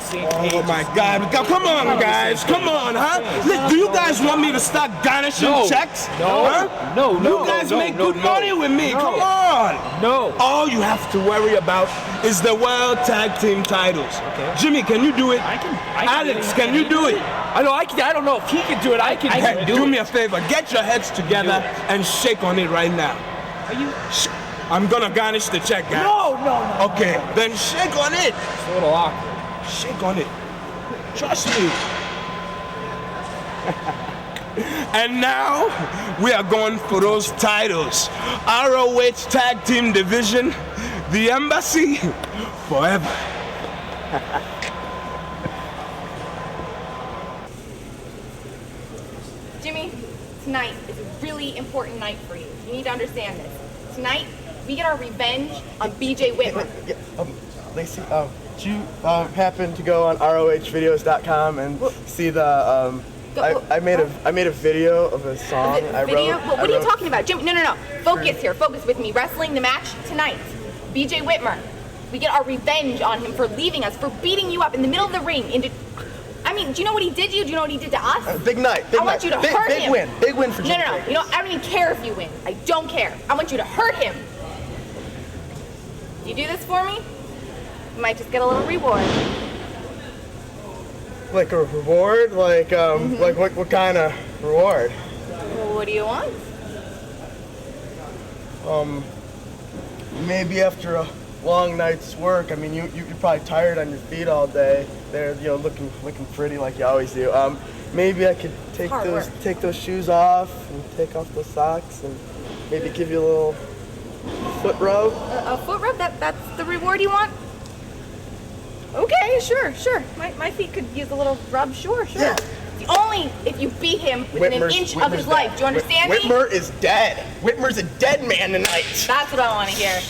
same page. Oh my God! Come on, guys! Come on, huh? Look, do you guys want me to start garnishing checks? No. You guys make good money with me. Come on. No. All you have to worry about is the World Tag Team titles. Okay. Jimmy, can you do it? I can. Alex, can you do it? I don't know if he can do it. I can do it. Do me a favor. Get your heads together and shake on it right now. Are you? I'm gonna garnish the check, guys. No. Okay, then shake on it. It's a little awkward. Shake on it. Trust me. And now we are going for those titles. ROH Tag Team Division, the Embassy, forever. Jimmy, tonight is a really important night for you. You need to understand this. Tonight, we get our revenge on BJ Whitmer. Lacey, did you happen to go on ROHvideos.com and see the? I made a video of a song I wrote. What are you talking about, Jimmy? No. Focus here. Focus with me. Wrestling the match tonight. BJ Whitmer. We get our revenge on him for leaving us, for beating you up in the middle of the ring. I mean, do you know what he did to you? Do you know what he did to us? Big night. I want you to hurt him. Big win for Jimmy. No. You know, I don't even care if you win. I don't care. I want you to hurt him. You do this for me? You might just get a little reward. Like a reward? Like what kind of reward? Well, what do you want? Maybe after a long night's work. I mean, you're probably tired on your feet all day. They're looking pretty like you always do. Maybe I could take those shoes off and take off those socks and maybe give you a little foot rub. A foot rub? That's the reward you want? Okay, sure. My feet could use a little rub, sure. Yeah. Only if you beat him within an inch of his life. Do you understand me? Whitmer is dead. Whitmer's a dead man tonight. That's what I want to hear.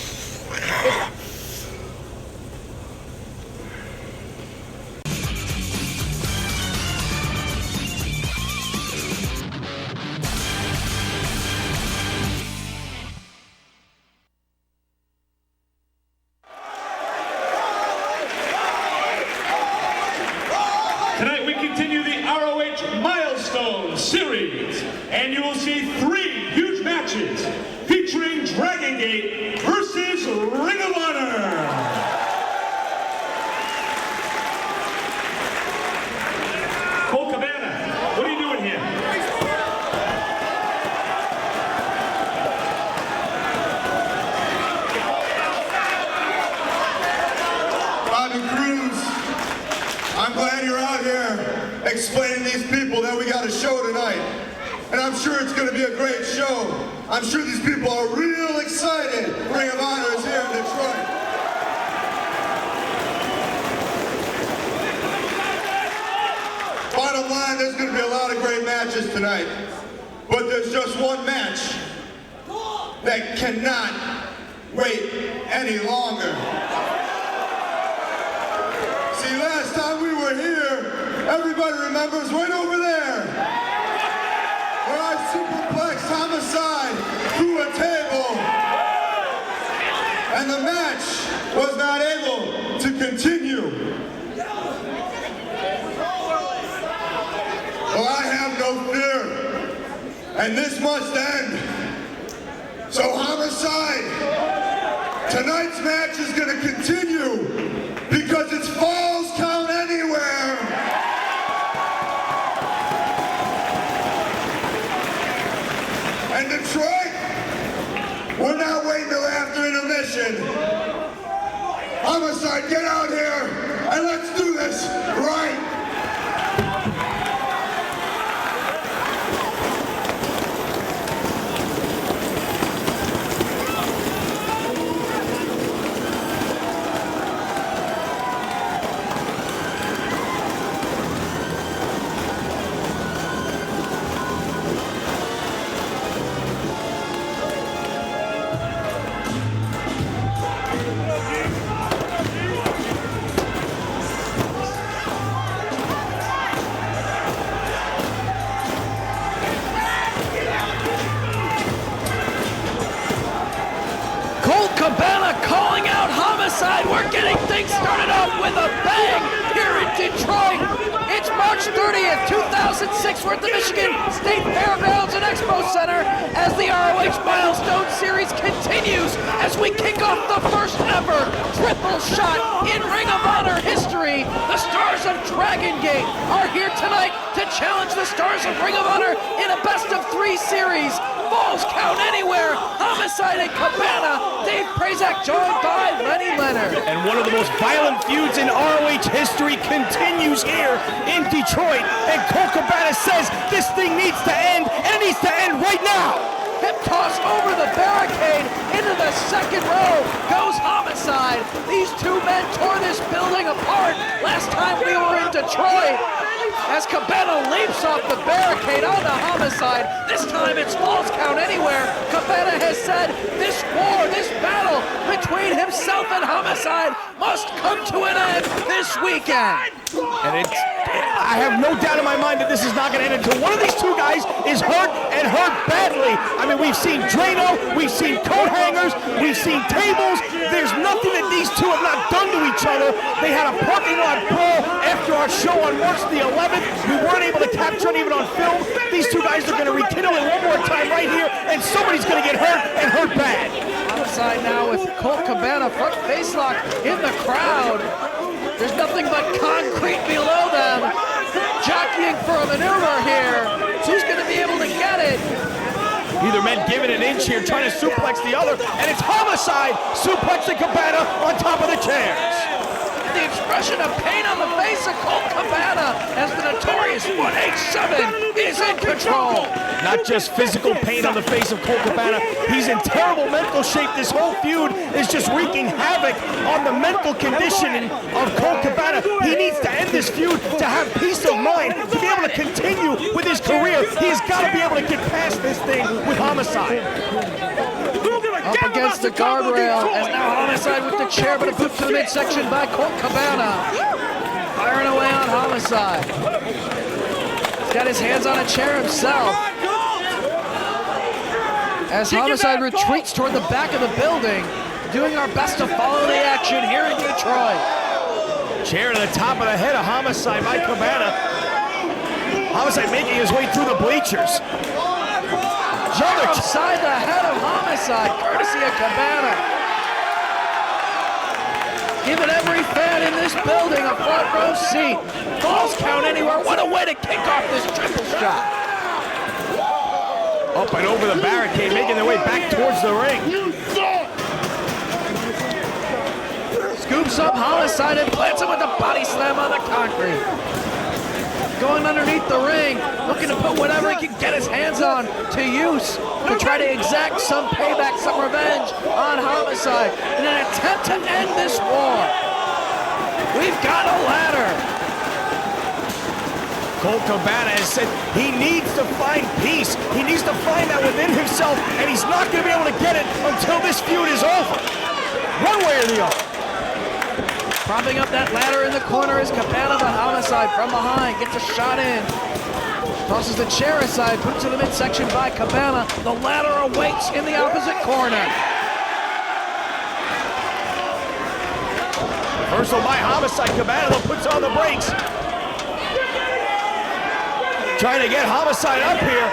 Tonight we continue the ROH Milestone Series, and you will see 3 huge matches featuring Dragon Gate versus Ring of Honor. Cole Cabana, what are you doing here? Bobby Cruz, I'm glad you're out here explaining to these people that we got a show tonight. And I'm sure it's going to be a great show. I'm sure these people are real excited. Ring of Honor is here in Detroit. Bottom line, there's going to be a lot of great matches tonight. But there's just one match that cannot wait any longer. See, last time we were here, everybody remembers right over there, where I superplexed Homicide through a table, and the match was not able to continue. Well, I have no fear, and this must end. So Homicide, tonight's match is going to continue because it's Falls Count Anywhere. And Detroit, we're not waiting till after intermission. Homicide, get out here and let's do this right. Cabana calling out Homicide. We're getting things started off with a bang here in Detroit. It's March 30th, 2006. We're at the Michigan State Fairgrounds and Expo Center as the ROH Milestone Series continues as we kick off the first ever triple shot in Ring of Honor history. The Stars of Dragon Gate are here tonight to challenge the Stars of Ring of Honor in a best-of-3 series. Falls Count Anywhere, Homicide and Cabana, Dave Prazak joined by Lenny Leonard. And one of the most violent feuds in ROH history continues here in Detroit. And Colt Cabana says this thing needs to end, and it needs to end right now. Hip toss over the barricade into the second row goes Homicide. These two men tore this building apart last time we were in Detroit. As Cabana leaps off the barricade onto Homicide, this time it's Falls Count Anywhere. Cabana has said this war, this battle between himself and Homicide must come to an end this weekend. And I have no doubt in my mind that this is not going to end until one of these two guys is hurt and hurt badly. I mean, we've seen Drano, we've seen coat hangers, we've seen tables. There's nothing that these two have not done to each other. They had a parking lot brawl after our show on March the 11th. We weren't able to capture it even on film. These two guys are going to rekindle it one more time right here, and somebody's going to get hurt and hurt bad. Homicide now with Colt Cabana front face lock in the crowd. There's nothing but concrete below them. Jockeying for a maneuver here. Who's going to be able to get it? Either men giving an inch here, trying to suplex the other, and it's Homicide suplexing Cabana on top of the chairs. The expression of pain on the face of Colt Cabana as the notorious 187 is in control. Not just physical pain on the face of Colt Cabana, he's in terrible mental shape. This whole feud is just wreaking havoc on the mental condition of Colt Cabana. He needs to end this feud to have peace of mind, to be able to continue with his career. He's got to be able to get past this thing with Homicide. Up against the guardrail, and now Homicide with the chair, but a boot to the midsection by Colt Cabana. Firing away on Homicide. He's got his hands on a chair himself. As Homicide retreats toward the back of the building, doing our best to follow the action here in Detroit. Chair to the top of the head of Homicide by Cabana. Homicide making his way through the bleachers. Chair upside the head of Homicide, courtesy of Cabana. Giving every fan in this building a front row seat. Falls Count Anywhere. What a way to kick off this triple shot. Up and over the barricade, making their way back towards the ring. Scoops up Homicide and plants him with a body slam on the concrete. Going underneath the ring, looking to put whatever he can get his hands on to use to try to exact some payback, some revenge on Homicide in an attempt to end this war. We've got a ladder. Colt Cabana has said he needs to find peace. He needs to find that within himself, and he's not going to be able to get it until this feud is over. One way or the other. Propping up that ladder in the corner is Cabana, the Homicide from behind, gets a shot in. Tosses the chair aside, put to the midsection by Cabana. The ladder awaits in the opposite corner. Reversal by Homicide. Cabana though puts on the brakes. Trying to get Homicide up here.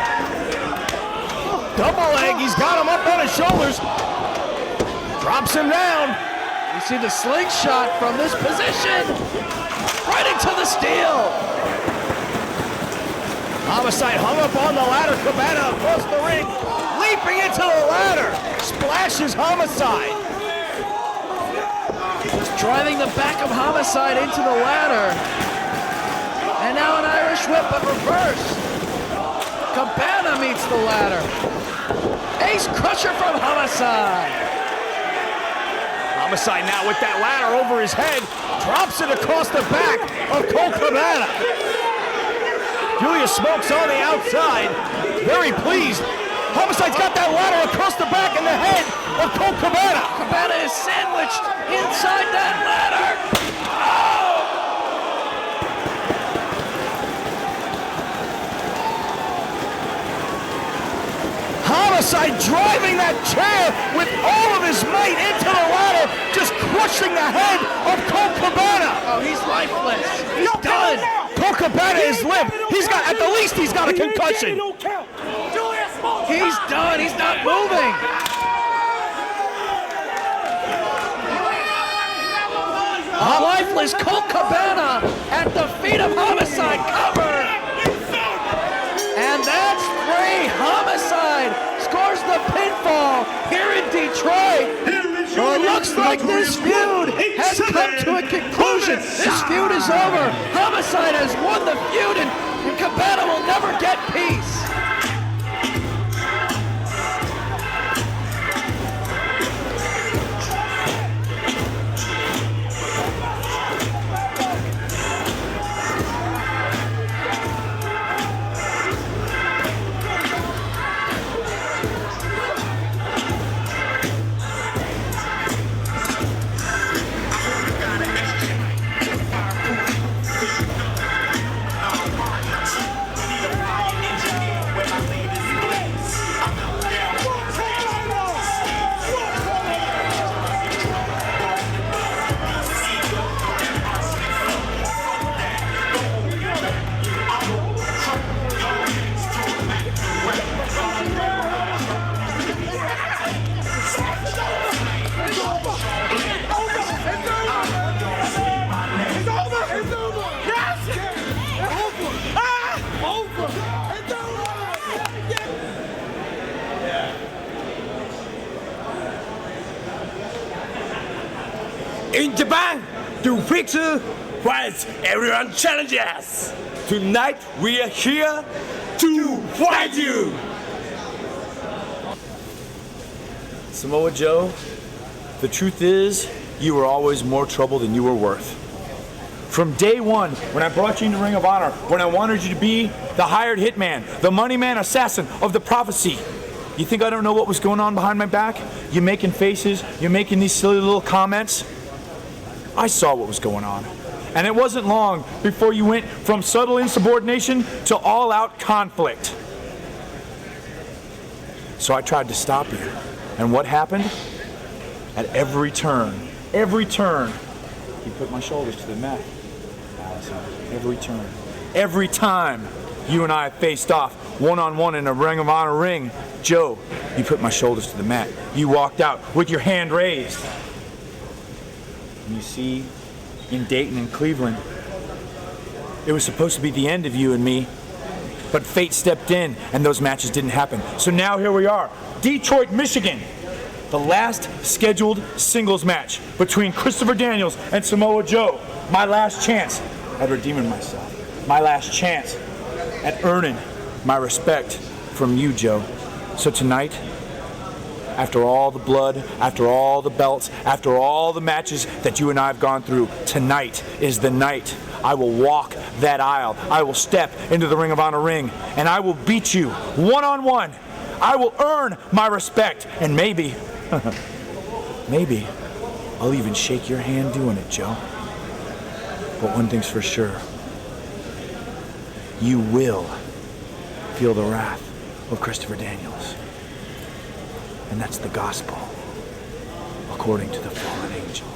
Double leg, he's got him up on his shoulders. Drops him down. You see the slingshot from this position. Right into the steel. Homicide hung up on the ladder. Cabana across the ring. Leaping into the ladder. Splashes Homicide. Just driving the back of Homicide into the ladder. And now an Irish whip, but reverse. Cabana meets the ladder. Ace crusher from Homicide. Homicide now with that ladder over his head, drops it across the back of Colt Cabana. Julius Smokes on the outside, very pleased. Homicide's got that ladder across the back and the head of Colt Cabana. Cabana is sandwiched inside that ladder. Oh! Homicide driving that chair with all of his might into the ladder, just crushing the head of Colt Cabana. Oh, he's lifeless. He's done. Colt Cabana is limp. He's got, at the least, he's got a concussion. He's done. He's not moving. Lifeless Colt Cabana at the feet of Homicide. Cover. And that's 3. Homicide scores the pinfall here in Detroit. Well, it looks like this feud has come to a conclusion. This feud is over. Homicide has won the feud, and Cabana will never get peace. In Japan, to fix fights, everyone challenges. Tonight, we are here to fight you. Samoa Joe, the truth is, you were always more trouble than you were worth. From day one, when I brought you into Ring of Honor, when I wanted you to be the hired hitman, the money man assassin of the prophecy, you think I don't know what was going on behind my back? You're making faces, you're making these silly little comments. I saw what was going on. And it wasn't long before you went from subtle insubordination to all-out conflict. So I tried to stop you. And what happened? At every turn, you put my shoulders to the mat. Allison, every turn. Every time you and I faced off one-on-one in a Ring of Honor ring, Joe, you put my shoulders to the mat. You walked out with your hand raised. And you see, in Dayton and Cleveland, it was supposed to be the end of you and me, but fate stepped in and those matches didn't happen. So now here we are, Detroit, Michigan, the last scheduled singles match between Christopher Daniels and Samoa Joe. My last chance at redeeming myself. My last chance at earning my respect from you, Joe. So tonight, after all the blood, after all the belts, after all the matches that you and I have gone through, tonight is the night I will walk that aisle. I will step into the Ring of Honor ring, and I will beat you one-on-one. I will earn my respect, and maybe, maybe, I'll even shake your hand doing it, Joe. But one thing's for sure. You will feel the wrath of Christopher Daniels. And that's the gospel, according to the fallen angel.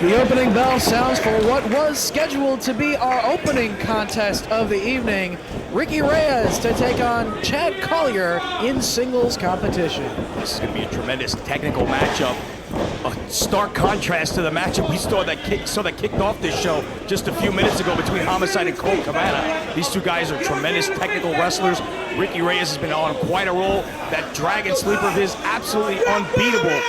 The opening bell sounds for what was scheduled to be our opening contest of the evening. Ricky Reyes to take on Chad Collier in singles competition. This is going to be a tremendous technical matchup a stark contrast to the matchup we saw that kicked off this show just a few minutes ago between Homicide and Colt Cabana. These two guys are tremendous technical wrestlers. Ricky Reyes has been on quite a roll. That dragon sleeper of his, absolutely unbeatable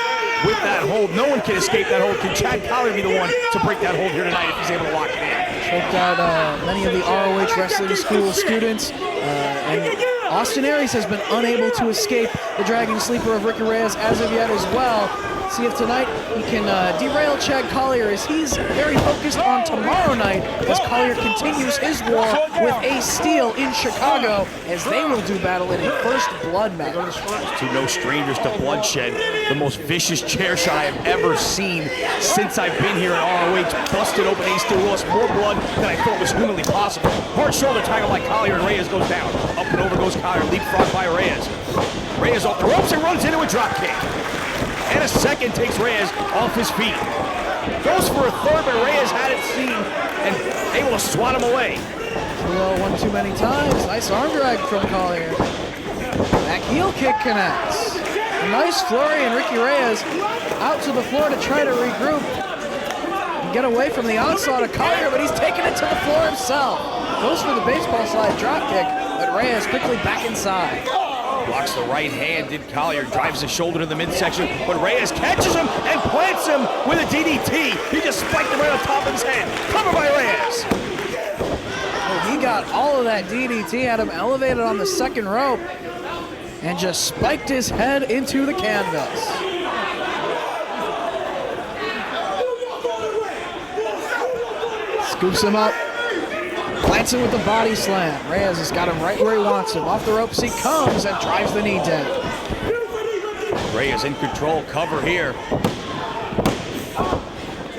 with that hold. No one can escape that hold. Can Chad Collier be the one to break that hold here tonight if he's able to lock it in? Choked out many of the ROH Wrestling School students, and Austin Aries has been unable to escape the dragon sleeper of Ricky Reyes as of yet as well. See if tonight he can derail Chad Collier, as he's very focused on tomorrow night as Collier continues his war with Ace Steel in Chicago, as they will do battle in a first blood match. To no strangers to bloodshed. The most vicious chair shot I have ever seen since I've been here at ROH. Busted open Ace Steel, lost more blood than I thought was humanly possible. Hard shoulder tackle by Collier, and Reyes goes down. Up and over goes Collier, leapfrog by Reyes. Reyes off the ropes and runs into a drop kick. And a second takes Reyes off his feet. Goes for a third, but Reyes had it seen and able to swat him away. Well, one too many times. Nice arm drag from Collier. Back heel kick connects. A nice flurry, and Ricky Reyes out to the floor to try to regroup and get away from the onslaught of Collier, but he's taking it to the floor himself. Goes for the baseball slide drop kick, but Reyes quickly back inside. Blocks the right hand, did Collier, drives the shoulder to the midsection, but Reyes catches him and plants him with a DDT. He just spiked him right on top of his head. Covered by Reyes. Oh, he got all of that DDT, had him elevated on the second rope, and just spiked his head into the canvas. Scoops him up. Plants him with the body slam. Reyes has got him right where he wants him. Off the ropes he comes and drives the knee down. Reyes in control, cover here.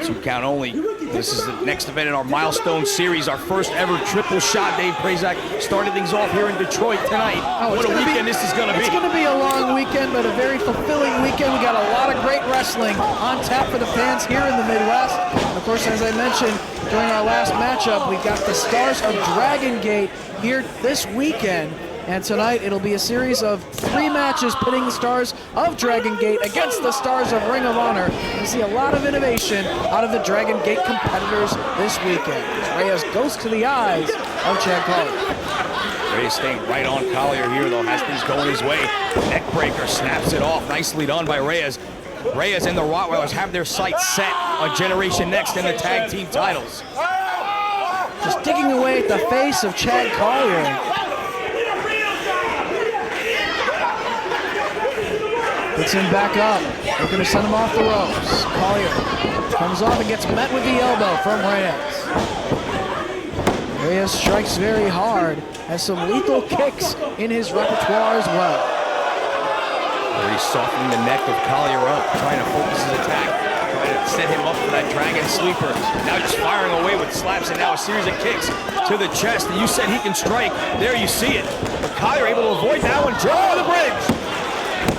2 count only. This is the next event in our Milestone Series, our first ever triple shot. Dave Prazak started things off here in Detroit tonight. What a weekend this is going to be. It's going to be a long weekend, but a very fulfilling weekend. We got a lot of great wrestling on tap for the fans here in the Midwest. And of course, as I mentioned, during our last matchup, we got the Stars of Dragon Gate here this weekend. And tonight, it'll be a series of 3 matches pitting the Stars of Dragon Gate against the Stars of Ring of Honor. We see a lot of innovation out of the Dragon Gate competitors this weekend. As Reyes goes to the eyes of Chad Collier. Reyes staying right on Collier here, though, has things going his way. Neck breaker, snaps it off. Nicely done by Reyes. Reyes and the Rottweilers have their sights set on Generation Next and the tag team titles. Just digging away at the face of Chad Collier. Gets him back up. They're going to send him off the ropes. Collier comes off and gets met with the elbow from Reyes. Reyes strikes very hard, has some lethal kicks in his repertoire as well. He's softening the neck of Collier up, trying to focus his attack, trying to set him up for that dragon sleeper. Now just firing away with slaps, and now a series of kicks to the chest. And you said he can strike. There you see it. But Collier able to avoid that one. Draw the bridge.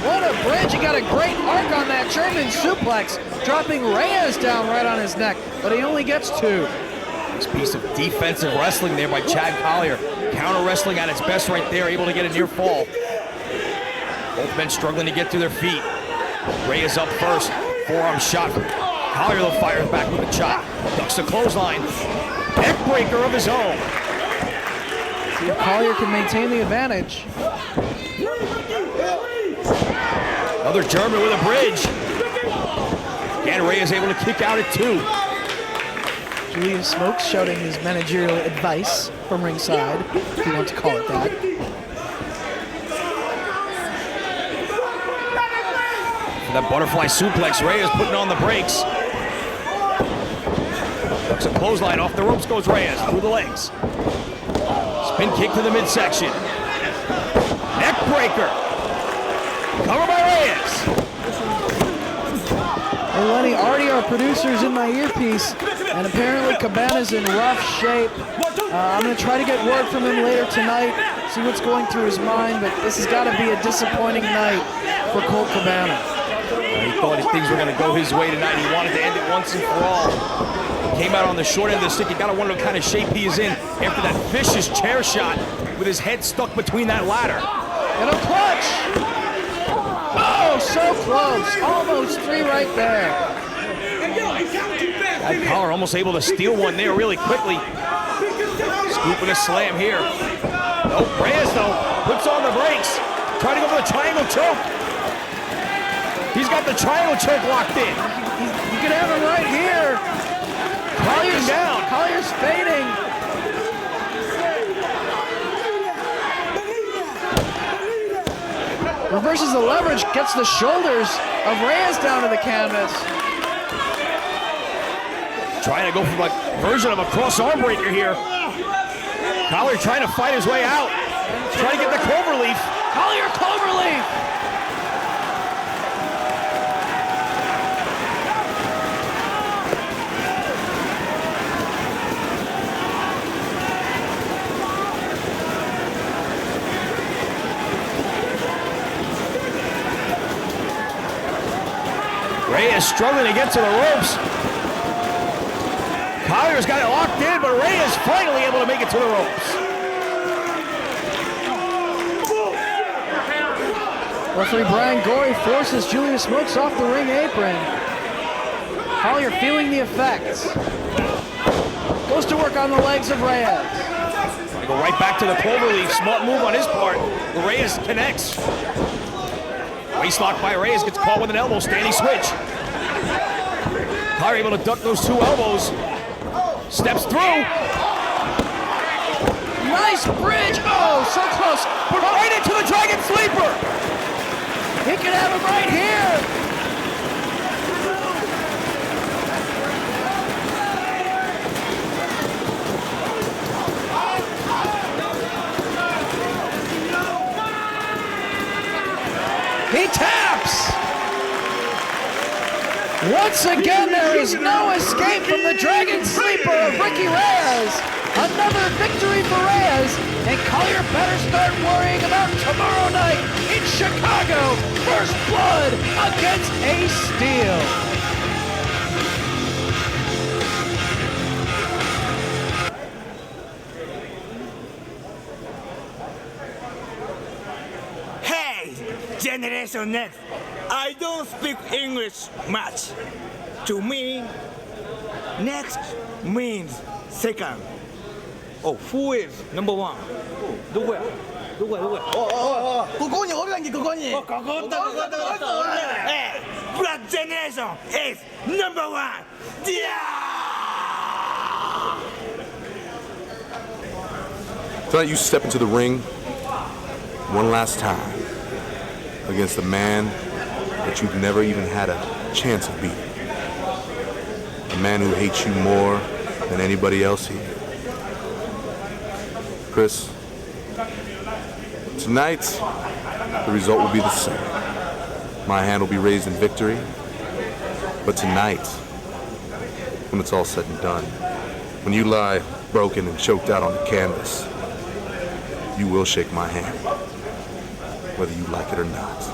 What a bridge. He got a great arc on that German suplex, dropping Reyes down right on his neck, but he only gets 2. This piece of defensive wrestling there by Chad Collier. Counter wrestling at its best right there, able to get a near fall. Both men struggling to get to their feet. Reyes up first, forearm shot. Collier though fires back with a chop. Ducks the clothesline. Neck breaker of his own. See if Collier can maintain the advantage. Another German with a bridge. Again, Reyes able to kick out at 2. Julian Smokes shouting his managerial advice from ringside, if you want to call it that. For that butterfly suplex, Reyes putting on the brakes. Ducks a clothesline, off the ropes goes Reyes, through the legs. Spin kick to the midsection. Neck breaker. Cover by Reyes. Hey Lenny, already our producer's in my earpiece, and apparently Cabana's in rough shape. I'm going to try to get word from him later tonight, see what's going through his mind, but this has got to be a disappointing night for Colt Cabana. He thought things were going to go his way tonight. He wanted to end it once and for all. Came out on the short end of the stick. You got to wonder what kind of shape he is in after that vicious chair shot with his head stuck between that ladder. And a clutch! Oh, so close. Almost 3 right there. That Collar almost able to steal one there really quickly. Scooping a slam here. Oh, Reyes though puts on the brakes. Trying to go for the triangle choke. He's got the triangle choke locked in. You can have him right here. Collier's down. Collier's fading. Reverses the leverage, gets the shoulders of Reyes down to the canvas. Trying to go for a version of a cross arm breaker here. Collier trying to fight his way out. Trying to get the cloverleaf. Collier cloverleaf. Reyes struggling to get to the ropes. Collier's got it locked in, but Reyes finally able to make it to the ropes. Referee Brian Gorey forces Julius Smokes off the ring apron. Collier feeling the effects. Goes to work on the legs of Reyes. They go right back to the cloverleaf. Smart move on his part. Reyes connects. Waistlock by Reyes, gets caught with an elbow, standing switch. Collier able to duck those 2 elbows. Steps through. Nice bridge. Oh, so close. Put right into the Dragon Sleeper. He can have him right here. He taps. Once again, there is no escape from the Dragon Sleeper of Ricky Reyes. Another victory for Reyes, and Collier better start worrying about tomorrow night in Chicago. First Blood against Ace Steel. Hey, Generation Next. I don't speak English much. To me, next means second. Oh, who is number one? 누구야? 그거니 어디간지 그거니. Hey, Blood Generation is number one. Yeah! Tonight you step into the ring one last time against a man that you've never even had a chance of beating. A man who hates you more than anybody else here. Chris, tonight the result will be the same. My hand will be raised in victory. But tonight, when it's all said and done, when you lie broken and choked out on the canvas, you will shake my hand, whether you like it or not.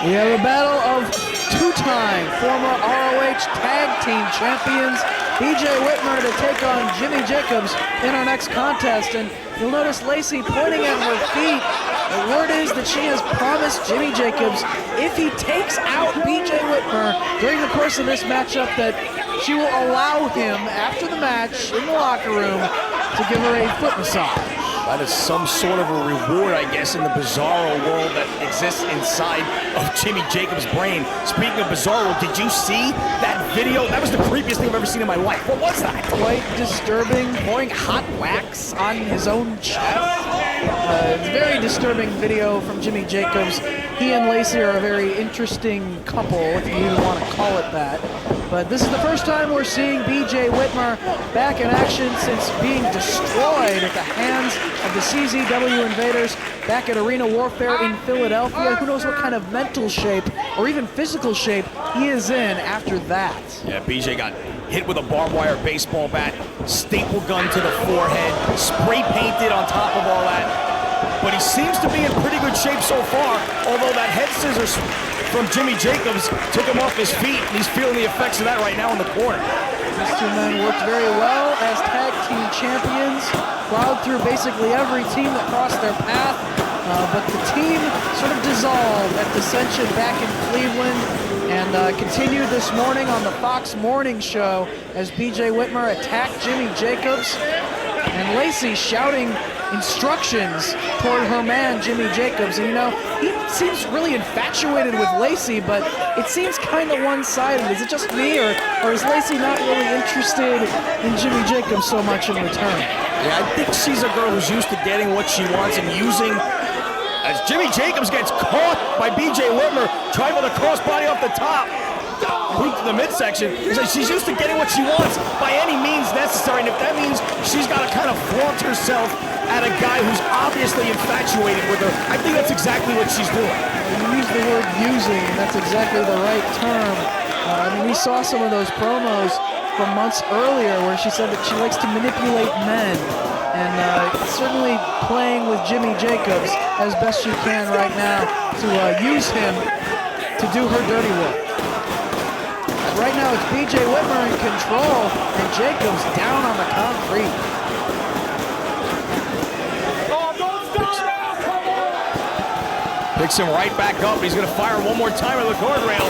We have a battle of two-time former ROH Tag Team Champions BJ Whitmer to take on Jimmy Jacobs in our next contest. And you'll notice Lacey pointing at her feet. The word is that she has promised Jimmy Jacobs if he takes out BJ Whitmer during the course of this matchup that she will allow him, after the match in the locker room, to give her a foot massage. That is some sort of a reward, I guess, in the bizarro world that exists inside of Jimmy Jacobs' brain. Speaking of bizarro, did you see that video? That was the creepiest thing I've ever seen in my life. What was that? Quite disturbing, pouring hot wax on his own chest. It's a very disturbing video from Jimmy Jacobs. He and Lacey are a very interesting couple, if you even want to call it that. But this is the first time we're seeing BJ Whitmer back in action since being destroyed at the hands of the CZW Invaders back at Arena Warfare in Philadelphia. Who knows what kind of mental shape or even physical shape he is in after that. Yeah, BJ got hit with a barbed wire baseball bat, staple gun to the forehead, spray painted on top of all that. But he seems to be in pretty good shape so far, although that head scissors from Jimmy Jacobs took him off his feet, and he's feeling the effects of that right now in the corner. These two men worked very well as tag team champions, plowed through basically every team that crossed their path, but the team sort of dissolved at Dissension back in Cleveland and continued this morning on the Fox Morning Show as BJ Whitmer attacked Jimmy Jacobs, and Lacey shouting instructions toward her man, Jimmy Jacobs. And you know, he seems really infatuated with Lacey, but it seems kind of one-sided. Is it just me, or is Lacey not really interested in Jimmy Jacobs so much in return? Yeah, I think she's a girl who's used to getting what she wants and using. As Jimmy Jacobs gets caught by BJ Whitmer, trying with a crossbody off the top, boot to the midsection. She's used to getting what she wants by any means necessary, and if that means she's got to kind of flaunt herself at a guy who's obviously infatuated with her, I think that's exactly what she's doing. You use the word using, and that's exactly the right term. I mean, we saw some of those promos from months earlier where she said that she likes to manipulate men, and certainly playing with Jimmy Jacobs as best she can right now to use him to do her dirty work. Right now it's BJ Whitmer in control and Jacobs down on the concrete. Picks him right back up. He's going to fire one more time at the guardrail.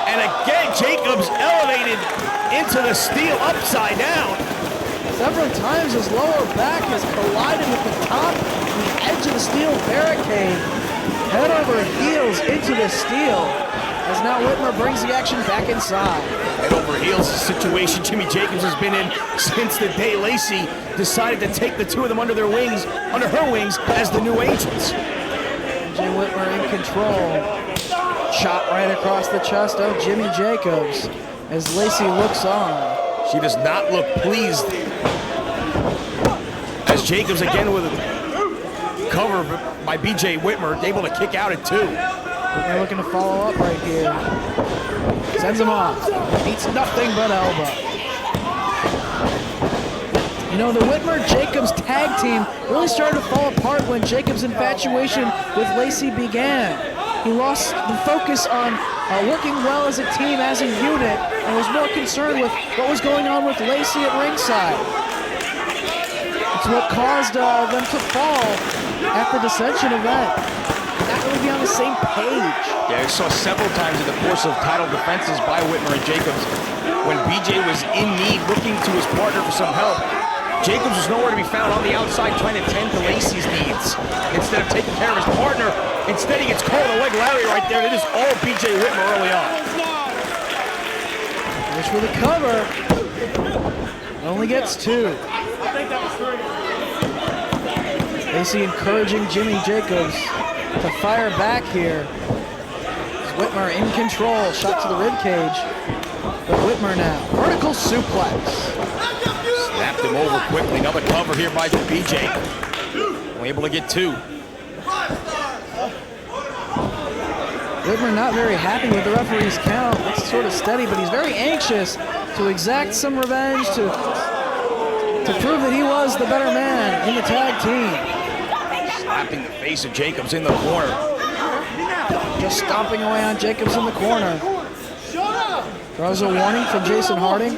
And again, Jacobs elevated into the steel upside down. Several times his lower back has collided with the top and the edge of the steel barricade. Head over heels into the steel. As now Whitmer brings the action back inside. Head over heels situation Jimmy Jacobs has been in since the day Lacey decided to take the two of them under her wings as the New Angels. BJ Whitmer in control. Shot right across the chest of Jimmy Jacobs as Lacey looks on. She does not look pleased. As Jacobs again with a cover by BJ Whitmer, able to kick out at two. They're looking to follow up right here. Sends him off. Beats nothing but elbow. You know, the Whitmer-Jacobs tag team really started to fall apart when Jacobs' infatuation with Lacey began. He lost the focus on working well as a team, as a unit, and was more concerned with what was going on with Lacey at ringside. It's what caused them to fall at the Dissension event. Not really be on the same page. Yeah, we saw several times in the course of title defenses by Whitmer and Jacobs when BJ was in need, looking to his partner for some help. Jacobs was nowhere to be found on the outside trying to tend to Lacey's needs. Instead of taking care of his partner, instead he gets caught with a leg Larry right there. It is all BJ Whitmer early on. Goes for the cover. Only gets two. Lacey encouraging Jimmy Jacobs to fire back here. Whitmer in control. Shot to the rib cage. But Whitmer now. Vertical suplex. Snapped him over quickly. Another cover here by BJ. Only able to get two. Whitmer not very happy with the referee's count. It's sort of steady, but he's very anxious to exact some revenge, to prove that he was the better man in the tag team. Slapping the face of Jacobs in the corner. Just stomping away on Jacobs in the corner. Throws a warning from Jason Harding.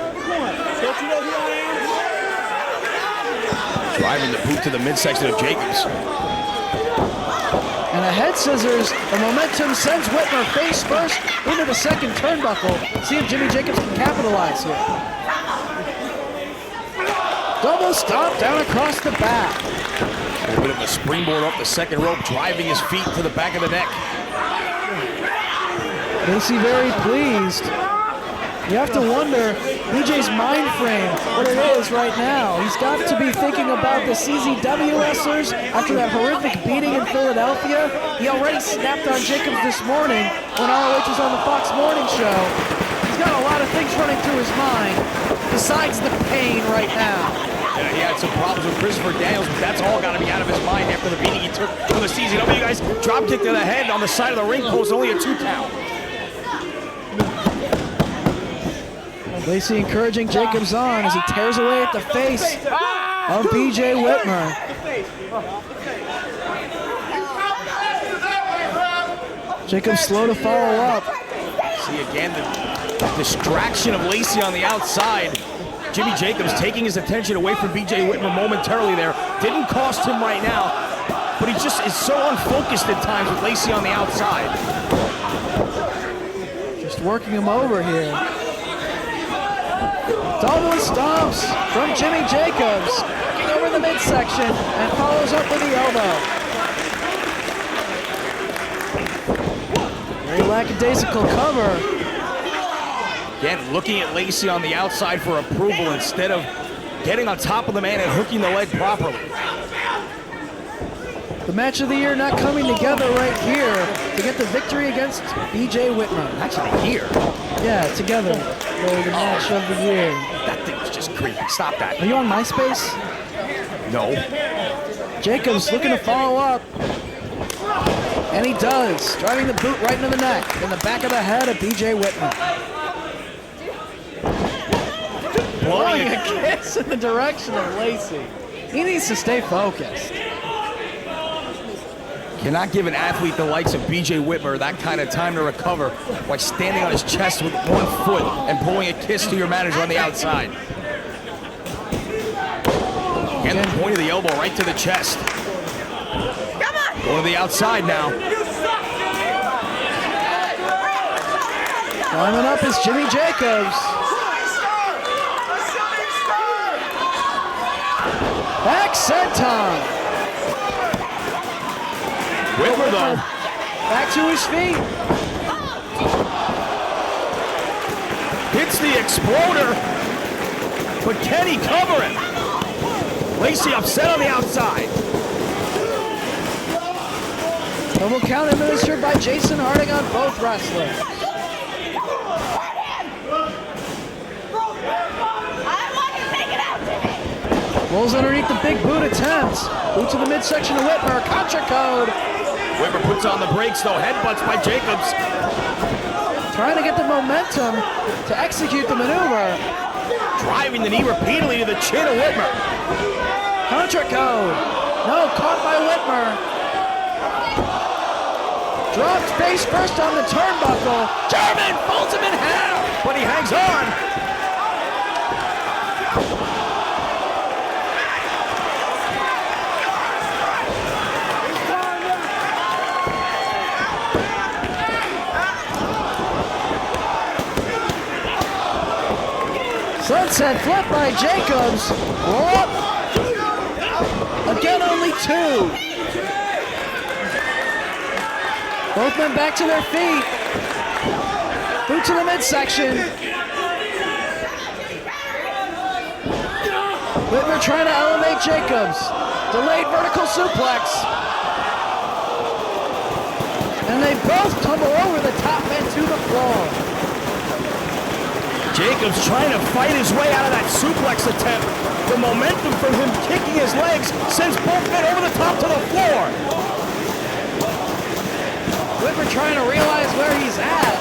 Driving the boot to the midsection of Jacobs. And a head scissors. The momentum sends Whitmer face first into the second turnbuckle. See if Jimmy Jacobs can capitalize here. Double stomp down across the back. A little bit of a springboard off the second rope, driving his feet to the back of the neck. Lacey very pleased. You have to wonder, BJ's mind frame, what it is right now. He's got to be thinking about the CZW wrestlers after that horrific beating in Philadelphia. He already snapped on Jacobs this morning when ROH was on the Fox Morning Show. He's got a lot of things running through his mind besides the pain right now. Yeah, he had some problems with Christopher Daniels, but that's all got to be out of his mind after the beating he took from the CZW guys. Drop kick to the head on the side of the ring post, only a 2 count. Lacey encouraging Jacobs on as he tears away at the face of BJ Whitmer. Jacobs slow to follow up. See again the distraction of Lacey on the outside. Jimmy Jacobs taking his attention away from BJ Whitmer momentarily there. Didn't cost him right now, but he just is so unfocused at times with Lacey on the outside. Just working him over here. Double stomps from Jimmy Jacobs, working over the midsection and follows up with the elbow. Very lackadaisical cover. Again, looking at Lacey on the outside for approval instead of getting on top of the man and hooking the leg properly. The match of the year not coming together right here to get the victory against BJ Whitmer. Match of the year? Yeah, together. The match of the year. That thing was just creepy. Stop that. Are you on MySpace? No. Jacobs looking to follow up. And he does. Driving the boot right into the neck. In the back of the head of BJ Whitmer. Blowing a kiss in the direction of Lacey. He needs to stay focused. Cannot give an athlete the likes of BJ Whitmer that kind of time to recover by standing on his chest with 1 foot and blowing a kiss to your manager on the outside. Again, the point of the elbow right to the chest. Going to the outside now. Climbing up is Jimmy Jacobs. Back senton. Whitmer though. Back to his feet. Hits the exploder. But can he cover it? Lacey upset on the outside. Double count administered by Jason Harding on both wrestlers. Rolls underneath the big boot attempts. Boot to the midsection of Whitmer. Contra code. Whitmer puts on the brakes though. Headbutts by Jacobs. Trying to get the momentum to execute the maneuver. Driving the knee repeatedly to the chin of Whitmer. Contra code. No, caught by Whitmer. Dropped face first on the turnbuckle. German folds him in half. But he hangs on. Sunset flip by Jacobs. Roll up. Again, only 2. Both men back to their feet. Boot to the midsection. Whitmer trying to elevate Jacobs. Delayed vertical suplex. And they both tumble over the top men to the floor. Jacobs trying to fight his way out of that suplex attempt. The momentum from him kicking his legs sends both men over the top to the floor. Whitmer trying to realize where he's at.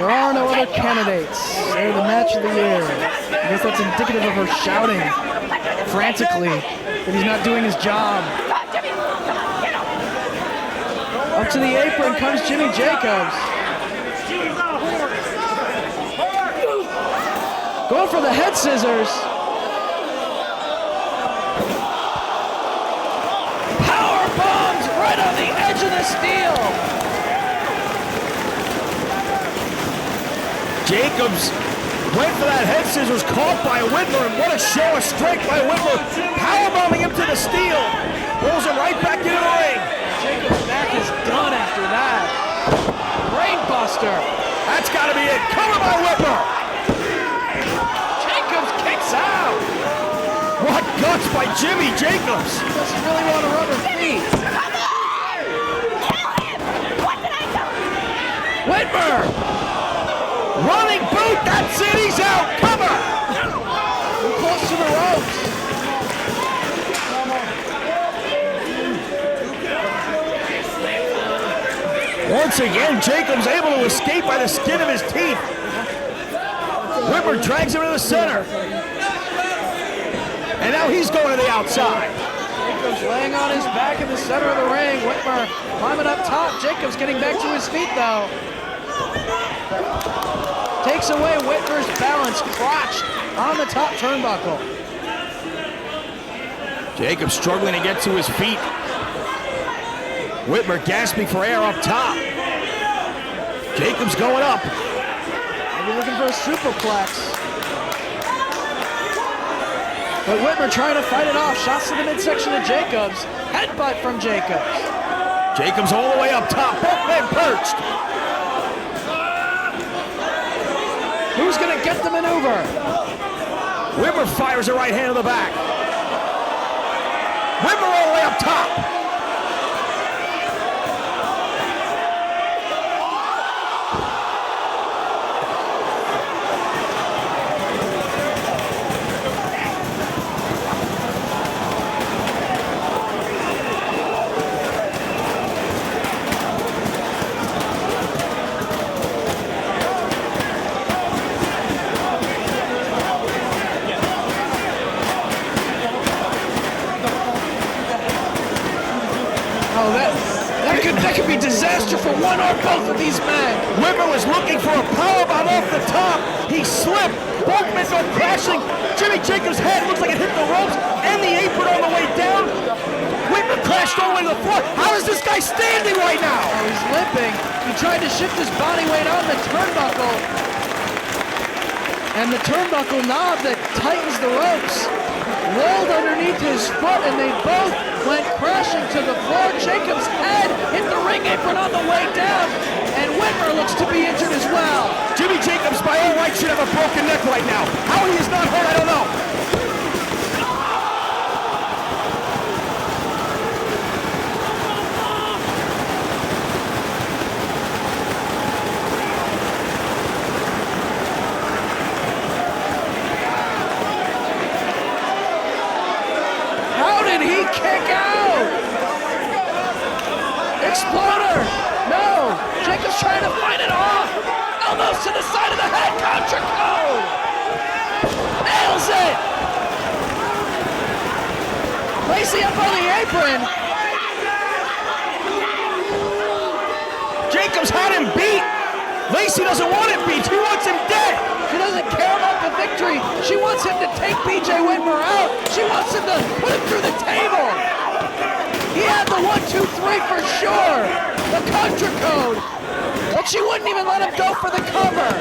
There are no other candidates. They're the match of the year. I guess that's indicative of her shouting frantically that he's not doing his job. Up to the apron comes Jimmy Jacobs. Going for the head scissors. Power bombs right on the edge of the steel. Jacobs went for that head scissors, caught by Whitmer, and what a show of strength by Whitmer. Powerbombing him to the steel. Pulls him right back into the ring. Jacobs' back is done after that. Brainbuster. That's got to be it. Cover by Whitmer. Jacobs kicks out. What guts by Jimmy Jacobs. He doesn't really want to rub her feet. Whitmer. Running boot, that's it, he's out, cover! We're close to the ropes. Once again, Jacobs able to escape by the skin of his teeth. Whitmer drags him to the center. And now he's going to the outside. Jacobs laying on his back in the center of the ring. Whitmer climbing up top. Jacobs getting back to his feet, though. Takes away Whitmer's balance, crotched on the top turnbuckle. Jacobs struggling to get to his feet. Whitmer gasping for air up top. Jacobs going up. Maybe looking for a superplex. But Whitmer trying to fight it off. Shots to the midsection of Jacobs. Headbutt from Jacobs. Jacobs all the way up top. Both men perched. Who's going to get the maneuver? Whitmer fires a right hand to the back. Whitmer all the way up top. That could be disaster for one or both of these men. Whitmer was looking for a powerbomb off the top. He slipped. Both men go crashing. Jimmy Jacobs' head looks like it hit the ropes and the apron on the way down. Whitmer crashed all the way to the floor. How is this guy standing right now? Oh, he's limping. He tried to shift his body weight on the turnbuckle. And the turnbuckle knob that tightens the ropes rolled underneath his foot, and they both went crashing to the floor. Jacobs' head hit the ring apron on the way down, and Whitmer looks to be injured as well. Jimmy Jacobs, by all rights, should have a broken neck right now. How he is not hurt, I don't know. Kick out! Exploder! No! Jacobs trying to fight it off! Elbows to the side of the head! Contra code! Nails it! Lacey up on the apron! Jacobs had him beat! Lacey doesn't want him beat, she wants him dead! She doesn't care about the victory. She wants him to take BJ Whitmer out. She wants him to put him through the table. He had the 1, 2, 3 for sure. The Contra code. But she wouldn't even let him go for the cover.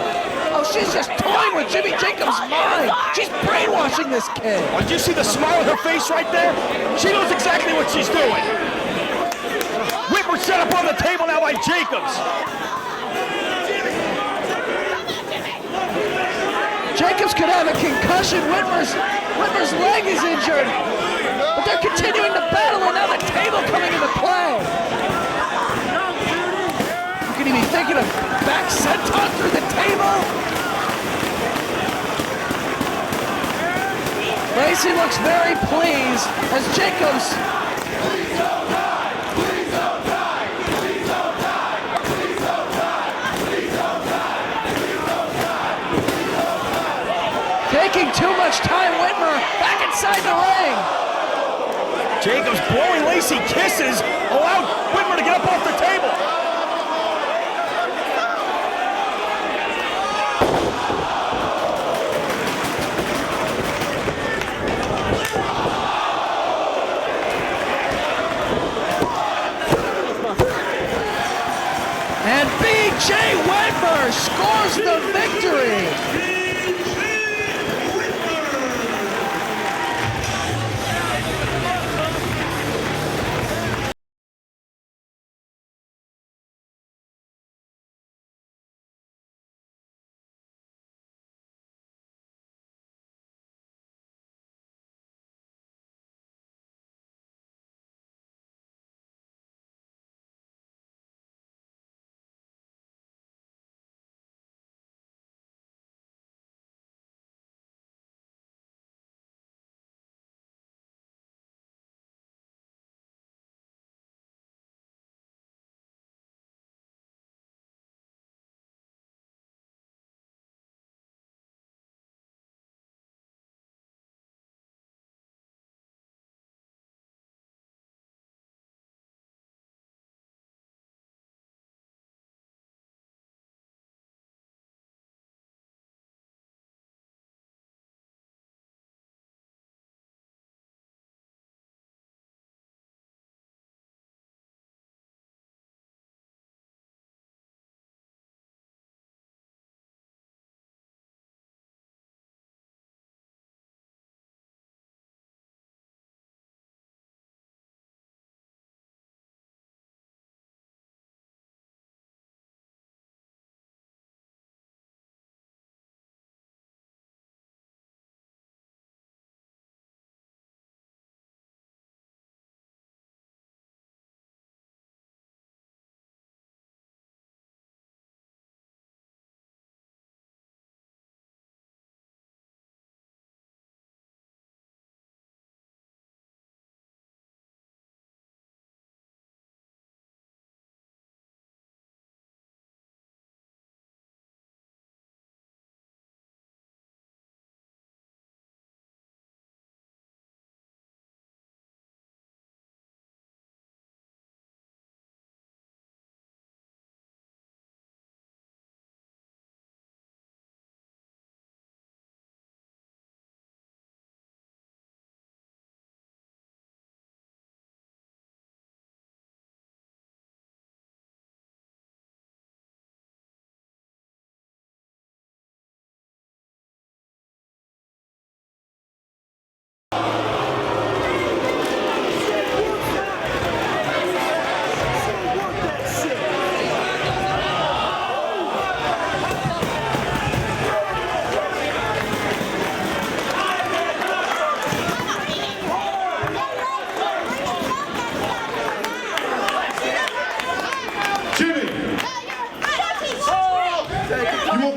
Oh, she's just toying with Jimmy Jacobs' mind. She's brainwashing this kid. Oh, did you see the smile on her face right there? She knows exactly what she's doing. Whitmer set up on the table now by Jacobs. Jacobs could have a concussion. Whitmer's leg is injured. But they're continuing to battle, and now the table coming into play. Could he be thinking of back senton through the table? Lacey looks very pleased as Jacobs. taking too much time, Whitmer, back inside the ring. Jacobs blowing Lacey kisses, allowed Whitmer to get up off the table. And B.J. Whitmer scores the victory.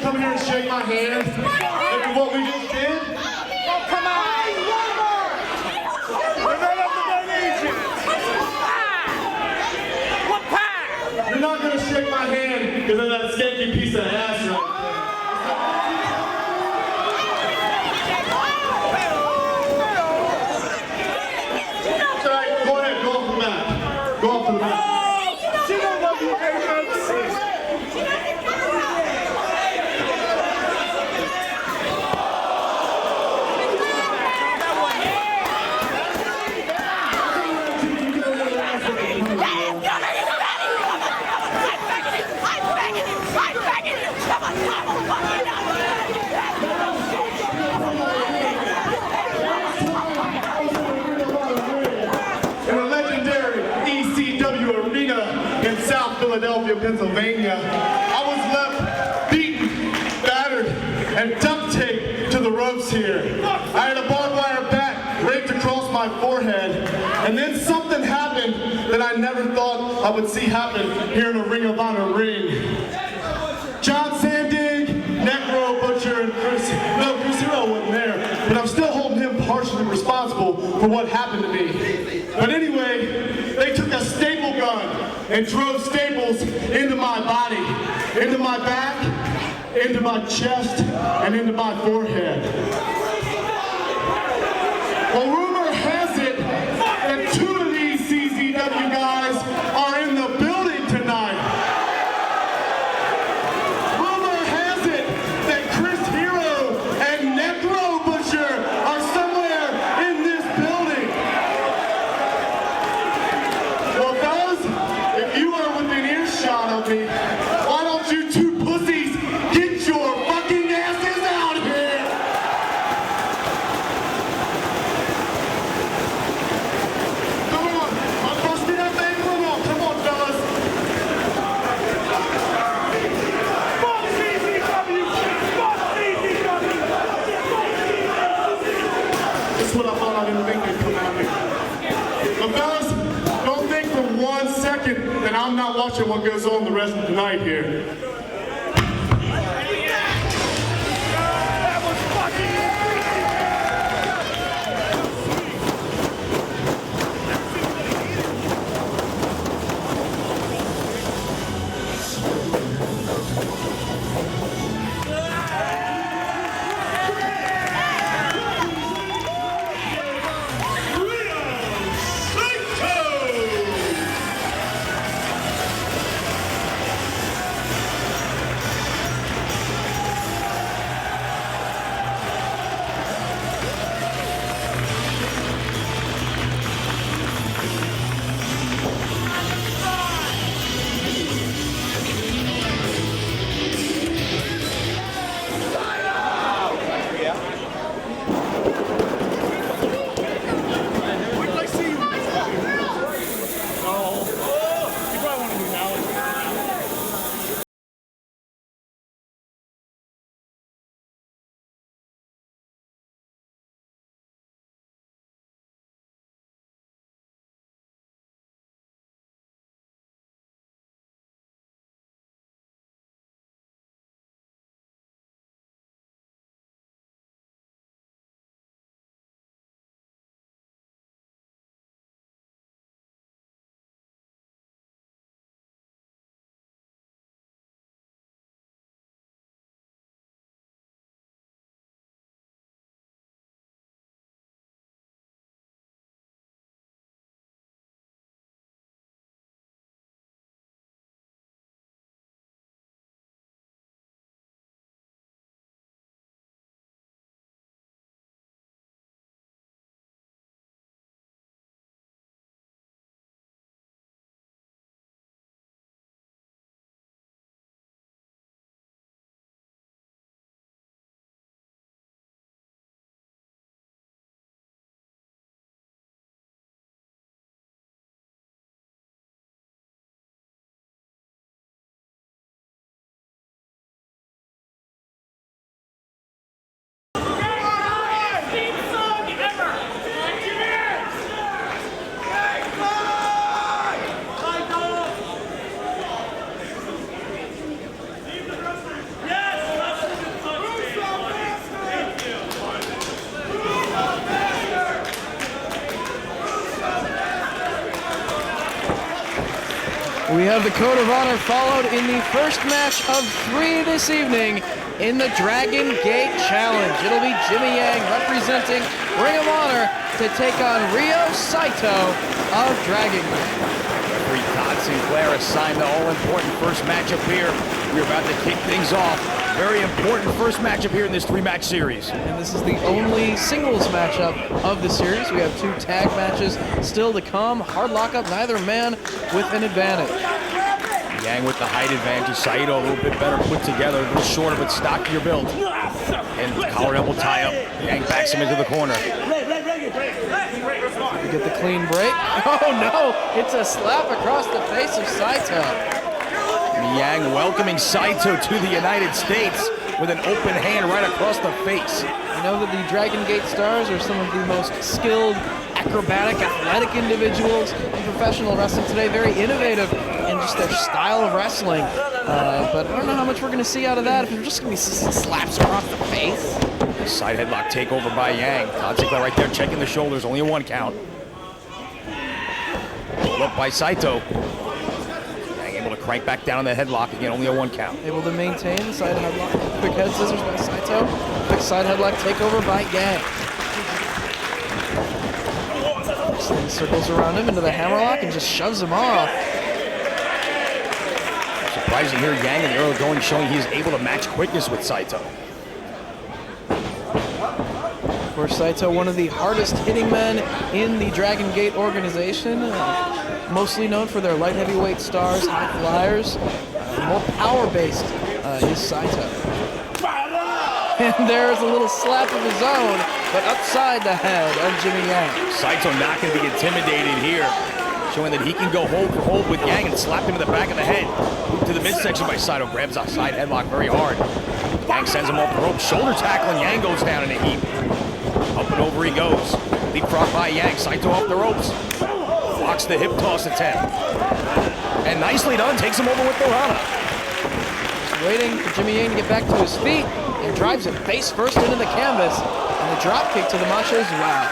Come here and shake my hand after what we just did? Oh, come on! You're not going to shake my hand because of that skanky piece of ass right there. That's all right. Go ahead. Go off the mat. Go off the mat. She don't love you very much. Philadelphia, Pennsylvania. I was left beaten, battered, and duct taped to the ropes here. I had a barbed wire bat raked across my forehead, and then something happened that I never thought I would see happen here in a Ring of Honor ring. John Sandig, Necro, Butcher, and Chris Hero wasn't there, but I'm still holding him partially responsible for what happened to me. But anyway, they took a staple gun and drove staples into my body, into my back, into my chest, and into my forehead. That's what I thought I didn't think they'd come out here. But fellas, don't think for 1 second that I'm not watching what goes on the rest of the night here. We have the Code of Honor followed in the first match of 3 this evening in the Dragon Gate Challenge. It'll be Jimmy Yang representing Ring of Honor to take on Ryo Saito of Dragon Gate. Referee Todd Sinclair assigned the all-important first matchup here. We're about to kick things off. Very important first matchup here in this 3-match series. And this is the only singles matchup of the series. We have 2 tag matches still to come. Hard lockup, neither man with an advantage. Yang with the height advantage. Saito a little bit better put together, a little shorter but stockier build. And collar elbow tie up. Yang backs him into the corner. We get the clean break. Oh no, it's a slap across the face of Saito. Yang welcoming Saito to the United States with an open hand right across the face. You know that the Dragon Gate Stars are some of the most skilled, acrobatic, athletic individuals in professional wrestling today. Very innovative in just their style of wrestling. But I don't know how much we're going to see out of that if we're just going to be slaps across the face. Side headlock takeover by Yang. Todd Sinclair right there checking the shoulders, only a 1 count. Look by Saito. Able to crank back down on the headlock again, only a 1 count. Able to maintain the side headlock. Quick head scissors by Saito. Quick side headlock takeover by Yang. Sling circles around him into the hammerlock and just shoves him off. Surprising here, Yang in the early going showing he is able to match quickness with Saito. Of course, Saito, one of the hardest hitting men in the Dragon Gate organization. Mostly known for their light heavyweight stars, high flyers. More power-based is Saito. And there's a little slap of his own, but upside the head of Jimmy Yang. Saito not going to be intimidated here, showing that he can go hold for hold with Yang and slap him in the back of the head. Move to the midsection by Saito, grabs a side headlock very hard. Yang sends him off the rope, shoulder tackle, and Yang goes down in a heap. Up and over he goes. Leapfrog by Yang, Saito off the ropes. Blocks the hip toss attempt. And nicely done, takes him over with the Rana. Waiting for Jimmy Yang to get back to his feet and drives him face first into the canvas. And the drop kick to the Macho as well.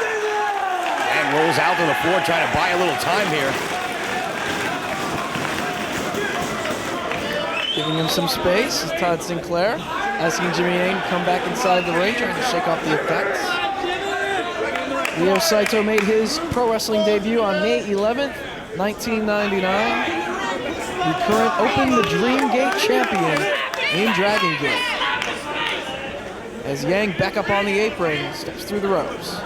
And rolls out to the floor, trying to buy a little time here. Giving him some space is Todd Sinclair, asking Jimmy Yang to come back inside the ring, trying to shake off the effects. Ryo Saito made his pro wrestling debut on May 11th, 1999. The current Open the Dream Gate champion in Dragon Gate. As Yang back up on the apron, steps through the ropes.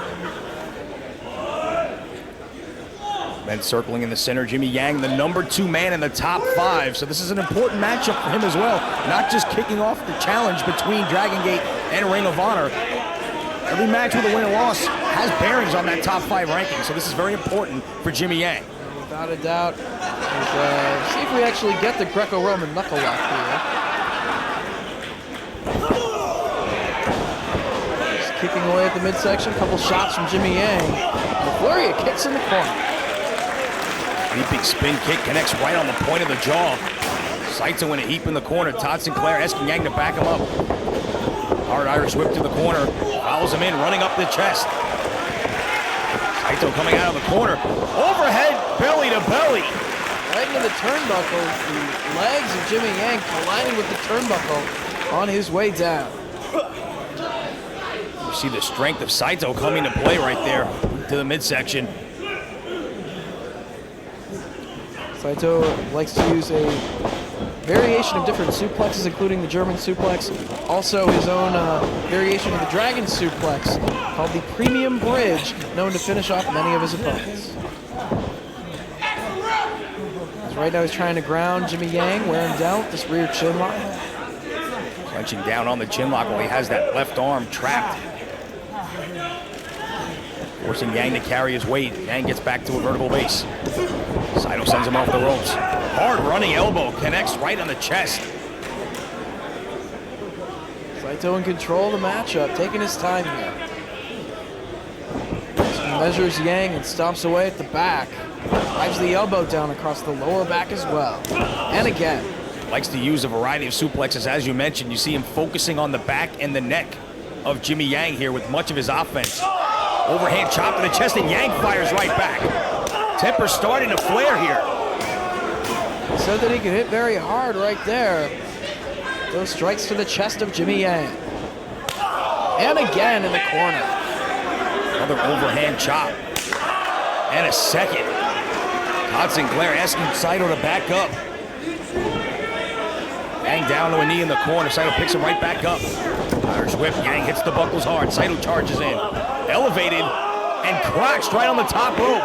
Men circling in the center, Jimmy Yang, the #2 man in the top 5. So this is an important matchup for him as well. Not just kicking off the challenge between Dragon Gate and Ring of Honor. Every match with a win or loss has bearings on that top 5 ranking. So this is very important for Jimmy Yang. Without a doubt. See if we actually get the Greco-Roman knuckle lock here. Just kicking away at the midsection. Couple shots from Jimmy Yang. The flurry of kicks in the corner. Leaping spin kick connects right on the point of the jaw. Saito in a heap in the corner. Todd Sinclair asking Yang to back him up. Hard Irish whip to the corner. Follows him in, running up the chest. Saito coming out of the corner. Overhead, belly to belly. Right into the turnbuckle. The legs of Jimmy Yang colliding with the turnbuckle on his way down. You see the strength of Saito coming to play right there to the midsection. Saito likes to use a variation of different suplexes, including the German suplex. Also his own variation of the Dragon suplex called the Premium Bridge, known to finish off many of his opponents. Right now he's trying to ground Jimmy Yang, wear him down with this rear chin lock. Clenching down on the chin lock while he has that left arm trapped. Forcing Yang to carry his weight. Yang gets back to a vertical base. Saito sends him off the ropes. Hard running elbow connects right on the chest. Saito in control of the matchup, taking his time here. He measures Yang and stomps away at the back. Drives the elbow down across the lower back as well. And again. Likes to use a variety of suplexes. As you mentioned, you see him focusing on the back and the neck of Jimmy Yang here with much of his offense. Overhand chop to the chest, and Yang fires right back. Temper starting to flare here. He said that he could hit very hard right there. Those strikes to the chest of Jimmy Yang. And again in the corner. Another overhand chop. And a second. Todd Sinclair asking Saito to back up. Yang down to a knee in the corner. Saito picks him right back up. Irish whip. Yang hits the buckles hard. Saito charges in. Elevated and crotched right on the top rope.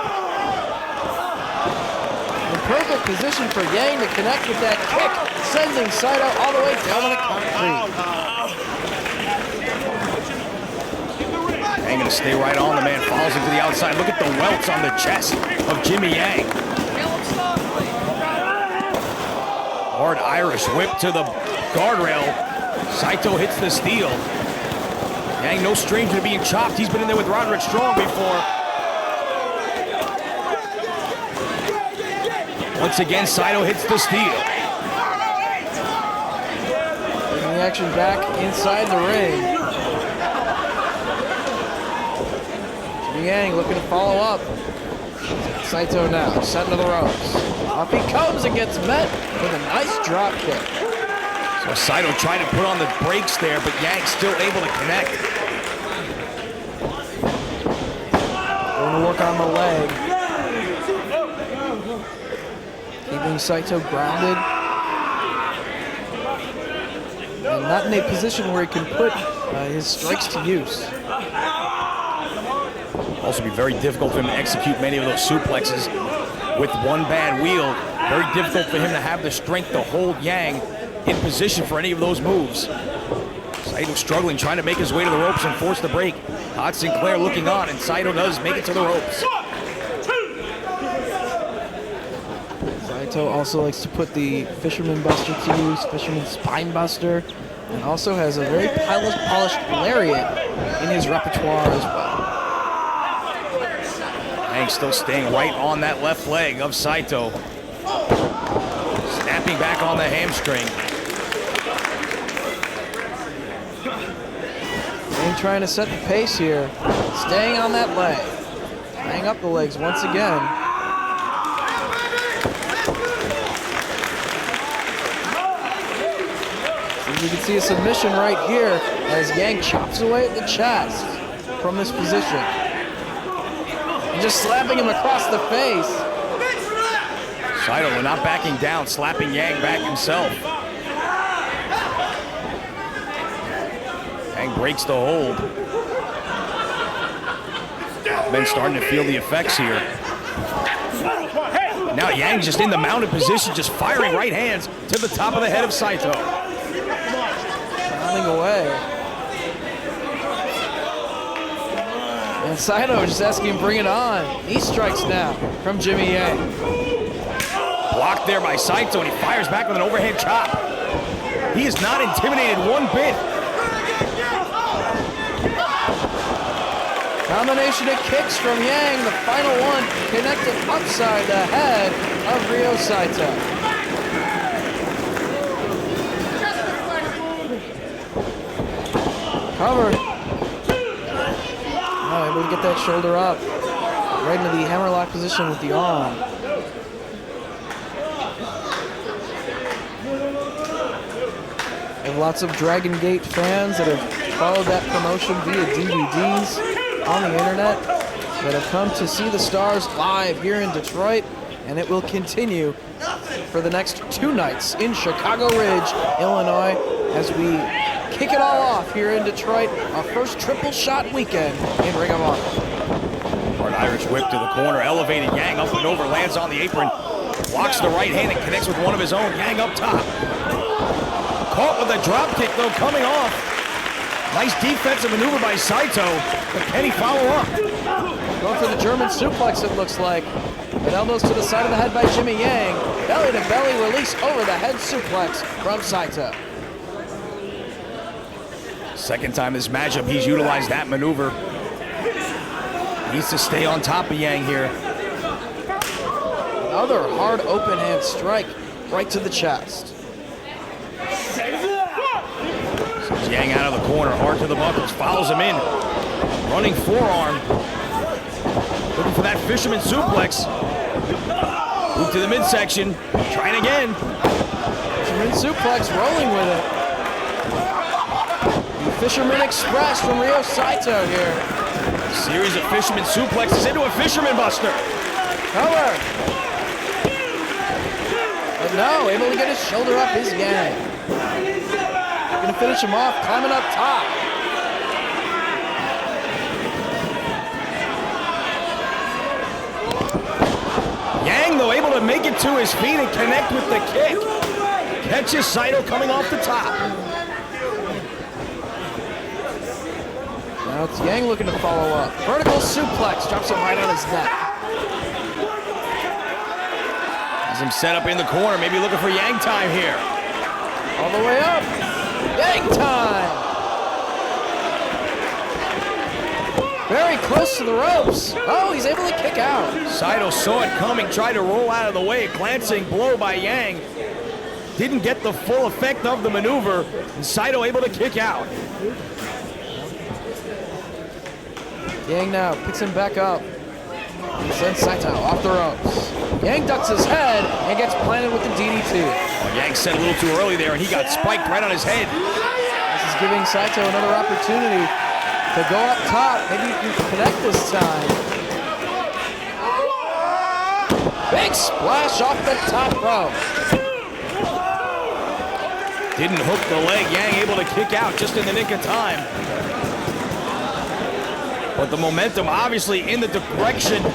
The perfect position for Yang to connect with that kick, sending Saito all the way down to the concrete. Yang gonna stay right on the man. Follows him to the outside. Look at the welts on the chest of Jimmy Yang. Hard Irish whip to the guardrail. Saito hits the steel. Yang, no stranger to being chopped. He's been in there with Roderick Strong before. Once again, Saito hits the steel. Bringing the action back inside the ring. Jimmy Yang looking to follow up. Saito now, setting to the ropes. Up he comes and gets met with a nice drop kick. So Saito trying to put on the brakes there, but Yang still able to connect. Going to work on the leg. Keeping Saito grounded. And not in a position where he can put his strikes to use. Also be very difficult for him to execute many of those suplexes with one bad wheel. Very difficult for him to have the strength to hold Yang in position for any of those moves. Saito struggling, trying to make his way to the ropes and force the break. Todd Sinclair looking on, and Saito does make it to the ropes. Saito also likes to put the Fisherman Buster to use, Fisherman Spine Buster, and also has a very polished lariat in his repertoire as well. still staying right on that left leg of Saito. Snapping back on the hamstring. Yang trying to set the pace here. Staying on that leg. Tying up the legs once again. We can see a submission right here as Yang chops away at the chest from this position. And just slapping him across the face. Saito not backing down, slapping Yang back himself. Yang breaks the hold. Men starting to feel the effects here. Now Yang just in the mounted position, just firing right hands to the top of the head of Saito. Running away. And Saito just asking him, bring it on. Knee strikes now from Jimmy Yang. Blocked there by Saito, and he fires back with an overhead chop. He is not intimidated one bit. Combination of kicks from Yang. The final one connected upside the head of Ryo Saito. Covered. Oh, able to get that shoulder up. Right into the hammerlock position with the arm. We have lots of Dragon Gate fans that have followed that promotion via DVDs on the internet that have come to see the Stars live here in Detroit, and it will continue for the next 2 nights in Chicago Ridge, Illinois, as we kick it all off here in Detroit, our first triple shot weekend in Ring of Honor. Hard Irish whip to the corner, elevated Yang up and over, lands on the apron, blocks the right hand and connects with one of his own. Yang up top. Caught with a drop kick though, coming off. Nice defensive maneuver by Saito, but can he follow up? Going for the German suplex, it looks like. But elbows to the side of the head by Jimmy Yang. Belly to belly release over the head suplex from Saito. Second time this matchup, he's utilized that maneuver. Needs to stay on top of Yang here. Another hard open hand strike right to the chest. Sends Yang out of the corner, hard to the buckles, follows him in. Running forearm. Looking for that fisherman suplex. Move to the midsection. Trying again. Fisherman suplex, rolling with it. The Fisherman Express from Ryo Saito here. Series of fisherman suplexes into a fisherman buster. Cover. But no, able to get his shoulder up is Yang. Gonna finish him off, climbing up top. Yang, though, able to make it to his feet and connect with the kick. Catches Saito coming off the top. Now it's Yang looking to follow up. Vertical suplex, drops him right on his neck. Has him set up in the corner, maybe looking for Yang time here. All the way up. Yang time. Very close to the ropes. Oh, he's able to kick out. Saito saw it coming, tried to roll out of the way. Glancing blow by Yang. Didn't get the full effect of the maneuver, and Saito able to kick out. Yang now picks him back up. He sends Saito off the ropes. Yang ducks his head and gets planted with the DDT. Oh, Yang said a little too early there, and he got spiked right on his head. This is giving Saito another opportunity to go up top. Maybe he can connect this time. Big splash off the top rope. Didn't hook the leg. Yang able to kick out just in the nick of time. But the momentum obviously in the direction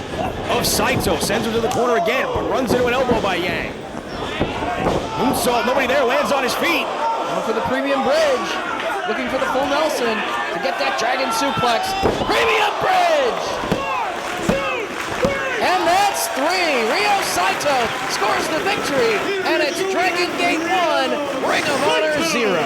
of Saito. Sends him to the corner again, but runs into an elbow by Yang. Moonsault, nobody there, lands on his feet. Going for the premium bridge. Looking for the full Nelson to get that dragon suplex. Premium bridge! And that's 3. Ryo Saito scores the victory, and it's Dragon Gate 1, Ring of Honor 0.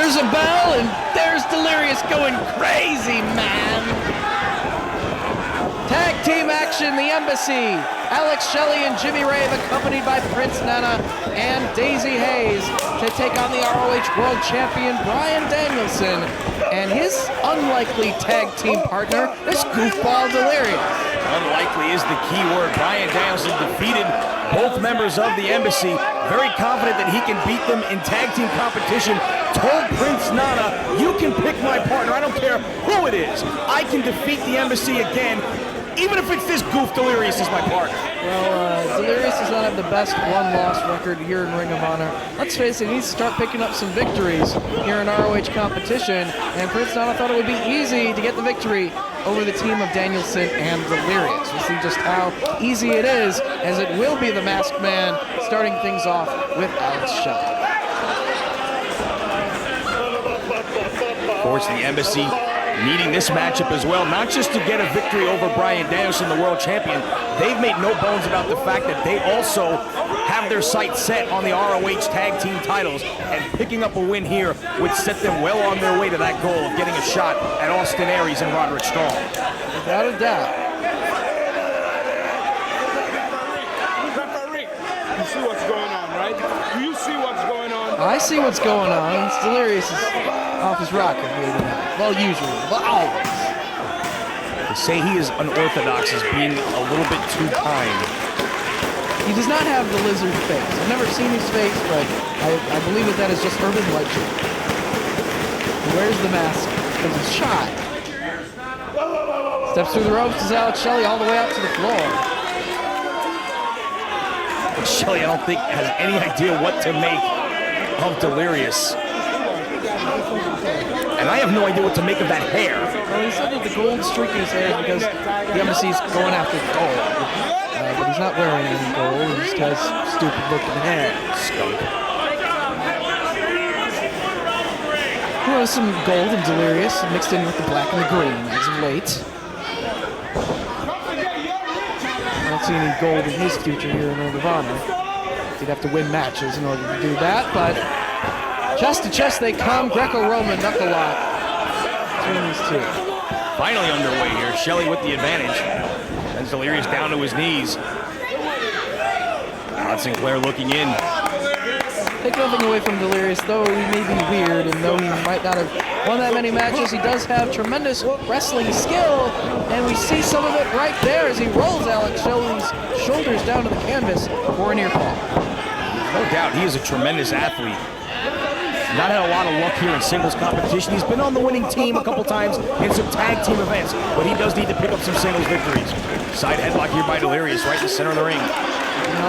There's a bell, and there's Delirious going crazy, man. Tag team action, the Embassy. Alex Shelley and Jimmy Rave, accompanied by Prince Nana and Daisy Hayes, to take on the ROH World Champion Bryan Danielson and his unlikely tag team partner, this goofball Delirious. Unlikely is the key word. Bryan Danielson defeated both members of the Embassy. Very confident that he can beat them in tag team competition. Told Prince Nana, you can pick my partner. I don't care who it is. I can defeat the Embassy again, even if it's this goof Delirious is my partner. Well, Delirious does not have the best one-loss record here in Ring of Honor. Let's face it, he needs to start picking up some victories here in ROH competition, and Prince Nana thought it would be easy to get the victory over the team of Danielson and Delirious. We'll see just how easy it is, as it will be the Masked Man starting things off with Alex Shelley. Of course, the Embassy needing this matchup as well, not just to get a victory over Bryan Danielson, the world champion. They've made no bones about the fact that they also have their sights set on the ROH tag team titles, and picking up a win here would set them well on their way to that goal of getting a shot at Austin Aries and Roderick Strong. Without a doubt. Referee, you see what's going on, right? Do you see what's going on? I see what's going on. Delirious is off his rocker here tonight. Well, usually, but always. They say he is unorthodox as being a little bit too kind. He does not have the lizard face. I've never seen his face, but I believe that is just urban legend. He wears the mask because he's shy. Steps through the ropes as Alex Shelley all the way out to the floor. Shelley, I don't think, has any idea what to make of Delirious. And I have no idea what to make of that hair. Well, he said that the gold streak in his hair is because the Embassy's going after gold. But he's not wearing any gold. He just has stupid looking hair. Skunk. There was some gold and Delirious mixed in with the black and the green as of late. I don't see any gold in his future here in Ring of Honor. He'd have to win matches in order to do that, but chest to chest they come. Greco-Roman knuckle lock between these two. Finally underway here. Shelley with the advantage. And Delirious down to his knees. Rod Sinclair looking in. Take nothing away from Delirious, though he may be weird, and though he might not have won that many matches, he does have tremendous wrestling skill, and we see some of it right there as he rolls Alex Shelley's shoulders down to the canvas for a near fall. No doubt, he is a tremendous athlete. Not had a lot of luck here in singles competition. He's been on the winning team a couple times in some tag team events, but he does need to pick up some singles victories. Side headlock here by Delirious, right in the center of the ring.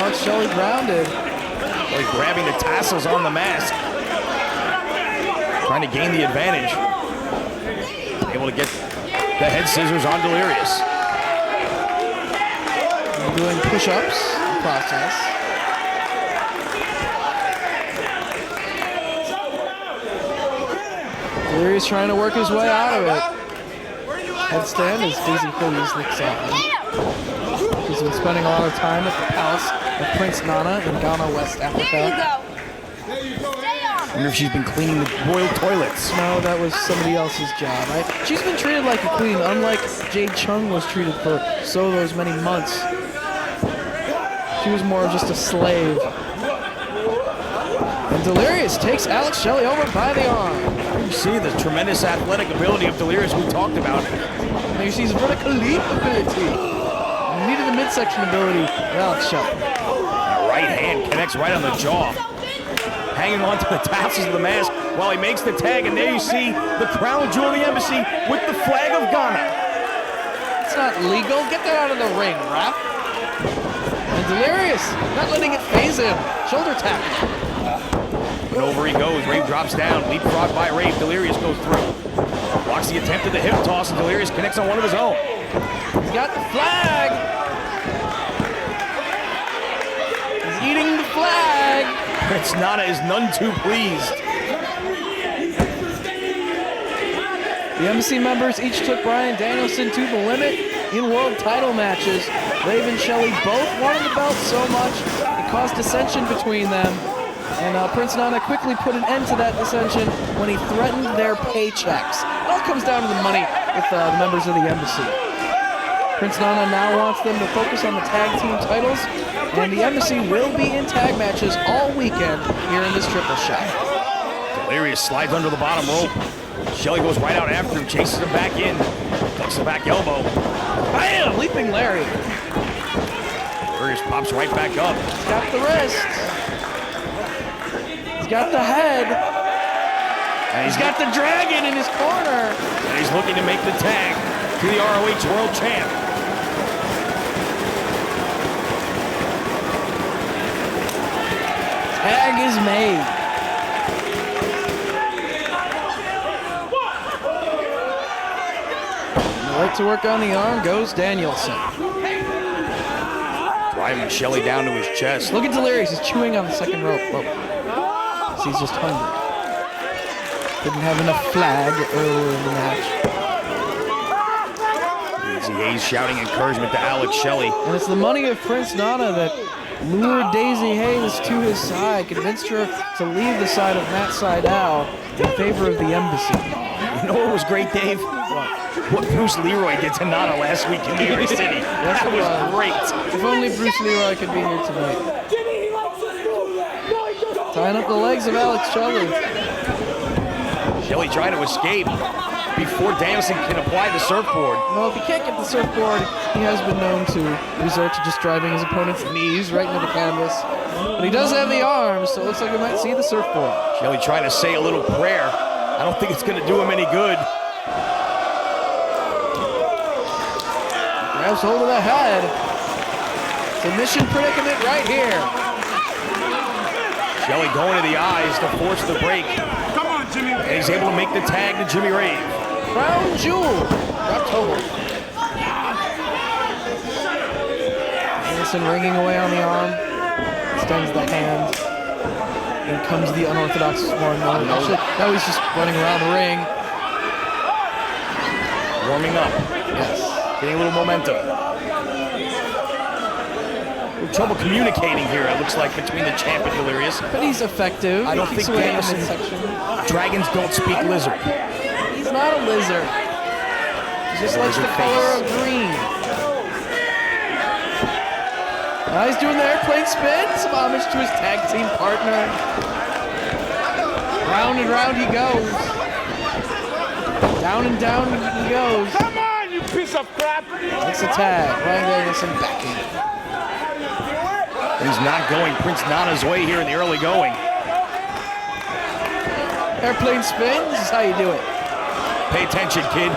Alex Shelley grounded. Really grabbing the tassels on the mask. Trying to gain the advantage. Able to get the head scissors on Delirious. Doing push-ups in the process. Delirious trying to work his way out of it. Headstand as Daisy Hayes looks on. He's been spending a lot of time at the palace of Prince Nana in Ghana, West Africa. I wonder if she's been cleaning the royal toilets. No, that was somebody else's job. She's been treated like a queen, unlike Jade Chung was treated for so those many months. She was more of just a slave. And Delirious takes Alex Shelley over by the arm. You see the tremendous athletic ability of Delirious we talked about. And you see his vertical leap ability. And needed the midsection ability of Alex Shelley. That right hand connects right on the jaw. Hanging on to the tassels of the mask while he makes the tag, and there you see the crown jewel of the Embassy with the flag of Ghana. It's not legal. Get that out of the ring, ref. And Delirious, not letting it phase him. Shoulder tap. And over he goes. Rave drops down. Leapfrog by Rave. Delirious goes through. Blocks the attempt at the hip toss, and Delirious connects on one of his own. He's got the flag. He's eating the flag. Prince Nana is none too pleased. The Embassy members each took Bryan Danielson to the limit in world title matches. Rave and Shelley both wanted the belt so much it caused dissension between them. And Prince Nana quickly put an end to that dissension when he threatened their paychecks. It all comes down to the money with the members of the embassy. Prince Nana now wants them to focus on the tag team titles, and the embassy will be in tag matches all weekend here in this triple shot. Delirious slides under the bottom rope. Shelley goes right out after him, chases him back in, tucks the back elbow. Bam! Leaping Larry. Delirious pops right back up. He's got the wrist. He's got the head. And He's got the dragon in his corner. And he's looking to make the tag to the ROH World Champ. Tag is made. Right to work on the arm goes Danielson. Driving Shelley down to his chest. Look at Delirious, he's chewing on the second rope. Oh. He's just hungry. Didn't have enough flag earlier in the match. Daisy Hayes shouting encouragement to Alex Shelley. And it's the money of Prince Nana that lured Daisy Hayes to his side, convinced her to leave the side of Matt Sydal in favor of the embassy. You know what was great, Dave? What Bruce Leroy did to Nana last week in New York City. That was great. If only Bruce Leroy could be here tonight. Tying up the legs of Alex Shelley. Shelley trying to escape before Danielson can apply the surfboard. Well, if he can't get the surfboard, he has been known to resort to just driving his opponent's knees right into the canvas. But he does have the arms, so it looks like we might see the surfboard. Shelley trying to say a little prayer. I don't think it's going to do him any good. Grabs hold of the head. Submission predicament right here. Shelley going to the eyes to force the break. Come on, Jimmy. And he's able to make the tag to Jimmy Rave. Crown Jewel. Dropped hold. Anderson ringing away on the arm. Extends the hand. In comes the unorthodox one. Actually, now he's just running around the ring. Warming up. Yes. Getting a little momentum. Trouble communicating here, it looks like, between the champ and Delirious. But he's effective. I don't think Danielson. Dragons don't speak lizard. He's not a lizard. He just likes the color of green. Now he's doing the airplane spin. Some homage to his tag team partner. Round and round he goes. Down and down he goes. Come on, you piece of crap! It's a tag. Ryan Danielson backing. He's not going Prince Nana's way here in the early going. Airplane spin. This is how you do it. Pay attention, kid.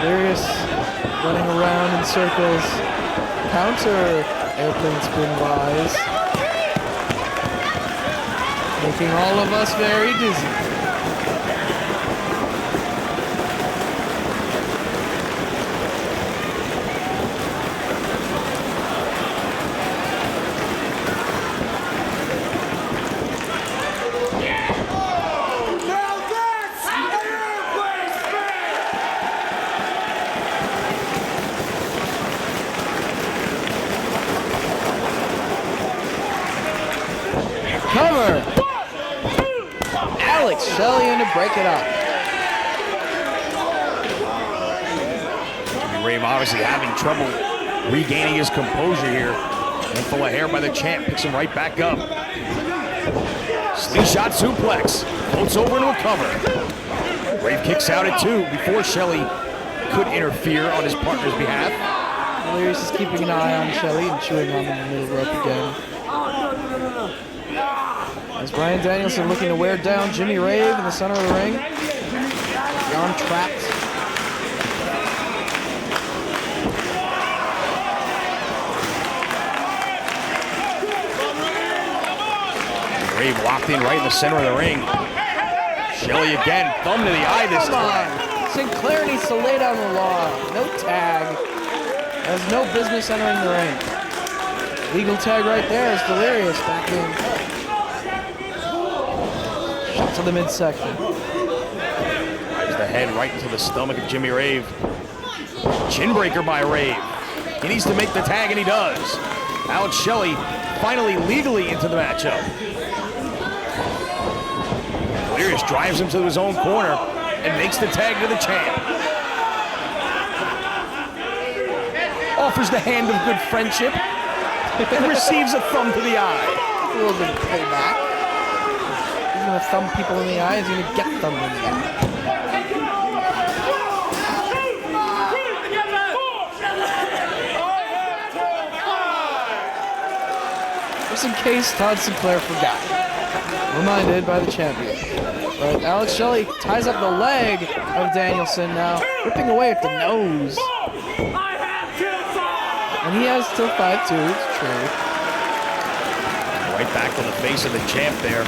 Delirious running around in circles. Counter airplane spin wise. Making all of us very dizzy. Cover. Alex Shelley in to break it up. Jimmy Rave obviously having trouble regaining his composure here. Handful of hair by the champ, picks him right back up. Slingshot suplex, floats over into a cover. Rave kicks out at 2 before Shelley could interfere on his partner's behalf. Delirious is keeping an eye on Shelley and chewing on the middle rope again. As Bryan Danielson looking to wear down Jimmy Rave in the center of the ring. The arm trapped. Rave locked in right in the center of the ring. Shelley again, thumb to the eye this time. Sinclair needs to lay down the law. No tag. Has no business entering the ring. Legal tag right there is Delirious back in. Shot to the midsection. Drives the head right into the stomach of Jimmy Rave. Chin breaker by Rave. He needs to make the tag, and he does. Alex Shelley finally legally into the matchup. Delirious drives him to his own corner and makes the tag to the champ. Offers the hand of good friendship and receives a thumb to the eye. A little bit of payback. He's gonna thumb people in the eye. He's gonna get thumbed in the eye. Just in case Todd Sinclair forgot. Reminded by the champion. But Alex Shelley ties up the leg of Danielson now, ripping away at the nose. And he has till 5-2, it's true. Right back to the face of the champ there.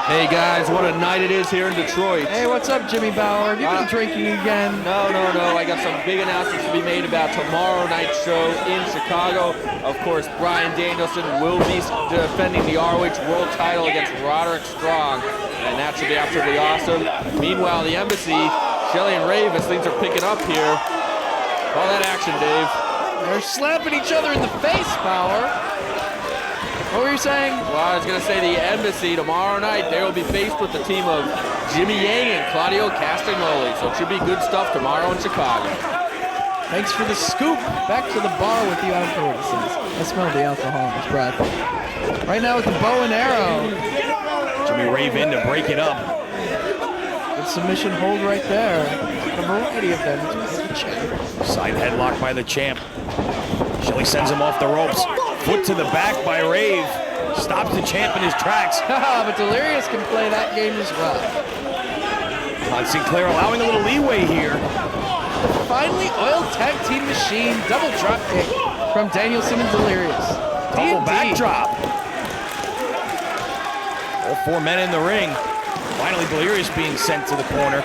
Hey guys, what a night it is here in Detroit. Hey, what's up, Jimmy Bauer? Have you been drinking again? No. I got some big announcements to be made about tomorrow night's show in Chicago. Of course, Bryan Danielson will be defending the ROH World title against Roderick Strong, and that should be absolutely awesome. Meanwhile, the Embassy, Shelley and Rave, as things are picking up here. All that action, Dave. They're slapping each other in the face, Bauer. What were you saying? Well, I was going to say the Embassy tomorrow night, they will be faced with the team of Jimmy Yang and Claudio Castagnoli. So it should be good stuff tomorrow in Chicago. Thanks for the scoop. Back to the bar with you afterwards. I smell the alcohol in his breath. Right now with the bow and arrow. Jimmy Rave in to break it up. Good submission hold right there. A variety of them. Side headlock by the champ. Shelley sends him off the ropes. Foot to the back by Rave. Stops the champ in his tracks. But Delirious can play that game as well. Todd Sinclair allowing a little leeway here. The finely oiled tag team machine. Double drop kick from Danielson and Delirious. Double backdrop. All four men in the ring. Finally, Delirious being sent to the corner.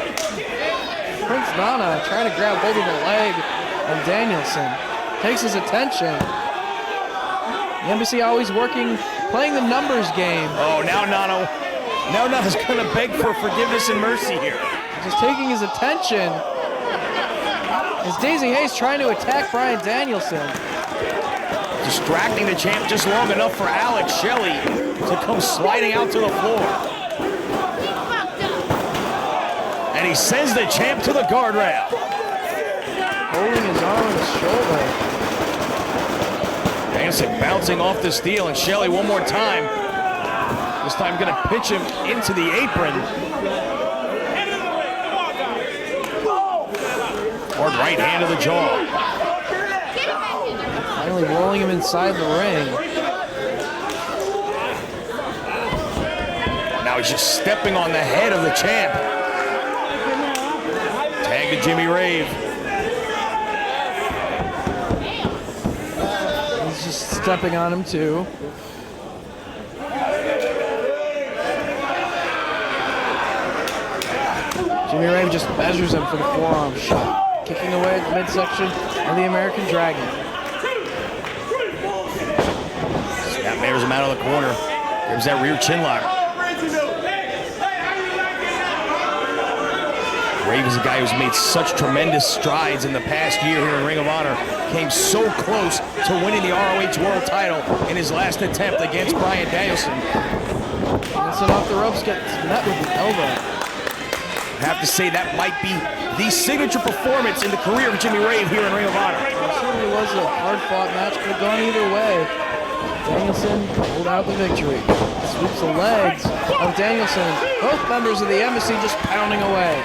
Prince Nana trying to grab hold of the leg of Danielson. Takes his attention. The Embassy always working, playing the numbers game. Oh, now Nano's gonna beg for forgiveness and mercy here. Just taking his attention. As Daisy Hayes trying to attack Bryan Danielson. Distracting the champ just long enough for Alex Shelley to come sliding out to the floor. And he sends the champ to the guardrail. Holding his arm on his shoulder. Danielson bouncing off the steel, and Shelley one more time. This time gonna pitch him into the apron. Hard right hand to the jaw. Finally rolling him inside the ring. Now he's just stepping on the head of the champ. Tag to Jimmy Rave. He's just stepping on him too. Jimmy Rave just measures him for the forearm shot. Kicking away at the midsection of the American Dragon. Snap mares him out of the corner. Gives that rear chin lock. Rave is a guy who's made such tremendous strides in the past year here in Ring of Honor. Came so close to winning the ROH World title in his last attempt against Bryan Danielson. Danielson off the ropes, gets met with an elbow. I have to say that might be the signature performance in the career of Jimmy Rave here in Ring of Honor. It certainly was a hard-fought match, could have gone either way. Danielson pulled out the victory. Sweeps the legs of Danielson. Both members of the Embassy just pounding away.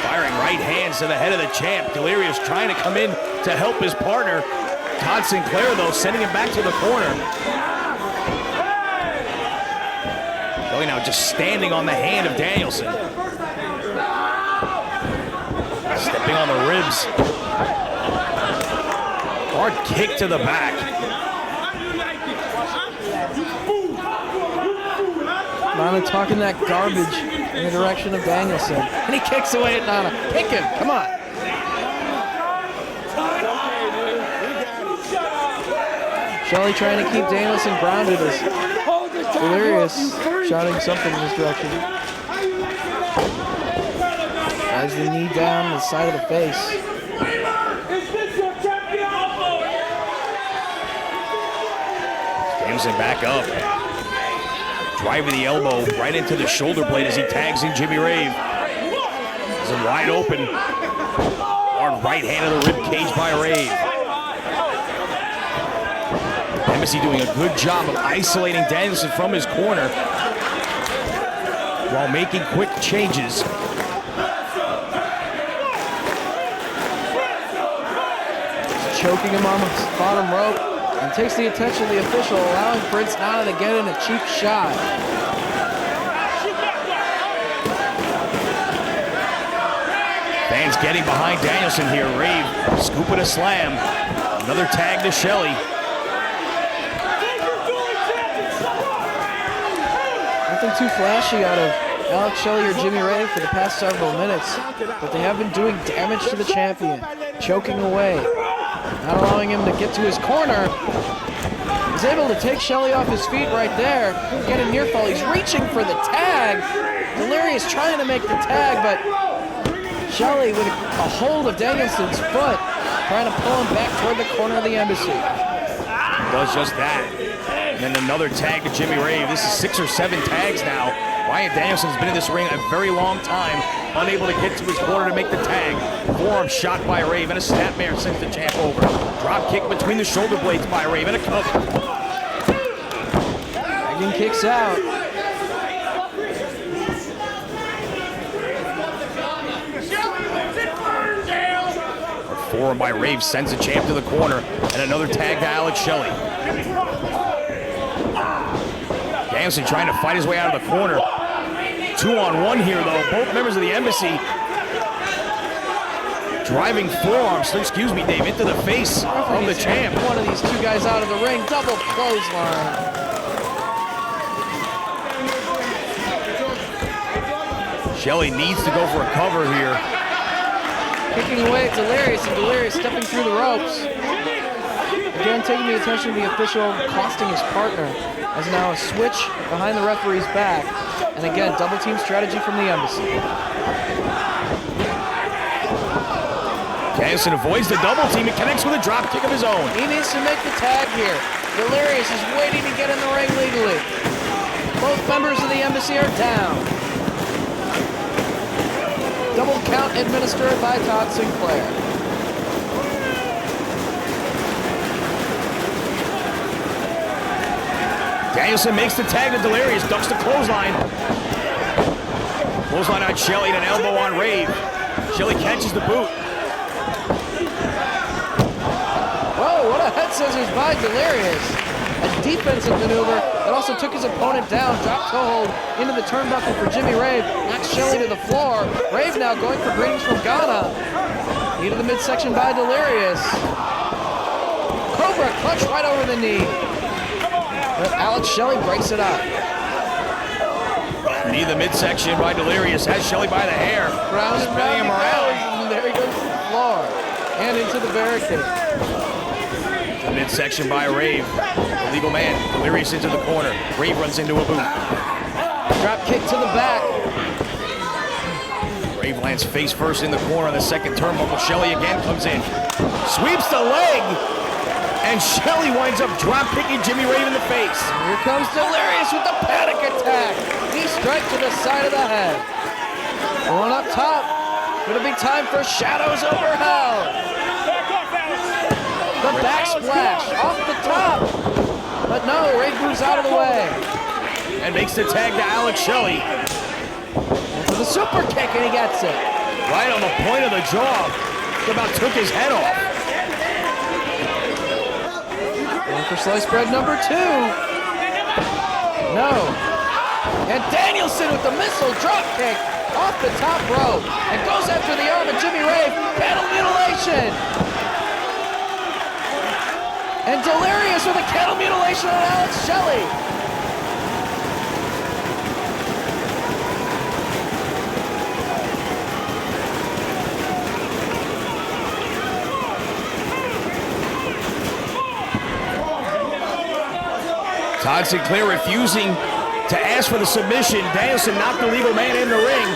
Firing right hands to the head of the champ. Delirious trying to come in to help his partner. Todd Sinclair, though, sending him back to the corner. Shelley now just standing on the hand of Danielson. Stepping on the ribs. Hard kick to the back. Nana talking that garbage in the direction of Danielson. And he kicks away at Nana. Kick him, come on. Shelley trying to keep Danielson grounded as Delirious shouting something in his direction. As Drives the knee down the side of the face. Danielson back up. Driving the elbow right into the shoulder blade as he tags in Jimmy Rave. He's wide open. Hard right hand of the rib cage by Rave. Embassy doing a good job of isolating Danielson from his corner while making quick changes. Choking him on the bottom rope and takes the attention of the official, allowing Prince Nana to get in a cheap shot. Fans getting behind Danielson here. Rave scooping a slam. Another tag to Shelley. Nothing too flashy out of Alex Shelley or Jimmy Rave for the past several minutes, but they have been doing damage to the champion, choking away, not allowing him to get to his corner. He's able to take Shelley off his feet right there, get a near fall. He's reaching for the tag. Delirious trying to make the tag, but Shelley with a hold of Danielson's foot, trying to pull him back toward the corner of the Embassy. Does just that. And then another tag to Jimmy Rave. This is 6 or 7 tags now. Wyatt Danielson has been in this ring a very long time, unable to get to his corner to make the tag. Forearm shot by Rave, and a snapmare sends the champ over. Drop kick between the shoulder blades by Rave, and a cover. Dragon kicks out. Forearm by Rave sends the champ to the corner, and another tag to Alex Shelley. Danielson trying to fight his way out of the corner. 2-on-1 here, though. Both members of the Embassy driving forearms, excuse me, Dave, into the face of the champ. One of these two guys out of the ring, double clothesline. Shelley needs to go for a cover here. Kicking away at Delirious, and Delirious stepping through the ropes. Again, taking the attention of the official, costing his partner. As now a switch behind the referee's back. And again, double team strategy from the Embassy. Danielson avoids the double team and connects with a drop kick of his own. He needs to make the tag here. Delirious is waiting to get in the ring legally. Both members of the Embassy are down. Double count administered by Todd Sinclair. Danielson makes the tag to Delirious, ducks the clothesline. Clothesline on Shelley and an elbow on Rave. Shelley catches the boot. Whoa, what a head scissors by Delirious. A defensive maneuver that also took his opponent down. Drop toe hold into the turnbuckle for Jimmy Rave. Knocks Shelley to the floor. Rave now going for greetings from Ghana. Knee to the midsection by Delirious. Cobra clutch right over the knee. But Alex Shelley breaks it up. Knee to the midsection by Delirious. Has Shelley by the hair. Round and round him around. And there he goes to the floor. And into the barricade. The midsection by Rave. The legal man. Delirious into the corner. Rave runs into a boot. Drop kick to the back. Rave lands face first in the corner on the second turnbuckle. Shelley again comes in. Sweeps the leg. And Shelley winds up drop kicking Jimmy Rave in the face. Here comes Delirious with the panic attack. Knee strike to the side of the head. Going up top. Gonna be time for Shadows Over Hell. The backsplash off the top. But no, Rave moves out of the way. And makes the tag to Alex Shelley. And for the super kick, and he gets it. Right on the point of the jaw. About took his head off. Going for slice bread number 2. No. And Danielson with the missile drop kick off the top rope. And goes after the arm of Jimmy Rave. Cattle mutilation. And Delirious with a cattle mutilation on Alex Shelley. Todd Sinclair refusing to ask for the submission. Danielson knocked the legal man in the ring.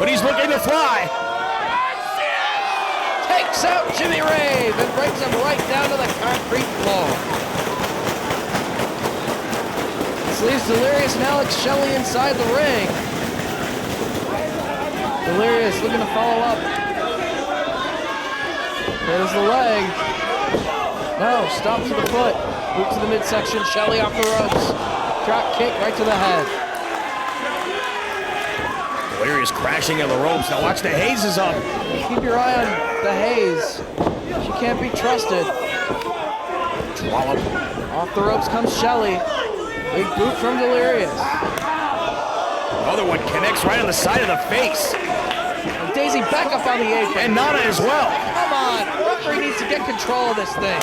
but he's looking to fly. Takes out Jimmy Rave and brings him right down to the concrete floor. This leaves Delirious and Alex Shelley inside the ring. Delirious looking to follow up. There's the leg. No, stop to the foot. Boot to the midsection. Shelley off the ropes. Drop kick right to the head. Delirious crashing on the ropes. Now watch the Hayes is up. Keep your eye on the Hayes. She can't be trusted. Wallop. Off the ropes comes Shelley. Big boot from Delirious. Another one connects right on the side of the face. And Daisy back up on the apron. And Nana as well. Come on, the referee needs to get control of this thing.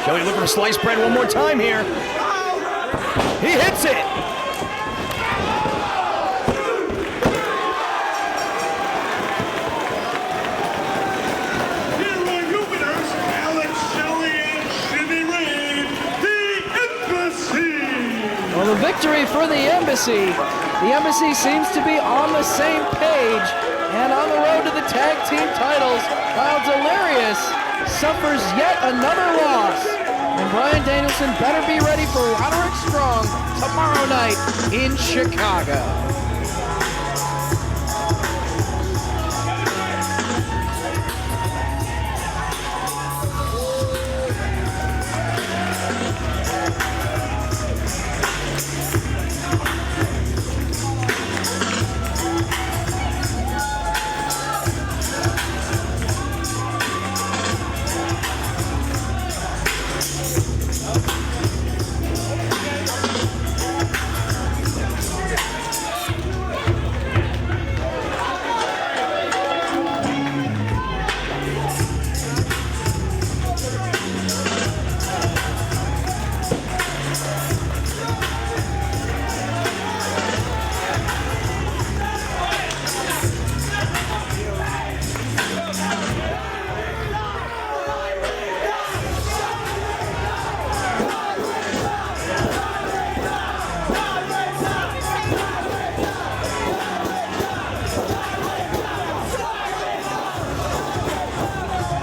Shelley looking for sliced bread one more time here. He hits it. Here are your winners, Alex Shelley and Jimmy Rave, the Embassy. Well, the victory for the Embassy. The Embassy seems to be on the same page and on the road to the tag team titles, while Delirious suffers yet another loss. And Bryan Danielson better be ready for Roderick Strong tomorrow night in Chicago.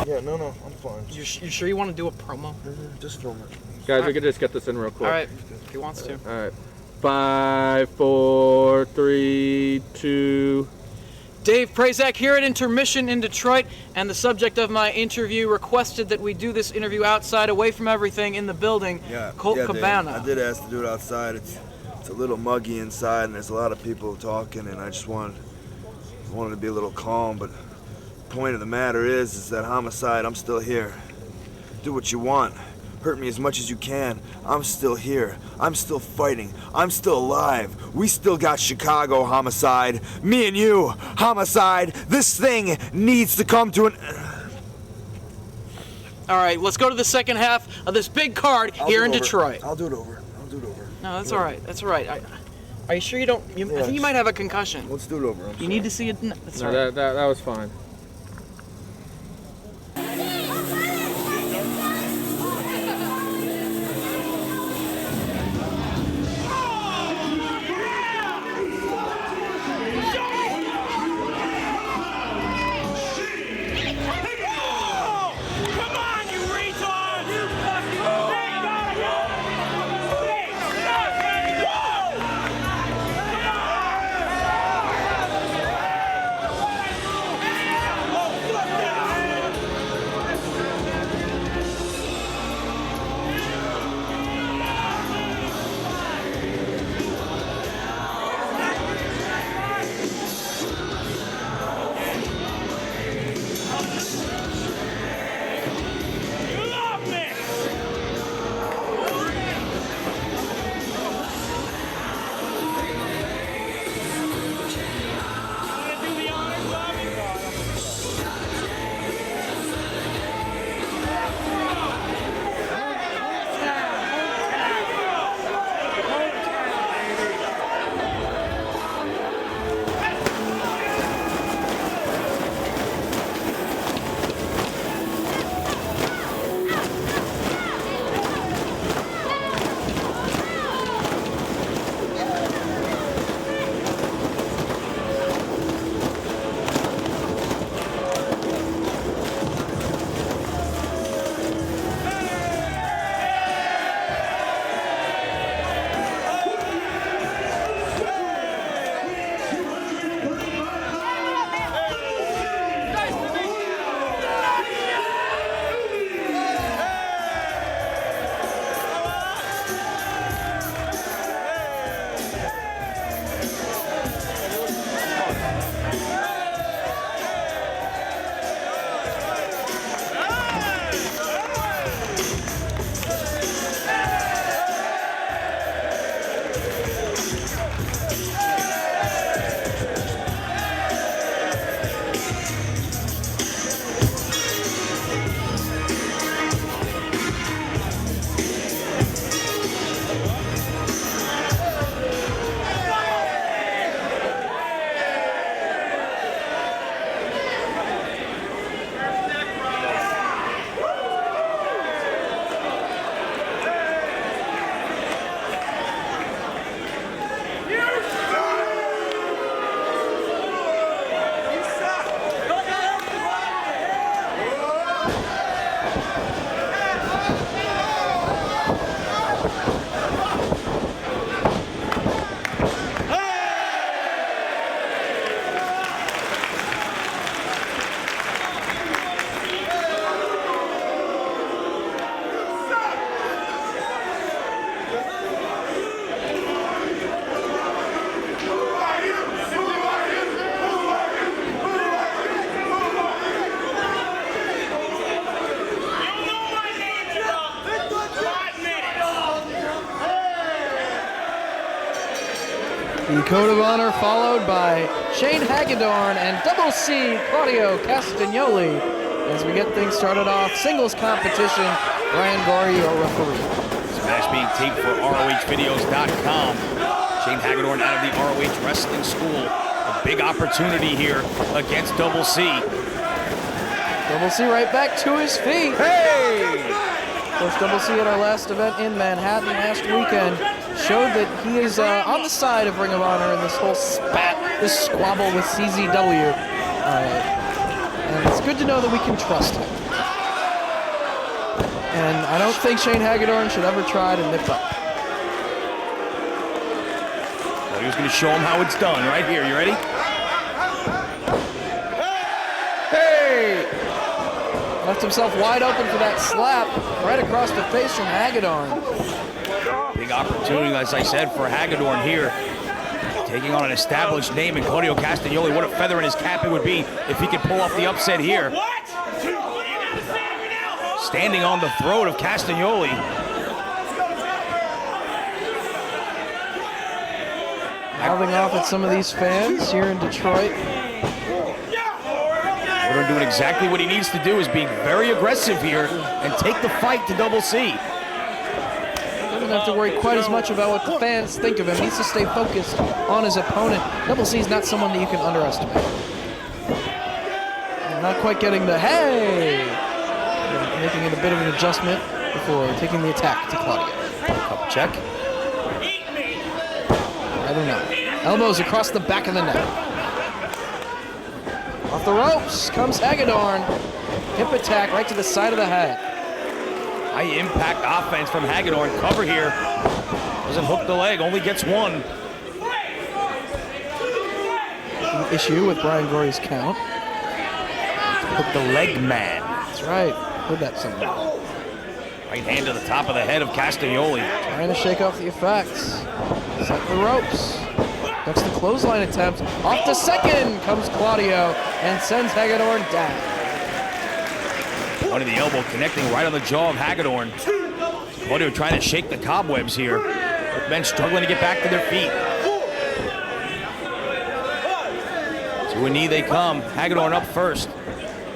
Yeah, no, I'm fine. You sure you want to do a promo? Just film it. Guys, we could just get this in real quick. All right, if he wants to. All right. 5, 4, 3, 2. Dave Prazak here at Intermission in Detroit, and the subject of my interview requested that we do this interview outside, away from everything in the building. Colt Cabana. Dave, I did ask to do it outside. It's a little muggy inside, and there's a lot of people talking, and I just wanted to be a little calm. But the point of the matter is that Homicide, I'm still here. Do what you want. Hurt me as much as you can. I'm still here. I'm still fighting. I'm still alive. We still got Chicago, Homicide. Me and you, Homicide. This thing needs to come to an... All right, let's go to the second half of this big card here in Detroit. I'll do it over. No, that's all right. That's all right. Are you sure you don't? I think you might have a concussion. Let's do it over. You need to see it. That's all No, right. that was fine. The Code of Honor followed by Shane Hagedorn and Double C Claudio Castagnoli. As we get things started off, singles competition, Brian Gorey, your referee. This match being taped for ROHvideos.com. Shane Hagedorn out of the ROH Wrestling School. A big opportunity here against Double C. Double C right back to his feet. Hey! Of course, Double C at our last event in Manhattan last weekend showed that he is on the side of Ring of Honor in this whole spat, this squabble with CZW. And it's good to know that we can trust him. And I don't think Shane Hagedorn should ever try to nip up. Well, he was going to show him how it's done right here. You ready? Hey! Left himself wide open for that slap right across the face from Hagedorn. Big opportunity, as I said, for Hagedorn here. Taking on an established name in Claudio Castagnoli. What a feather in his cap it would be if he could pull off the upset here. Standing on the throat of Castagnoli. Mouthing off at some of these fans here in Detroit. Hagedorn doing exactly what he needs to do, is being very aggressive here and take the fight to Double C. Doesn't have to worry quite as much about what the fans think of him. He needs to stay focused on his opponent. Double C is not someone that you can underestimate. Not quite getting the hey! Making it a bit of an adjustment before taking the attack to Claudio. Couple check. Rather not. Elbows across the back of the neck. Off the ropes comes Hagedorn. Hip attack right to the side of the head. High impact offense from Hagedorn. Cover here. Doesn't hook the leg, only gets one. An issue with Brian Gorey's count. Hook the leg man. That's right. Heard that somewhere. Right hand to the top of the head of Castagnoli. Trying to shake off the effects. Set the ropes. That's the clothesline attempt. Off the second comes Claudio and sends Hagedorn down. One of the elbow connecting right on the jaw of Hagedorn. Claudio trying to shake the cobwebs here. Both men struggling to get back to their feet. To a knee they come. Hagedorn up first.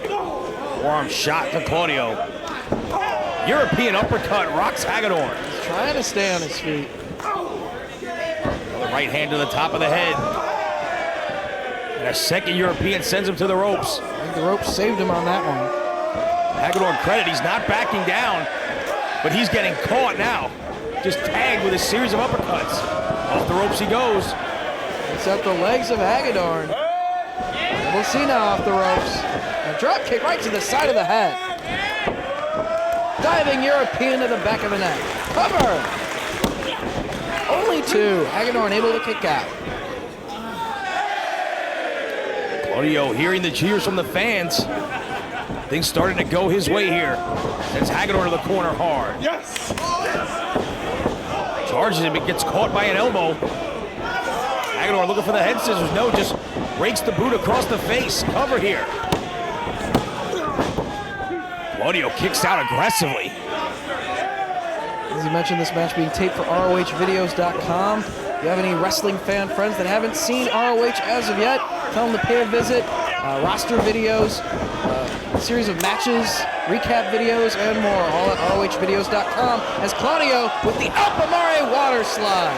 Forearm shot to Claudio. European uppercut rocks Hagedorn. He's trying to stay on his feet. Another right hand to the top of the head. And a second European sends him to the ropes. I think the ropes saved him on that one. Hagedorn credit, he's not backing down, but he's getting caught now. Just tagged with a series of uppercuts. Off the ropes he goes. It's at the legs of Hagedorn. We'll see now off the ropes. A drop kick right to the side of the head. Diving European to the back of the neck. Cover! Only two. Hagedorn able to kick out. Claudio hearing the cheers from the fans. Things starting to go his way here. Sends Hagedorn to the corner hard. Yes! Charges him, it gets caught by an elbow. Hagedorn looking for the head scissors. No, just rakes the boot across the face. Cover here. Claudio kicks out aggressively. As you mentioned, this match being taped for ROHvideos.com. If you have any wrestling fan friends that haven't seen ROH as of yet, tell them to pay a visit. Roster videos, a series of matches, recap videos, and more, all at ROHvideos.com. As Claudio with the Alpamare water slide.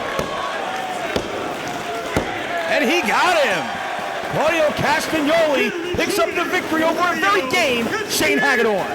And he got him. Claudio Castagnoli picks up the victory over a very game Shane Hagedorn.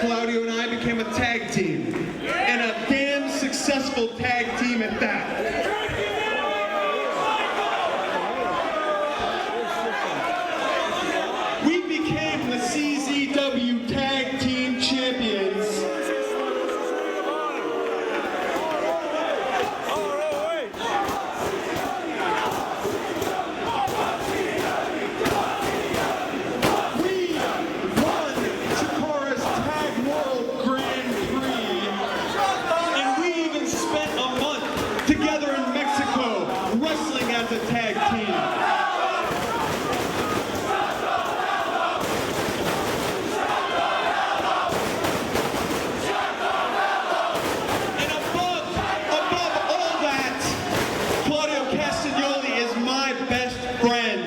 Claudio and I became a tag team, and a damn successful tag team at that. We became the CZW Tag Team Champions. Together in Mexico, wrestling as a tag team. And above all that, Claudio Castagnoli is my best friend.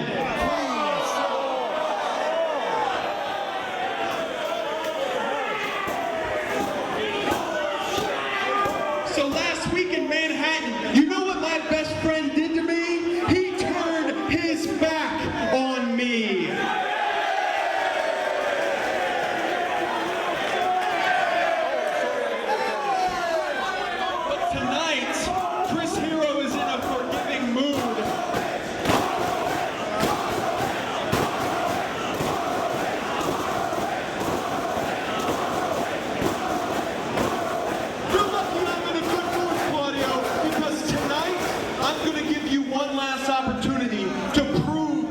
So last week in Manhattan, you know what my best friend did to me? He turned his back on me. But tonight, Chris Hero is in a forgiving mood. You're lucky I'm in a good mood, Claudio, because tonight I'm going to give you one last opportunity to prove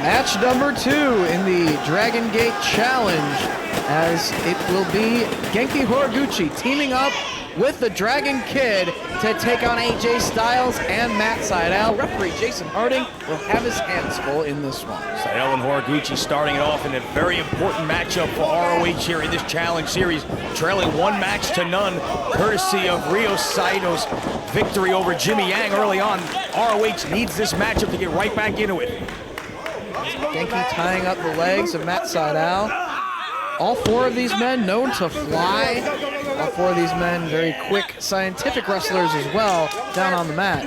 Match number 2 in the Dragon Gate Challenge, as it will be Genki Horiguchi teaming up with the Dragon Kid to take on AJ Styles and Matt Sydal. Referee Jason Harding will have his hands full in this one. Sydal and Horiguchi starting it off in a very important matchup for ROH here in this challenge series, trailing 1 match to none, courtesy of Ryo Saito's victory over Jimmy Yang early on. ROH needs this matchup to get right back into it. Genki tying up the legs of Matt Sydal. All 4 of these men known to fly. All 4 of these men very quick, scientific wrestlers as well down on the mat.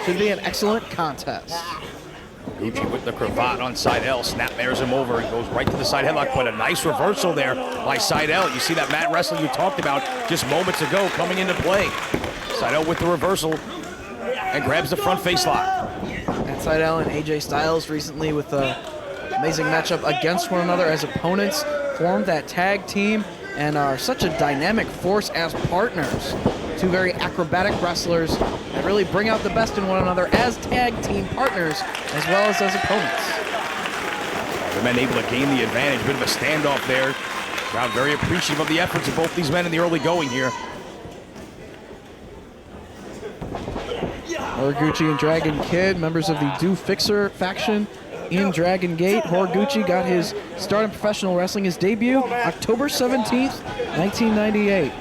Should be an excellent contest. Gucci with the cravat on Sydal, snapmares him over, he goes right to the side headlock, but a nice reversal there by Sydal. You see that mat wrestling you talked about just moments ago coming into play. Sydal with the reversal and grabs the front face lock. Matt Sydal and AJ Styles recently with an amazing matchup against one another as opponents, formed that tag team and are such a dynamic force as partners. 2 very acrobatic wrestlers that really bring out the best in one another as tag team partners as well as opponents. The men able to gain the advantage, bit of a standoff there. Crowd very appreciative of the efforts of both these men in the early going here. Horiguchi and Dragon Kid, members of the Do Fixer faction in Dragon Gate. Horiguchi got his start in professional wrestling, his debut, October 17th, 1998.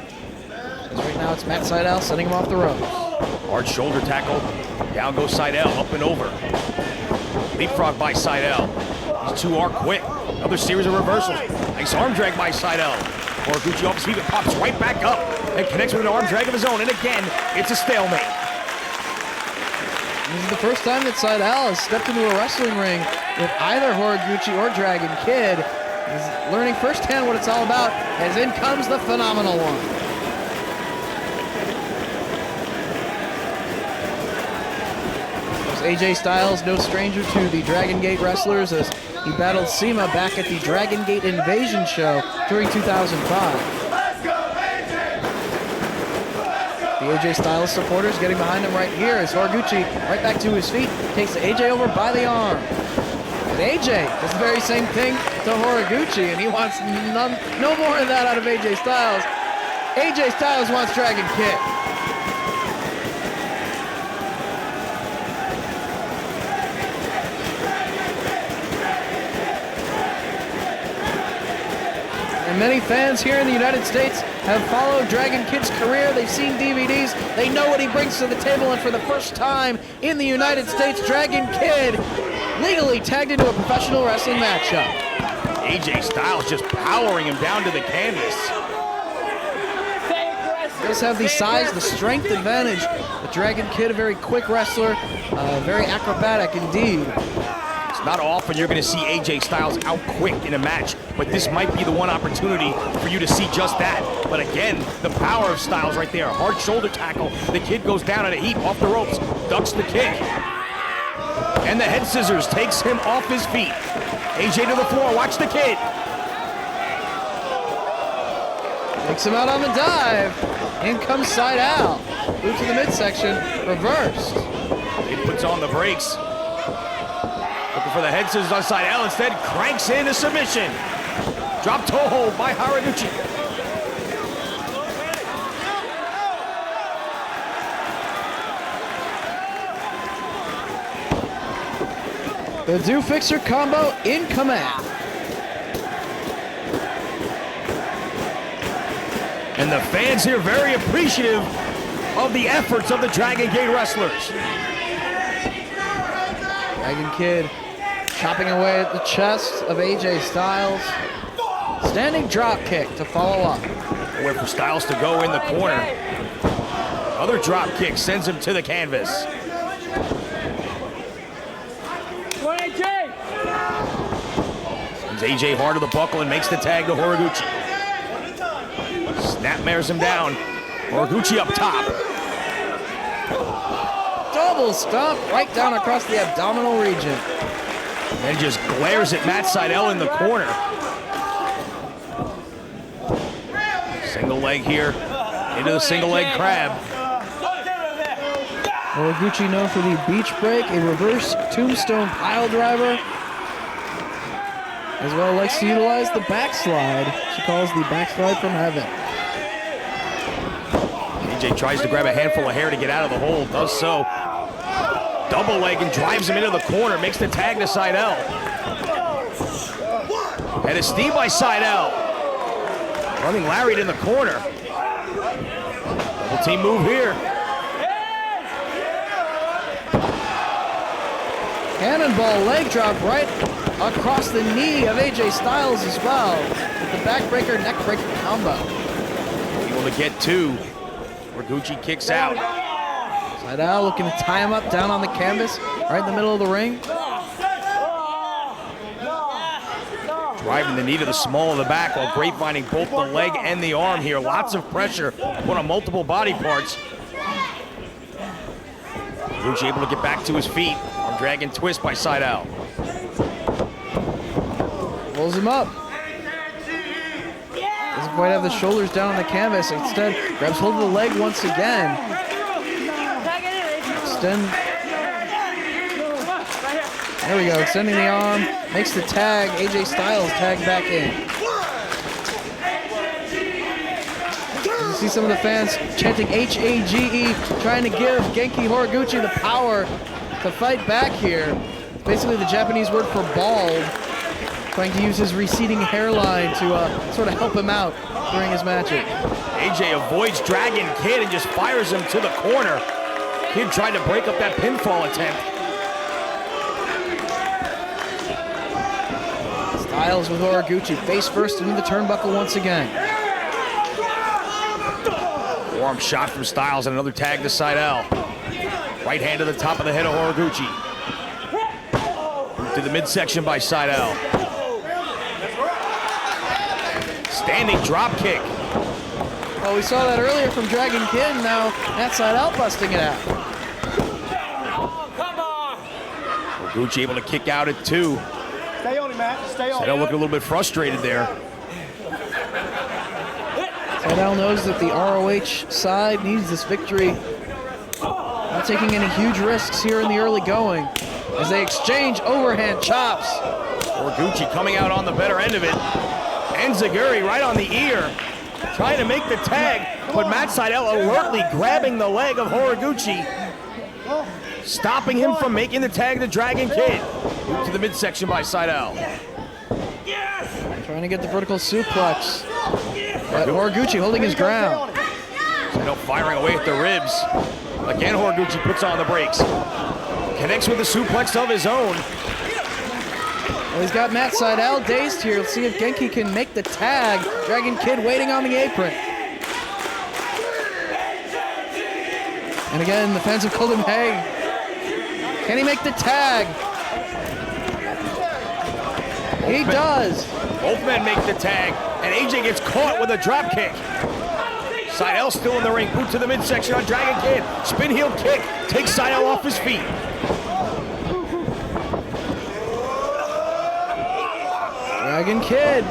As right now it's Matt Sydal setting him off the ropes. Hard shoulder tackle, down goes Sydal, up and over. Leapfrog by Sydal. These 2 are quick. Another series of reversals. Nice arm drag by Sydal. Horiguchi off his feet and pops right back up and connects with an arm drag of his own. And again, it's a stalemate. This is the first time that Sydal has stepped into a wrestling ring with either Horiguchi or Dragon Kid. He's learning firsthand what it's all about, as in comes the phenomenal one. AJ Styles, no stranger to the Dragon Gate wrestlers, as he battled Sema back at the Dragon Gate Invasion show during 2005. The AJ Styles supporters getting behind him right here as Horiguchi right back to his feet, takes AJ over by the arm. And AJ does the very same thing to Horiguchi, and he wants no more of that out of AJ Styles. AJ Styles wants Dragon Kid. And many fans here in the United States have followed Dragon Kid's career. They've seen DVDs. They know what he brings to the table. And for the first time in the United States, Dragon Kid legally tagged into a professional wrestling matchup. AJ Styles just powering him down to the canvas. He does have the size, the strength advantage. The Dragon Kid, a very quick wrestler, very acrobatic indeed. Not often you're going to see AJ Styles out quick in a match, but this might be the one opportunity for you to see just that. But again, the power of Styles right there. Hard shoulder tackle. The Kid goes down in a heap off the ropes, ducks the kick. And the head scissors takes him off his feet. AJ to the floor, watch the Kid. Takes him out on the dive. In comes Sydal. Boot to the midsection, reversed. He puts on the brakes. Looking for the head scissors on Sydal, instead cranks in a submission. Drop toe hold by Horiguchi. The Do Fixer combo in command. And the fans here very appreciative of the efforts of the Dragon Gate wrestlers. Dragon Kid chopping away at the chest of AJ Styles. Standing drop kick to follow up. Where for Styles to go in the corner. Other drop kick sends him to the canvas. Sends AJ hard to the buckle and makes the tag to Horiguchi. Snapmares him down. Horiguchi up top. Double stomp right down across the abdominal region. And just glares at Matt Sydal in the corner. Single leg here into the single leg crab. Horiguchi known for the beach break, a reverse tombstone pile driver. as well likes to utilize the backslide. She calls the backslide from heaven. AJ tries to grab a handful of hair to get out of the hole, does so. Double leg and drives him into the corner, makes the tag to Seidel. And a Steve by Seidel. Running Lariat in the corner. Double team move here. Cannonball leg drop right across the knee of AJ Styles as well. With the backbreaker, neckbreaker combo. Able to get two. Horiguchi kicks out. Seidel looking to tie him up down on the canvas, right in the middle of the ring. Driving the knee to the small of the back while grapevining both the leg and the arm here. Lots of pressure put on multiple body parts. Horiguchi able to get back to his feet. Arm drag and twist by Seidel. Pulls him up. Doesn't quite have the shoulders down on the canvas. Instead, grabs hold of the leg once again. There we go, extending the arm, makes the tag. AJ Styles tagged back in. You see some of the fans chanting H-A-G-E, trying to give Genki Horiguchi the power to fight back here. It's basically the Japanese word for bald, trying to use his receding hairline to sort of help him out during his matches. AJ avoids Dragon Kid and just fires him to the corner. Kid tried to break up that pinfall attempt. Styles with Horiguchi, face first into the turnbuckle once again. Forearm shot from Styles and another tag to Seidel. Right hand to the top of the head of Horiguchi. To the midsection by Seidel. Standing drop kick. Well, we saw that earlier from Dragon Kid, now Matt Seidel busting it out. Horiguchi able to kick out at two. Stay on it, Matt. Stay on it. Seidel looking a little bit frustrated there. Seidel knows that the ROH side needs this victory. Not taking any huge risks here in the early going as they exchange overhand chops. Horiguchi coming out on the better end of it. Enziguri right on the ear. Trying to make the tag, but Matt Seidel alertly grabbing the leg of Horiguchi. Stopping him from making the tag to Dragon Kid. Move to the midsection by Seidel. Trying to get the vertical suplex. But Horiguchi holding his ground. Seidel firing away at the ribs. Again, Horiguchi puts on the brakes. Connects with a suplex of his own. Well, he's got Matt Seidel dazed here. Let's see if Genki can make the tag. Dragon Kid waiting on the apron. And again, the fans have called him Hey. Can he make the tag? He does. Both men make the tag, and AJ gets caught with a drop kick. Seidel still in the ring, boot to the midsection on Dragon Kid. Spin heel kick, takes Seidel off his feet. Dragon Kid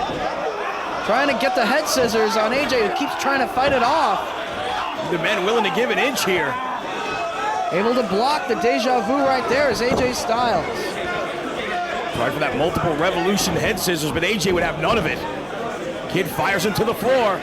trying to get the head scissors on AJ, who keeps trying to fight it off. The men willing to give an inch here. Able to block the deja vu right there is AJ Styles. Tried for that multiple revolution head scissors, but AJ would have none of it. Kid fires him to the floor.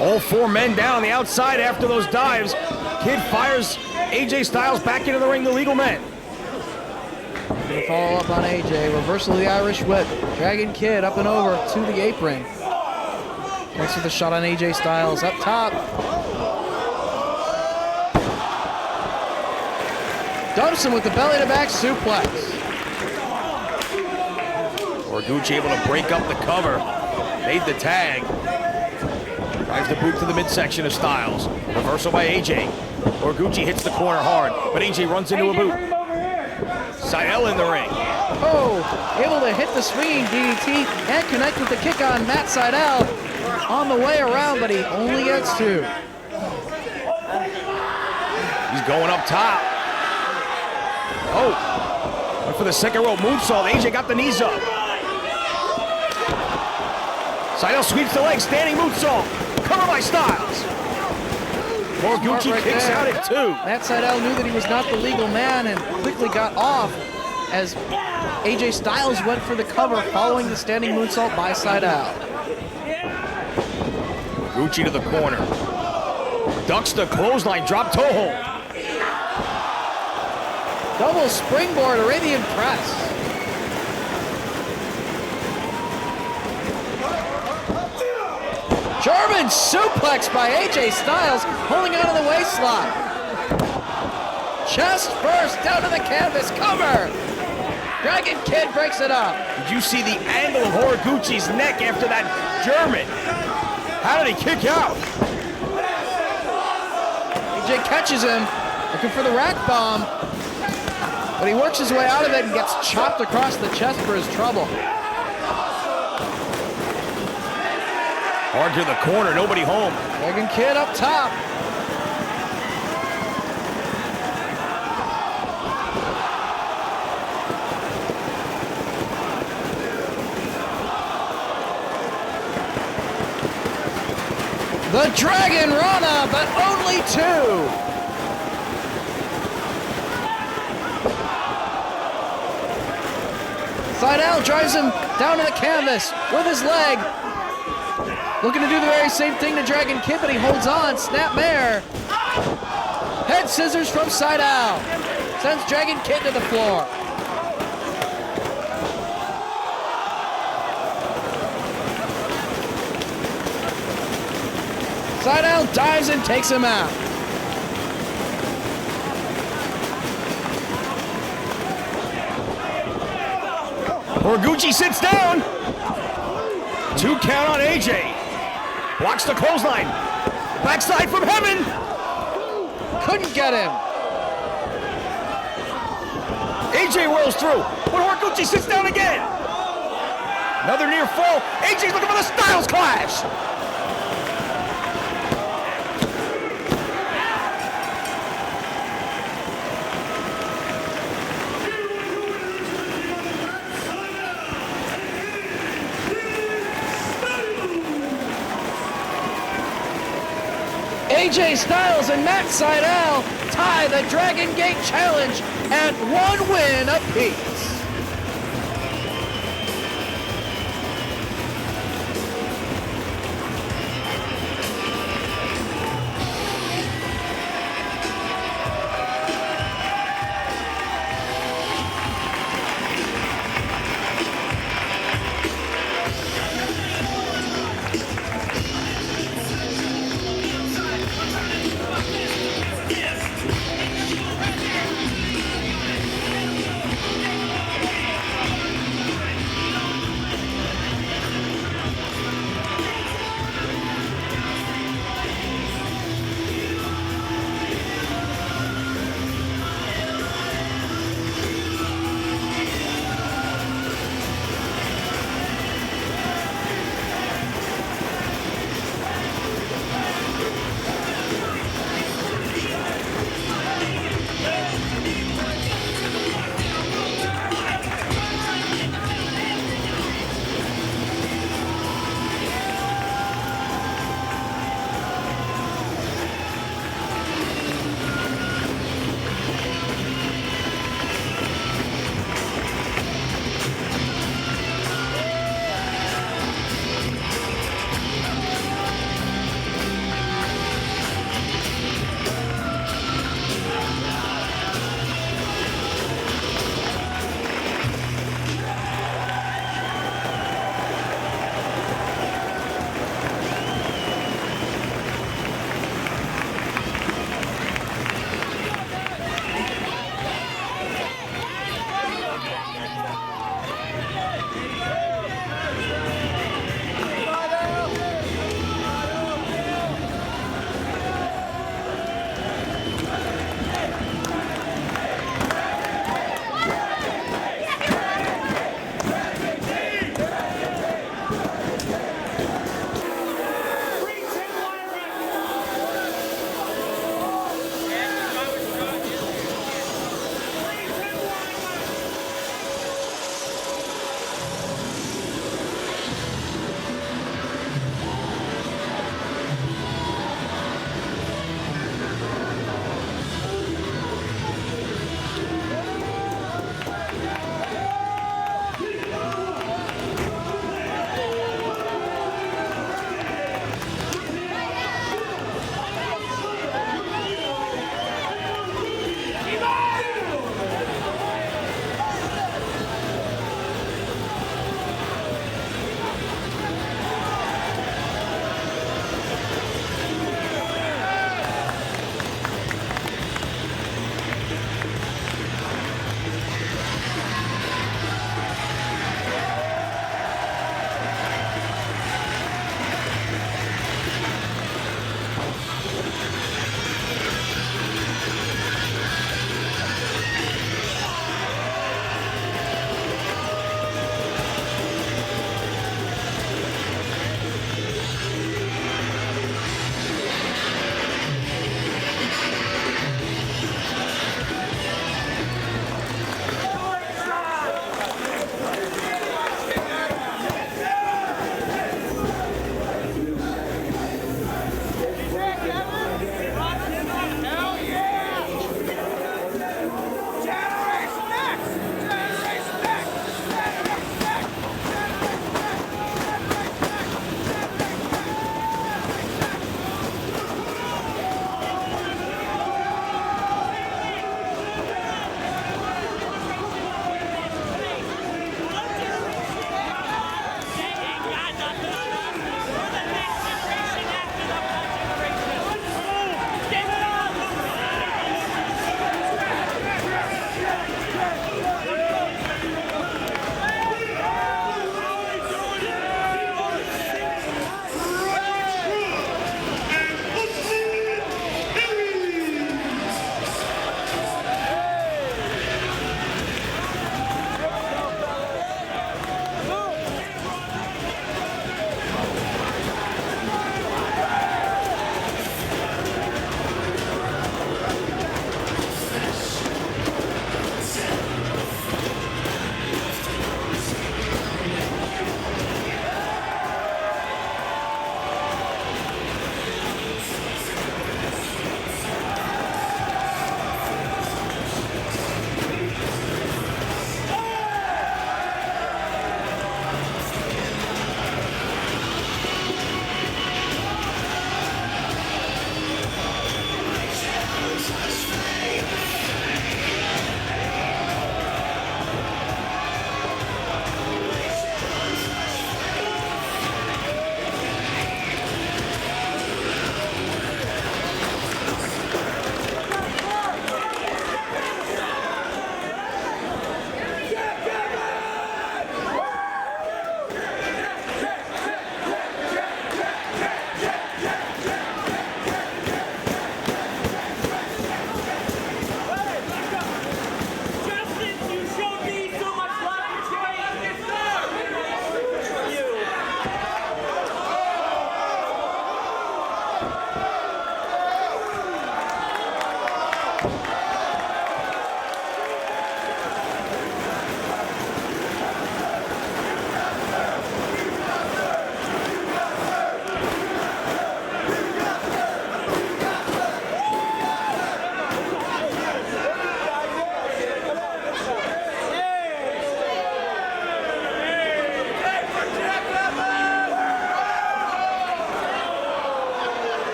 All four men down on the outside after those dives. Kid fires AJ Styles back into the ring, the legal men. Gonna follow up on AJ, reversal of the Irish whip. Dragon Kid up and over to the apron. Next with a shot on AJ Styles up top. Dumps him with the belly to back suplex. Horiguchi able to break up the cover. Made the tag. Drives the boot to the midsection of Styles. Reversal by AJ. Horiguchi hits the corner hard, but AJ runs into a boot. Seidel in the ring. Oh, able to hit the swinging DDT and connect with the kick on Matt Seidel on the way around, but he only gets two. He's going up top. Oh, went for the second row moonsault. AJ got the knees up. Seidel sweeps the leg, standing moonsault. Cover by Styles. Horiguchi Right kicks there. out at 2. Matt Seidel knew that he was not the legal man and quickly got off as AJ Styles went for the cover following the standing moonsault by Seidel. Horiguchi to the corner. Ducks the clothesline, drop toe hold. Double springboard Arabian press. German suplex by AJ Styles, holding onto the waistline. Chest first, down to the canvas, cover. Dragon Kid breaks it up. Did you see the angle of Horiguchi's neck after that German? How did he kick out? AJ catches him, looking for the rack bomb, but he works his way out of it and gets chopped across the chest for his trouble. Hard to the corner, nobody home. Dragon Kid up top. The Dragon Rana, but only 2. Seidel drives him down to the canvas with his leg. Looking to do the very same thing to Dragon Kid, but he holds on. Snap mare. Head scissors from Seidel. Sends Dragon Kid to the floor. Seidel dives and takes him out. Horiguchi sits down. 2 count on AJ. Blocks the clothesline. Backside from heaven. Couldn't get him. AJ rolls through, but Horiguchi sits down again. Another near fall. AJ's looking for the Styles Clash. AJ Styles and Matt Seidel tie the Dragon Gate Challenge at 1 win apiece.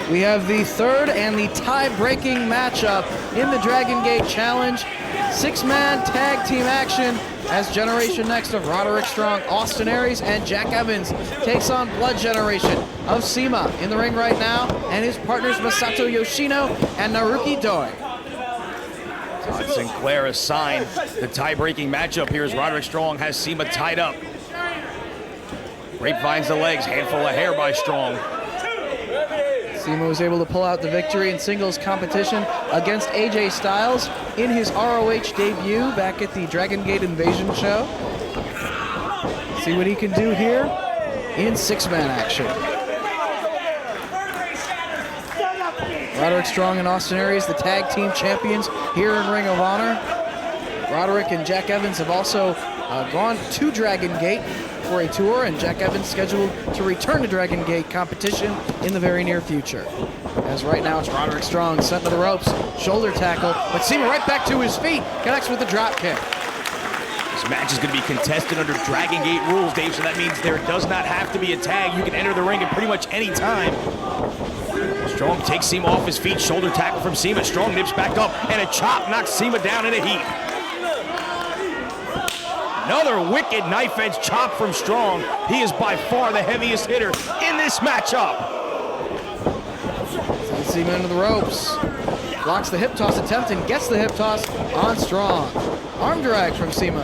We have the third and the tie-breaking matchup in the Dragon Gate Challenge. 6-man tag team action as Generation Next of Roderick Strong, Austin Aries, and Jack Evans takes on Blood Generation of CIMA in the ring right now, and his partners Masato Yoshino and Naruki Doi. Todd Sinclair assigned the tie-breaking matchup here as Roderick Strong has CIMA tied up. Grapevines the legs, handful of hair by Strong. CIMA was able to pull out the victory in singles competition against AJ Styles in his ROH debut back at the Dragon Gate Invasion show. See what he can do here in 6-man action. Roderick Strong and Austin Aries, the tag team champions here in Ring of Honor. Roderick and Jack Evans have also gone to Dragon Gate for a tour, and Jack Evans scheduled to return to Dragon Gate competition in the very near future. As right now it's Roderick Strong sent to the ropes, shoulder tackle, but CIMA right back to his feet, connects with the drop kick. This match is going to be contested under Dragon Gate rules, Dave, so that means there does not have to be a tag. You can enter the ring at pretty much any time. Strong takes CIMA off his feet, shoulder tackle from CIMA. Strong nips back up, and a chop knocks CIMA down in a heap. Another wicked knife edge chop from Strong. He is by far the heaviest hitter in this matchup. Sends CIMA into the ropes. Blocks the hip toss attempt and gets the hip toss on Strong. Arm drag from CIMA.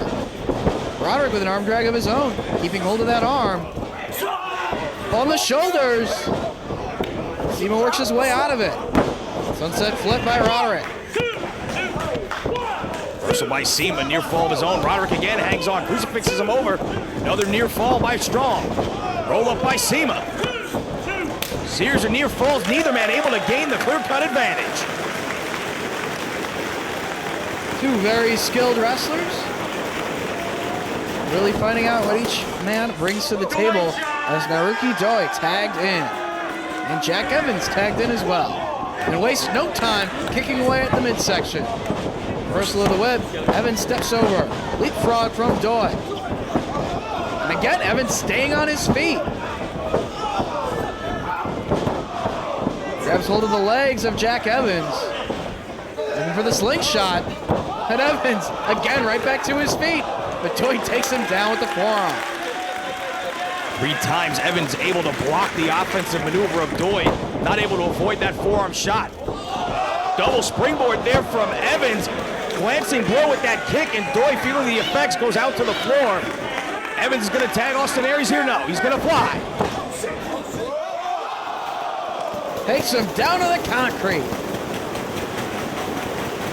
Roderick with an arm drag of his own, keeping hold of that arm. On the shoulders. CIMA works his way out of it. Sunset flip by Roderick. Reversal by CIMA, near fall of his own. Roderick again hangs on, crucifixes him over. Another near fall by Strong. Roll up by CIMA. Series of near falls, neither man able to gain the clear-cut advantage. Two very skilled wrestlers. Really finding out what each man brings to the table as Naruki Doi tagged in. And Jack Evans tagged in as well. And wastes no time kicking away at the midsection. Reversal of the whip, Evans steps over. Leapfrog from Doi. And again, Evans staying on his feet. Grabs hold of the legs of Jack Evans. Looking for the slingshot. And Evans, again, right back to his feet. But Doi takes him down with the forearm. 3 times Evans able to block the offensive maneuver of Doi. Not able to avoid that forearm shot. Double springboard there from Evans. Glancing blow with that kick, and Doi, feeling the effects, goes out to the floor. Evans is going to tag Austin Aries here. No, he's going to fly. Takes him down to the concrete.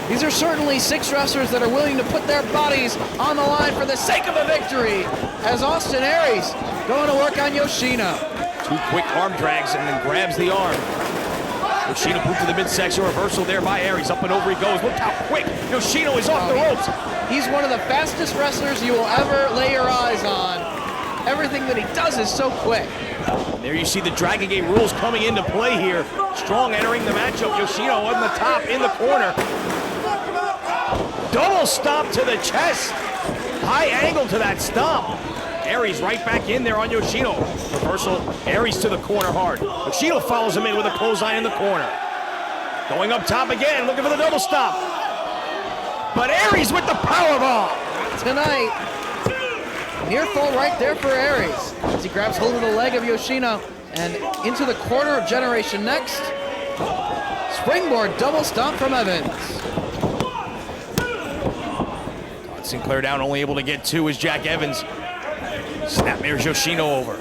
These are certainly 6 wrestlers that are willing to put their bodies on the line for the sake of a victory, as Austin Aries going to work on Yoshino. 2 quick arm drags and then grabs the arm. Yoshino moved to the midsection, reversal there by Aries. Up and over he goes. Look how quick Yoshino is off the ropes. He's one of the fastest wrestlers you will ever lay your eyes on. Everything that he does is so quick. And there you see the Dragon Gate rules coming into play here. Strong entering the matchup. Yoshino on the top, in the corner. Double stomp to the chest. High angle to that stomp. Aries right back in there on Yoshino. Reversal, Aries to the corner hard. Yoshino follows him in with a clothesline in the corner. Going up top again, looking for the double stomp. But Aries with the powerbomb. Tonight, near fall right there for Aries. As he grabs hold of the leg of Yoshino and into the corner of Generation Next. Springboard double stomp from Evans. Todd Sinclair down, only able to get 2 is Jack Evans. Snapmares Yoshino over.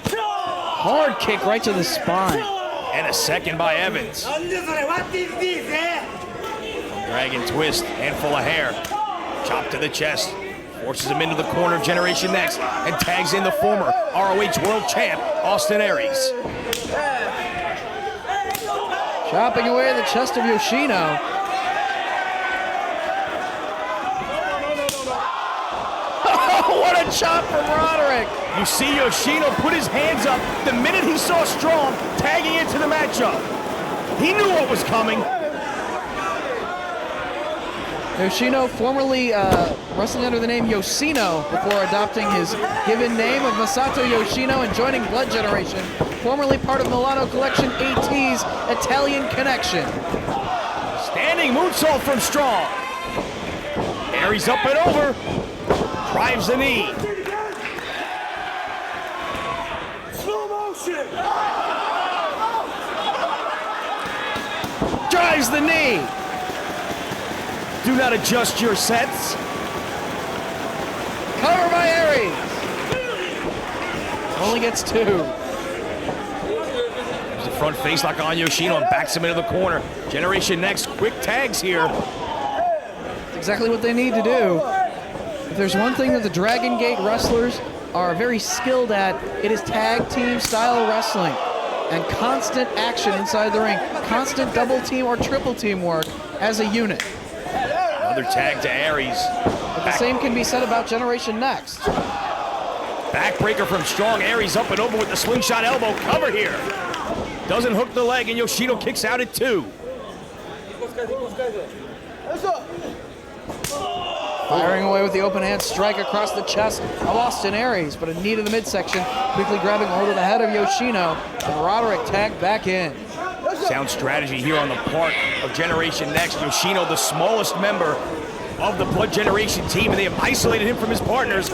Hard kick right to the spine. And a second by Evans. What is this, eh? Dragon twist, handful of hair. Chop to the chest. Forces him into the corner of Generation Next and tags in the former ROH World Champ, Austin Aries. Chopping away the chest of Yoshino. What a chop from Roderick! You see Yoshino put his hands up the minute he saw Strong tagging into the matchup. He knew what was coming. Yoshino, formerly wrestling under the name Yoshino before adopting his given name of Masato Yoshino and joining Blood Generation formerly part of Milano Collection AT's Italian Connection. Standing moonsault from Strong. Aries up and over. Drives the knee. Slow motion. Drives the knee. Do not adjust your sets. Cover by Aries. Only gets 2. There's a front face lock on Yoshino and backs him into the corner. Generation Next, quick tags here. That's exactly what they need to do. If there's one thing that the Dragon Gate wrestlers are very skilled at, it is tag team style wrestling and constant action inside the ring, constant double team or triple team work as a unit. Another tag to Aries. But the same can be said about Generation Next. Backbreaker from Strong. Aries up and over with the slingshot elbow. Cover here. Doesn't hook the leg, and Yoshino kicks out at 2. Firing away with the open hand strike across the chest of Austin Aries, but a knee to the midsection, quickly grabbing hold of the head of Yoshino, and Roderick tagged back in. Sound strategy here on the part of Generation Next. Yoshino, the smallest member of the Blood Generation team, and they have isolated him from his partners.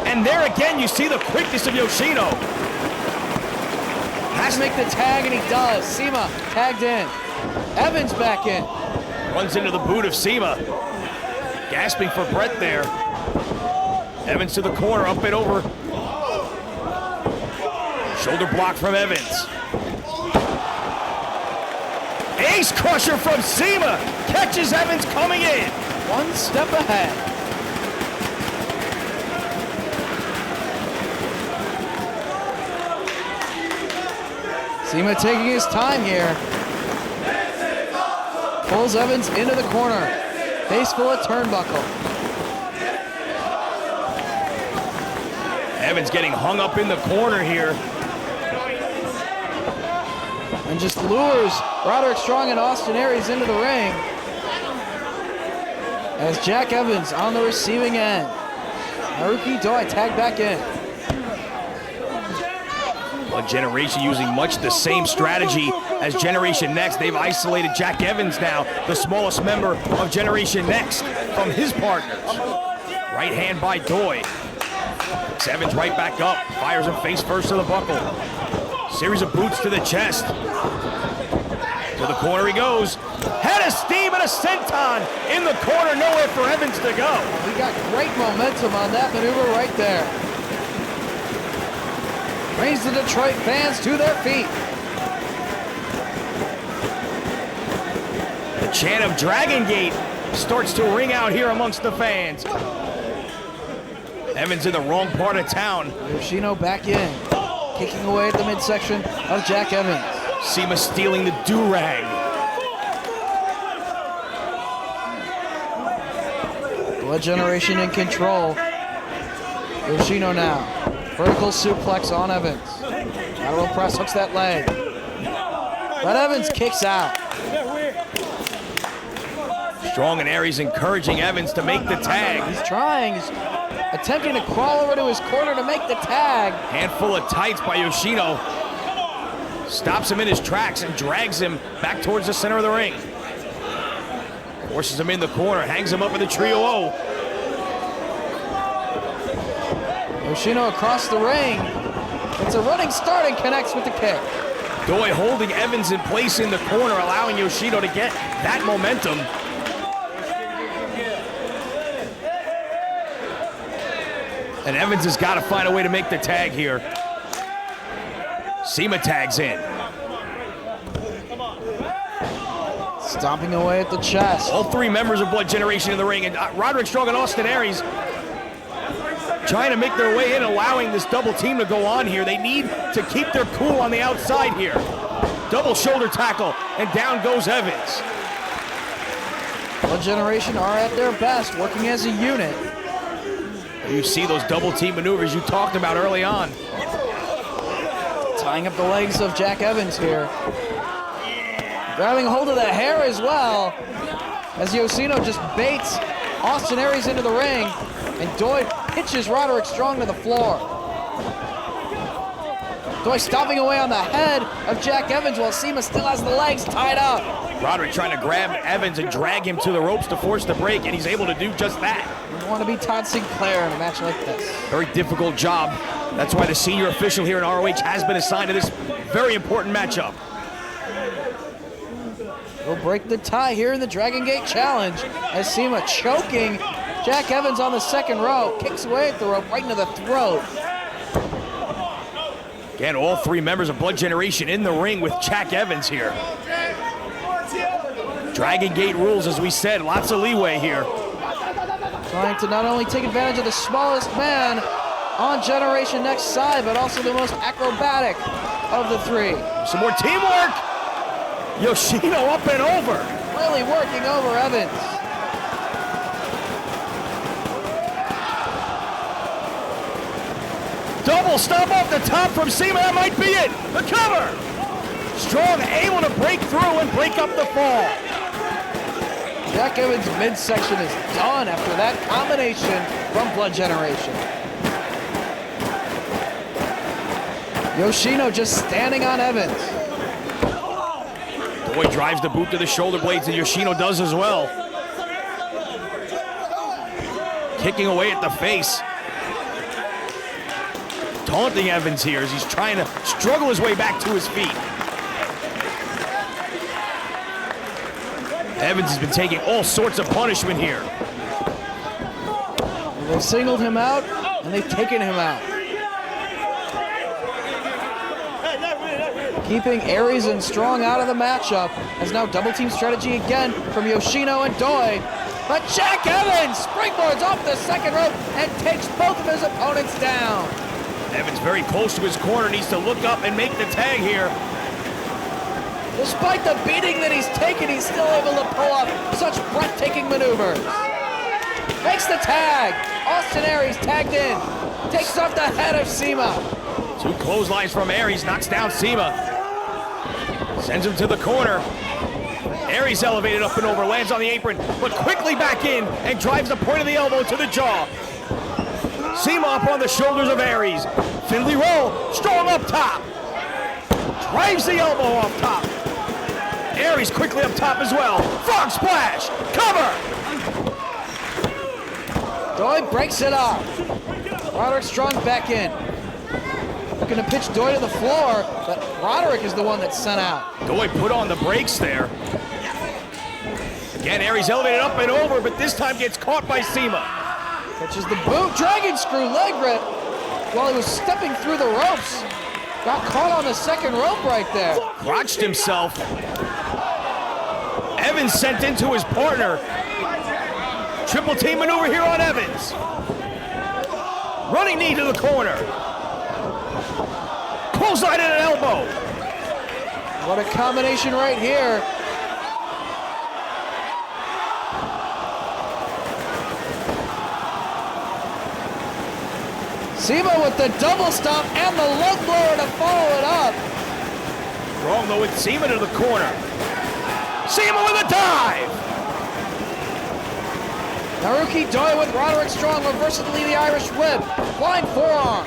And there again, you see the quickness of Yoshino. Has to make the tag, and he does. Sema tagged in. Evans back in. Runs into the boot of Sema. Gasping for breath there. Evans to the corner, up and over. Shoulder block from Evans. Ace crusher from Sema. Catches Evans coming in. One step ahead. Sema taking his time here. Pulls Evans into the corner. Face full of turnbuckle. Evans getting hung up in the corner here. And just lures Roderick Strong and Austin Aries into the ring. As Jack Evans on the receiving end. Naruki Doi tagged back in. Blood Generation using much the same strategy as Generation Next. They've isolated Jack Evans now, the smallest member of Generation Next, from his partners. Right hand by Doi. Evans right back up, fires him face first to the buckle. Series of boots to the chest. To the corner he goes. Head of steam and a senton in the corner, nowhere for Evans to go. He got great momentum on that maneuver right there. Brings the Detroit fans to their feet. The chant of Dragon Gate starts to ring out here amongst the fans. Evans in the wrong part of town. Yoshino back in, kicking away at the midsection of Jack Evans. Sema stealing the do-rag. Blood Generation in control. Yoshino now. Vertical suplex on Evans. Lateral press hooks that leg. But Evans kicks out. Strong and Aries encouraging Evans to make the tag. He's trying. He's attempting to crawl over to his corner to make the tag. Handful of tights by Yoshino. Stops him in his tracks and drags him back towards the center of the ring. Forces him in the corner, hangs him up in the trio O. Yoshino across the ring. It's a running start and connects with the kick. Doi holding Evans in place in the corner, allowing Yoshino to get that momentum. And Evans has got to find a way to make the tag here. Sema tags in. Stomping away at the chest. All 3 members of Blood Generation in the ring, and Roderick Strong and Austin Aries trying to make their way in, allowing this double team to go on here. They need to keep their cool on the outside here. Double shoulder tackle, and down goes Evans. Blood Generation are at their best, working as a unit. You see those double team maneuvers you talked about early on. Tying up the legs of Jack Evans here. Grabbing hold of the hair as well, as Yoshino just baits Austin Aries into the ring, and Doi pitches Roderick Strong to the floor. Doi stomping away on the head of Jack Evans while Cima still has the legs tied up. Roderick trying to grab Evans and drag him to the ropes to force the break, and he's able to do just that. You don't want to be Todd Sinclair in a match like this. Very difficult job. That's why the senior official here in ROH has been assigned to this very important matchup. We'll break the tie here in the Dragon Gate Challenge as Cima choking Jack Evans on the second rope, kicks away at the rope right into the throat. Again, all three members of Blood Generation in the ring with Jack Evans here. Dragon Gate rules, as we said, lots of leeway here. Trying to not only take advantage of the smallest man on Generation Next side, but also the most acrobatic of the three. Some more teamwork. Yoshino up and over. Really working over Evans. Double stomp off the top from Cima, that might be it. The cover. Strong able to break through and break up the fall. Jack Evans' midsection is done after that combination from Blood Generation. Yoshino just standing on Evans. Doi drives the boot to the shoulder blades, and Yoshino does as well. Kicking away at the face. Taunting Evans here as he's trying to struggle his way back to his feet. Evans has been taking all sorts of punishment here. They've singled him out, and they've taken him out. Keeping Aries and Strong out of the matchup, as now double team strategy again from Yoshino and Doi. But Jack Evans springboards off the second rope and takes both of his opponents down. Evans very close to his corner, needs to look up and make the tag here. Despite the beating that he's taken, he's still able to pull off such breathtaking maneuvers. Makes the tag. Austin Aries tagged in. Takes off the head of Cima. Two clotheslines from Aries, knocks down Cima. Sends him to the corner. Aries elevated up and over, lands on the apron, but quickly back in and drives the point of the elbow to the jaw. Cima up on the shoulders of Aries. Finley roll, Strong up top. Drives the elbow off top. Aries quickly up top as well. Frog splash, cover. Doi breaks it off. Roderick Strong back in. Looking to pitch Doi to the floor, but Roderick is the one that's sent out. Doi put on the brakes there. Again, Aries elevated up and over, but this time gets caught by Cima. Catches the boot, dragon screw leg rip while he was stepping through the ropes. Got caught on the second rope right there. Crotched himself. Evans sent into his partner. Triple team maneuver here on Evans. Running knee to the corner. Clothesline and an elbow. What a combination right here. Cima with the double stomp and the lug blower to follow it up. Strong though with Cima to the corner. Cima with a dive. Naruki Doi with Roderick Strong reversing the Irish whip. Flying forearm.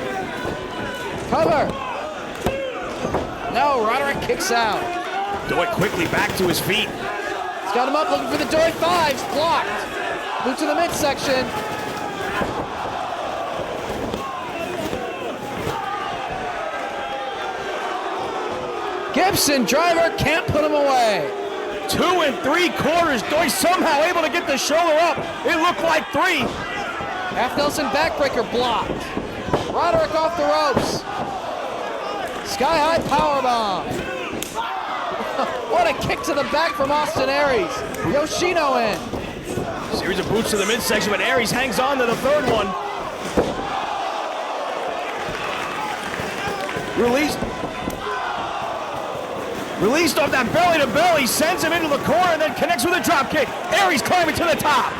Cover. No, Roderick kicks out. Doi quickly back to his feet. He's got him up looking for the Doi fives. Blocked. Boot to the midsection. Gibson driver can't put him away. 2 3/4. Doi somehow able to get the shoulder up. It looked like 3. Half Nelson backbreaker blocked. Roderick off the ropes. Sky high powerbomb. What a kick to the back from Austin Aries. Yoshino in. Series of boots to the midsection, but Aries hangs on to the third one. Released off that belly to belly, sends him into the corner and then connects with a drop kick. Aries climbing to the top.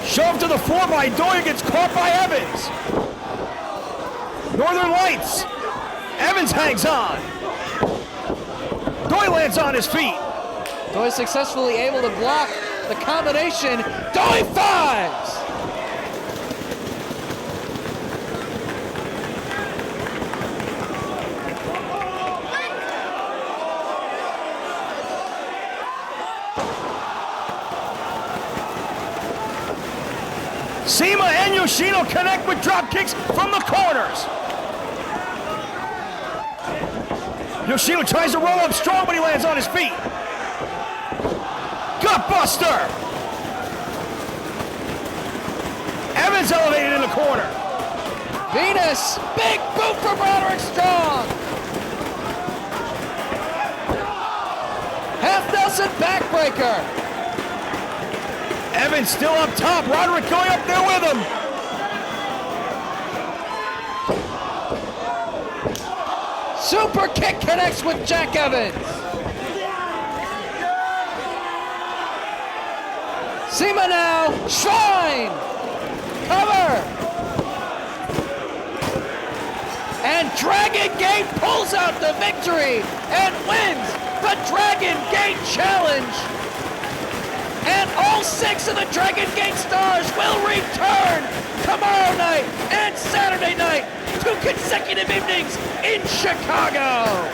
Shoved to the floor by Doi, gets caught by Evans. Northern Lights. Evans hangs on. Doi lands on his feet. Doi successfully able to block the combination. Doi fives! Cima and Yoshino connect with drop kicks from the corners. Yoshino tries to roll up strong, but he lands on his feet. Gutbuster! Evans elevated in the corner. Venus, big boot from Roderick Strong. Half Nelson backbreaker. Evans still up top. Roderick going up there with him. Super kick connects with Jack Evans. Cima now, Shrine, cover. And Dragon Gate pulls out the victory and wins the Dragon Gate Challenge. And all 6 of the Dragon Gate stars will return tomorrow night and Saturday night, 2 consecutive evenings in Chicago.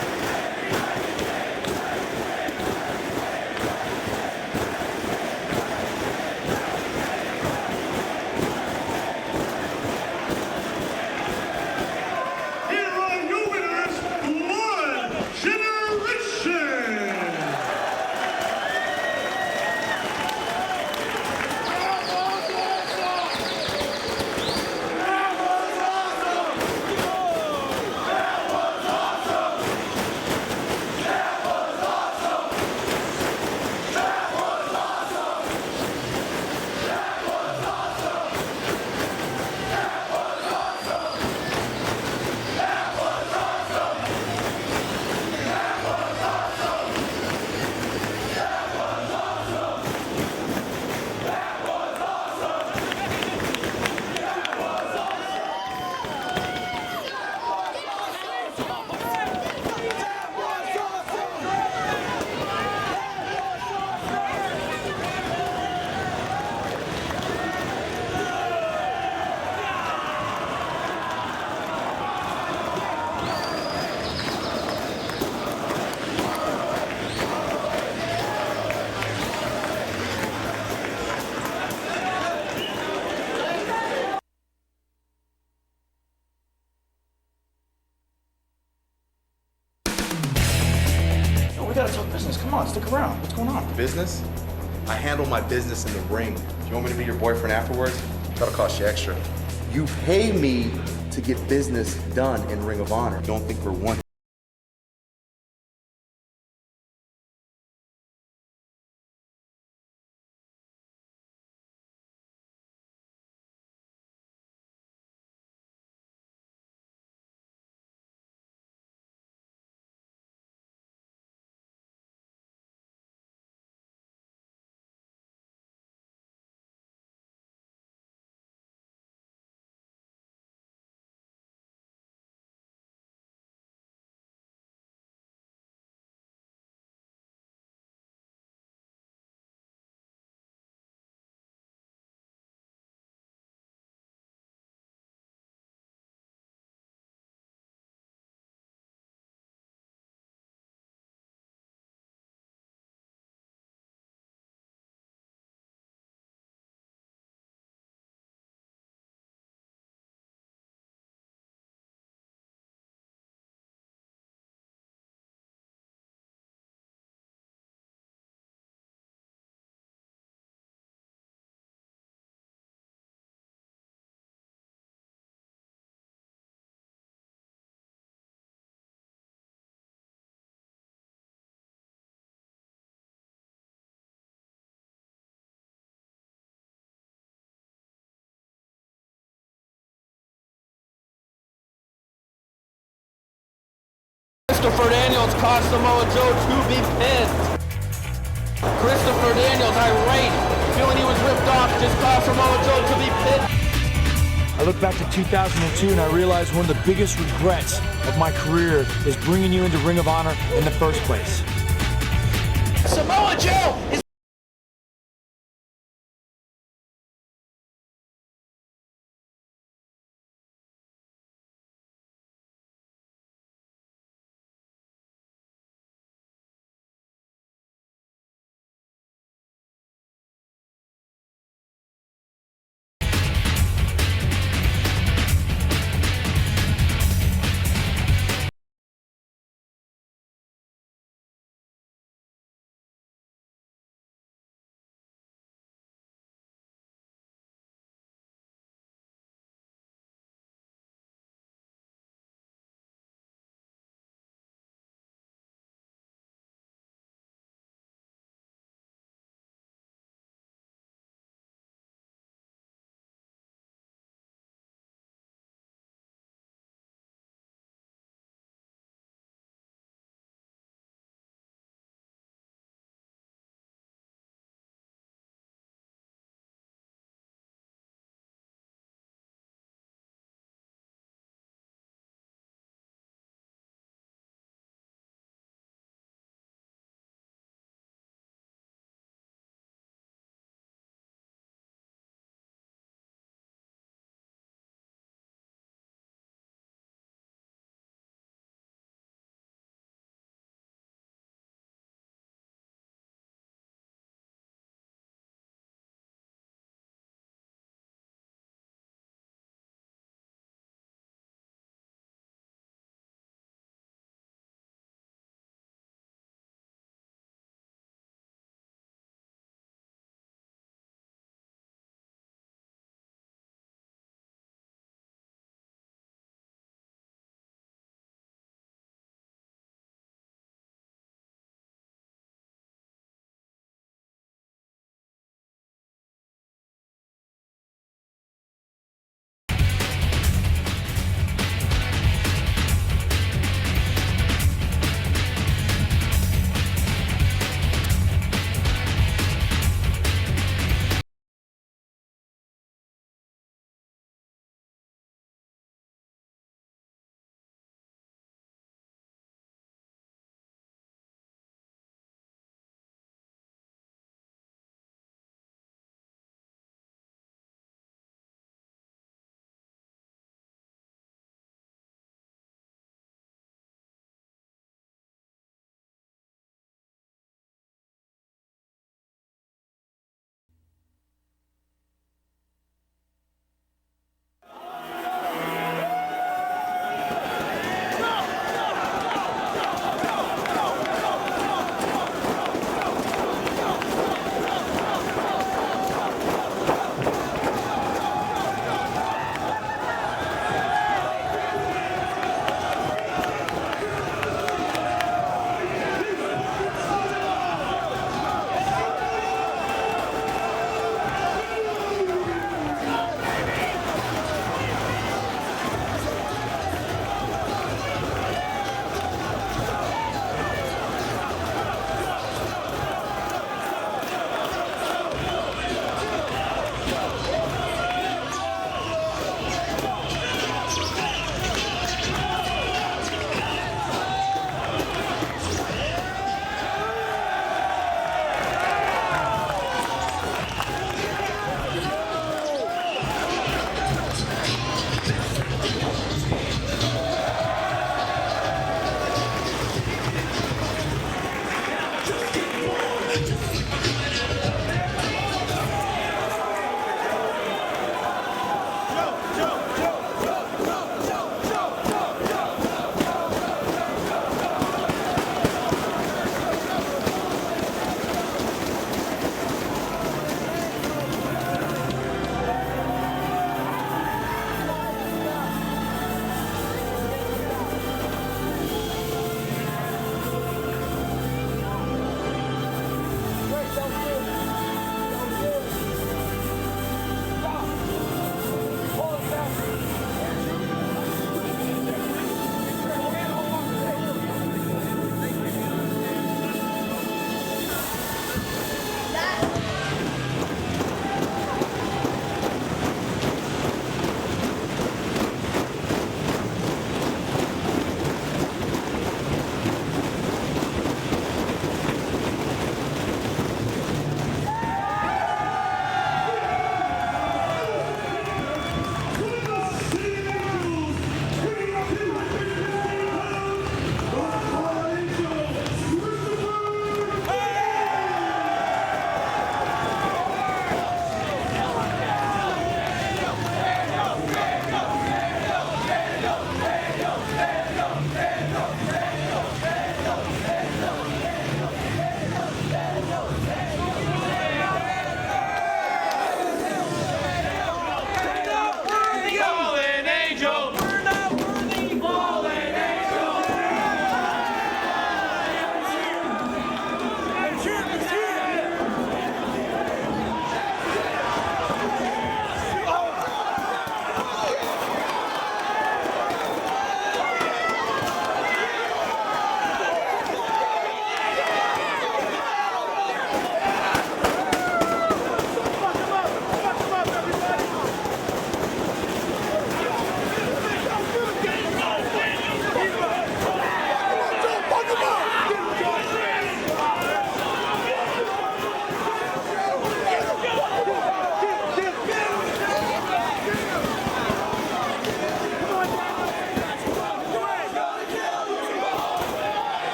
We gotta talk business. Come on, stick around. What's going on? Business? I handle my business in the ring. Do you want me to be your boyfriend afterwards? That'll cost you extra. You pay me to get business done in Ring of Honor. Don't think for one. Christopher Daniels caused Samoa Joe to be pinned. Christopher Daniels, irate, feeling he was ripped off, just caused Samoa Joe to be pinned. I look back to 2002 and I realize one of the biggest regrets of my career is bringing you into Ring of Honor in the first place. Samoa Joe is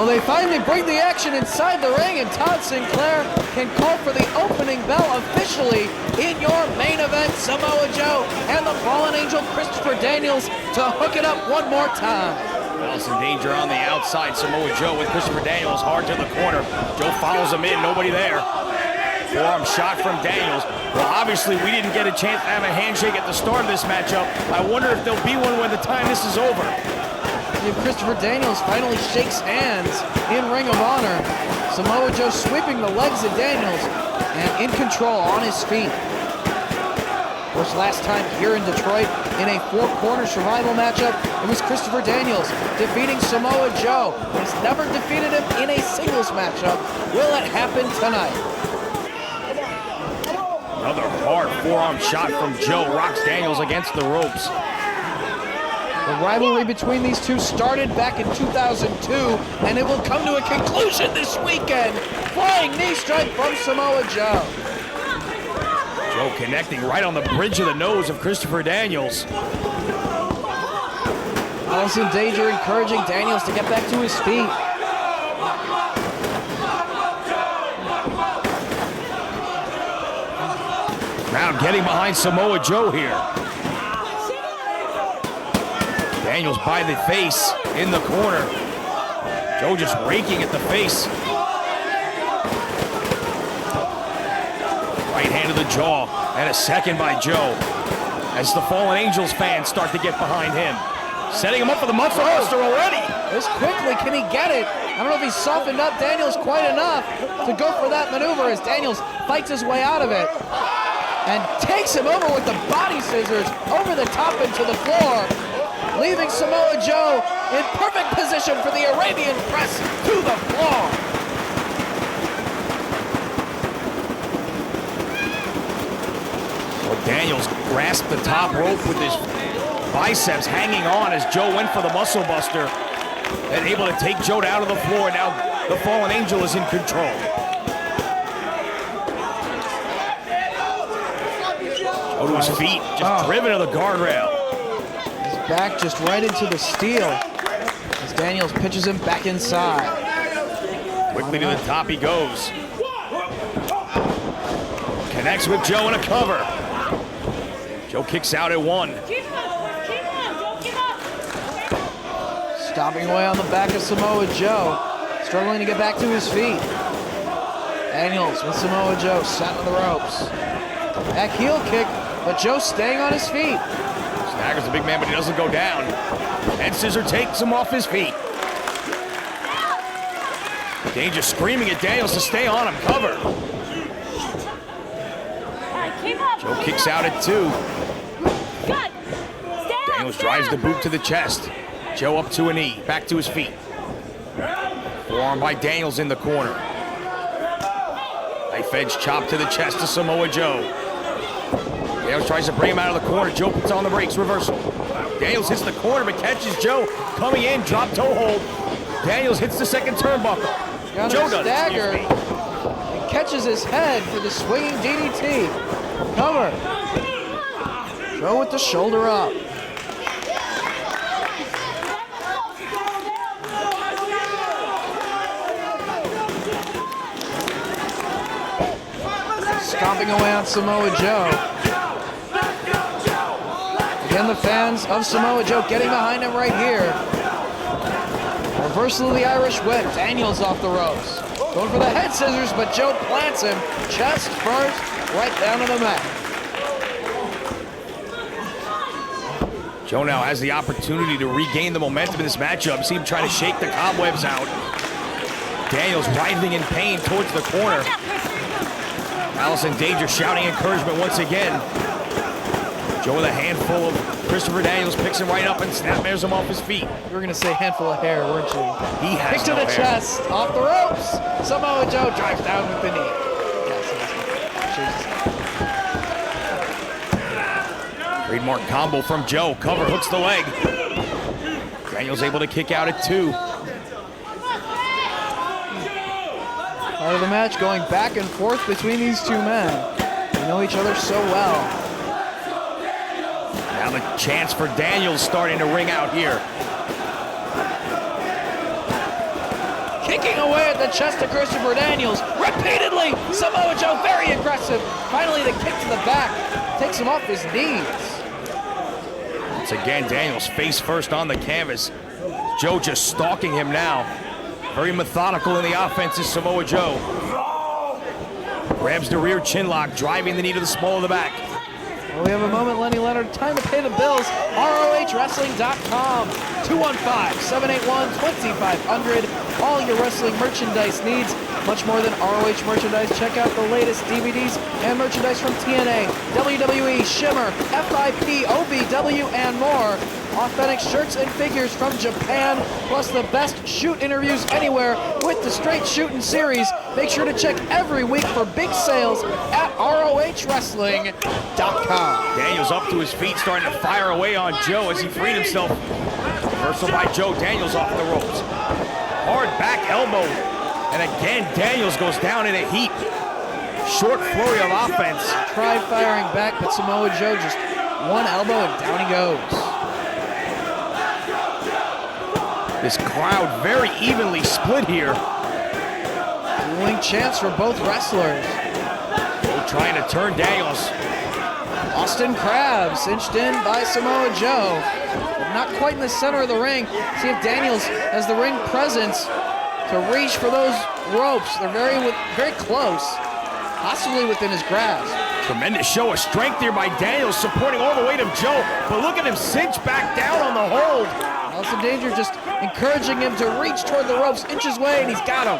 Well, they finally bring the action inside the ring, and Todd Sinclair can call for the opening bell officially in your main event. Samoa Joe and the Fallen Angel Christopher Daniels to hook it up one more time. Allison Danger on the outside. Samoa Joe with Christopher Daniels hard to the corner. Joe follows him in, nobody there. Forearm shot from Daniels. Well, obviously we didn't get a chance to have a handshake at the start of this matchup. I wonder if there'll be one when the time this is over. Christopher Daniels finally shakes hands in Ring of Honor. Samoa Joe sweeping the legs of Daniels and in control on his feet. Of course, last time here in Detroit in a four-corner survival matchup, it was Christopher Daniels defeating Samoa Joe. He's never defeated him in a singles matchup. Will it happen tonight? Another hard forearm shot from Joe rocks Daniels against the ropes. The rivalry between these two started back in 2002, and it will come to a conclusion this weekend. Flying knee strike from Samoa Joe. Joe connecting right on the bridge of the nose of Christopher Daniels. Allison Danger encouraging Daniels to get back to his feet. Crowd getting behind Samoa Joe here. Daniels by the face in the corner. Joe just raking at the face. Right hand to the jaw, and a second by Joe. As the Fallen Angels fans start to get behind him. Setting him up for the muscle buster already. This quickly, can he get it? I don't know if he's softened up Daniels quite enough to go for that maneuver as Daniels fights his way out of it. And takes him over with the body scissors over the top into the floor, leaving Samoa Joe in perfect position for the Arabian press to the floor. Well, Daniels grasped the top rope with his biceps hanging on as Joe went for the muscle buster and able to take Joe out of the floor. Now the Fallen Angel is in control. Joe to his feet, just driven to the guardrail. His back just right into the steel as Daniels pitches him back inside. Quickly to the top he goes. Connects with Joe in a cover. Joe kicks out at one. Stomping away on the back of Samoa Joe, struggling to get back to his feet. Daniels with Samoa Joe sat on the ropes. Back heel kick, but Joe staying on his feet. Staggers the big man, but he doesn't go down. And scissor takes him off his feet. Danger screaming at Daniels to stay on him, cover. Joe kicks out at two. Daniels drives the boot to the chest. Joe up to a knee, back to his feet. Forearm by Daniels in the corner. Knife edge chop to the chest to Samoa Joe. Daniels tries to bring him out of the corner. Joe puts on the brakes, reversal. Daniels hits the corner but catches Joe coming in, drop toe hold. Daniels hits the second turnbuckle. Joe does, stagger and catches his head for the swinging DDT. Cover. Joe with the shoulder up. Stomping away on Samoa Joe. Again, the fans of Samoa Joe getting behind him right here. Reversal of the Irish whip. Daniels off the ropes. Going for the head scissors, but Joe plants him. Chest first, right down to the mat. Joe now has the opportunity to regain the momentum in this matchup. See him try to shake the cobwebs out. Daniels writhing in pain towards the corner. Allison Danger shouting encouragement once again. Joe with a handful of Christopher Daniels picks him right up and snapmares him off his feet. You were going to say handful of hair, weren't you? He has Kick to the chest, off the ropes. Samoa Joe drives down with the knee. Trademark combo from Joe. Cover hooks the leg. Daniels able to kick out at two. Part of the match going back and forth between these two men. They know each other so well. Now the chance for Daniels starting to ring out here. kicking away at the chest of Christopher Daniels. Repeatedly, Samoa Joe very aggressive. Finally, the kick to the back takes him off his knees. Once again, Daniels face first on the canvas. Joe just stalking him now. Very methodical in the offense is Samoa Joe. Grabs the rear chin lock, driving the knee to the small of the back. Well, we have a moment, Lenny Leonard. Time to pay the bills. ROHWrestling.com. 215-781-2500. All your wrestling merchandise needs. Much more than ROH merchandise. Check out the latest DVDs and merchandise from TNA, WWE, Shimmer, FIP, OVW, and more. Authentic shirts and figures from Japan, plus the best shoot interviews anywhere with the Straight Shootin' series. Make sure to check every week for big sales at ROHWrestling.com. Daniels up to his feet, starting to fire away on Joe as he freed himself. Reversal by Joe, Daniels off the ropes. Hard back elbow, and again Daniels goes down in a heap. Short flurry of offense. Tried firing back, but Samoa Joe just one elbow and down he goes. This crowd very evenly split here. Dueling chance for both wrestlers. Joe trying to turn Daniels. Austin Krabs inched in by Samoa Joe, but not quite in the center of the ring. See if Daniels has the ring presence to reach for those ropes. They're very close, possibly within his grasp. Tremendous show of strength here by Daniels, supporting all the weight of Joe, but look at him cinch back down on the hold. Allison Danger just encouraging him to reach toward the ropes, inch his way, and he's got him.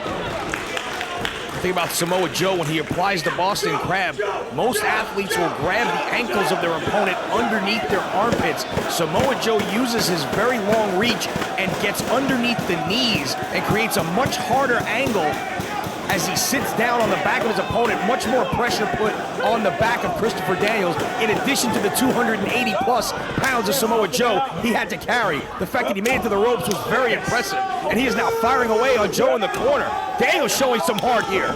Think about Samoa Joe when he applies the Boston Crab. Most athletes will grab the ankles of their opponent underneath their armpits. Samoa Joe uses his very long reach and gets underneath the knees and creates a much harder angle as he sits down on the back of his opponent. Much more pressure put on the back of Christopher Daniels, in addition to the 280 plus pounds of Samoa Joe he had to carry. The fact that he made it to the ropes was very impressive, and he is now firing away on Joe in the corner. Daniels showing some heart here.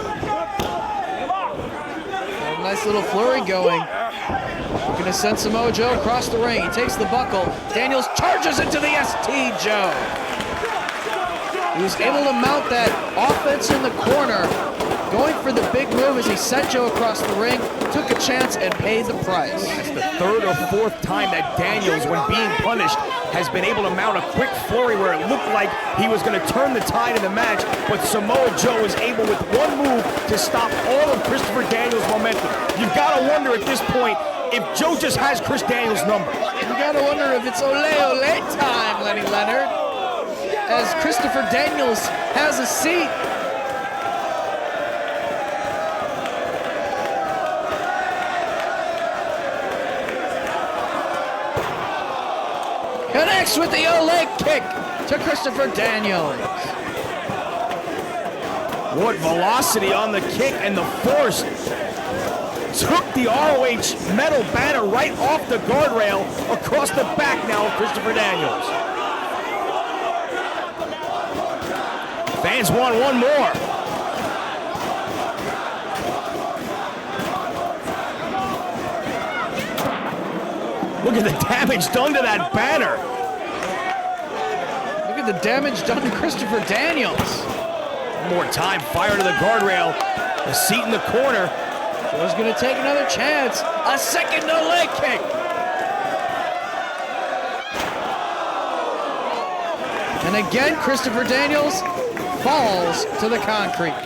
A nice little flurry going. Looking to send Samoa Joe across the ring. He takes the buckle. Daniels charges into the ST Joe. He was able to mount that offense in the corner, going for the big move as he sent Joe across the ring, took a chance and paid the price. That's the third or fourth time that Daniels, when being punished, has been able to mount a quick flurry where it looked like he was going to turn the tide of the match, but Samoa Joe was able with one move to stop all of Christopher Daniels' momentum. You've got to wonder at this point if Joe just has Chris Daniels' number. You got to wonder if it's ole ole time, Lenny Leonard, as Christopher Daniels has a seat. Connects with the Ole kick to Christopher Daniels. What velocity on the kick, and the force took the ROH metal banner right off the guardrail across the back now of Christopher Daniels. Fans want one more. Look at the damage done to that banner. Look at the damage done to Christopher Daniels. One more time, fire to the guardrail. The seat in the corner. Joe's going to take another chance. A second Ole kick. And again, Christopher Daniels falls to the concrete.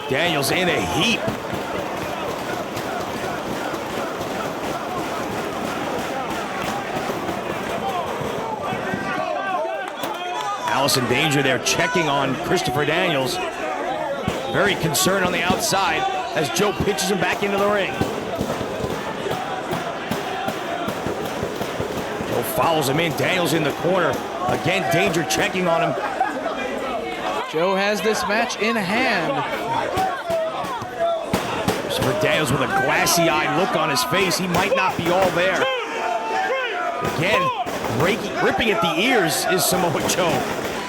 Daniels in a heap. Allison Danger there checking on Christopher Daniels. Very concerned on the outside as Joe pitches him back into the ring. Joe follows him in. Daniels in the corner. Again, Danger checking on him. Joe has this match in hand. Christopher Daniels with a glassy-eyed look on his face. He might not be all there. Again, ripping at the ears is Samoa Joe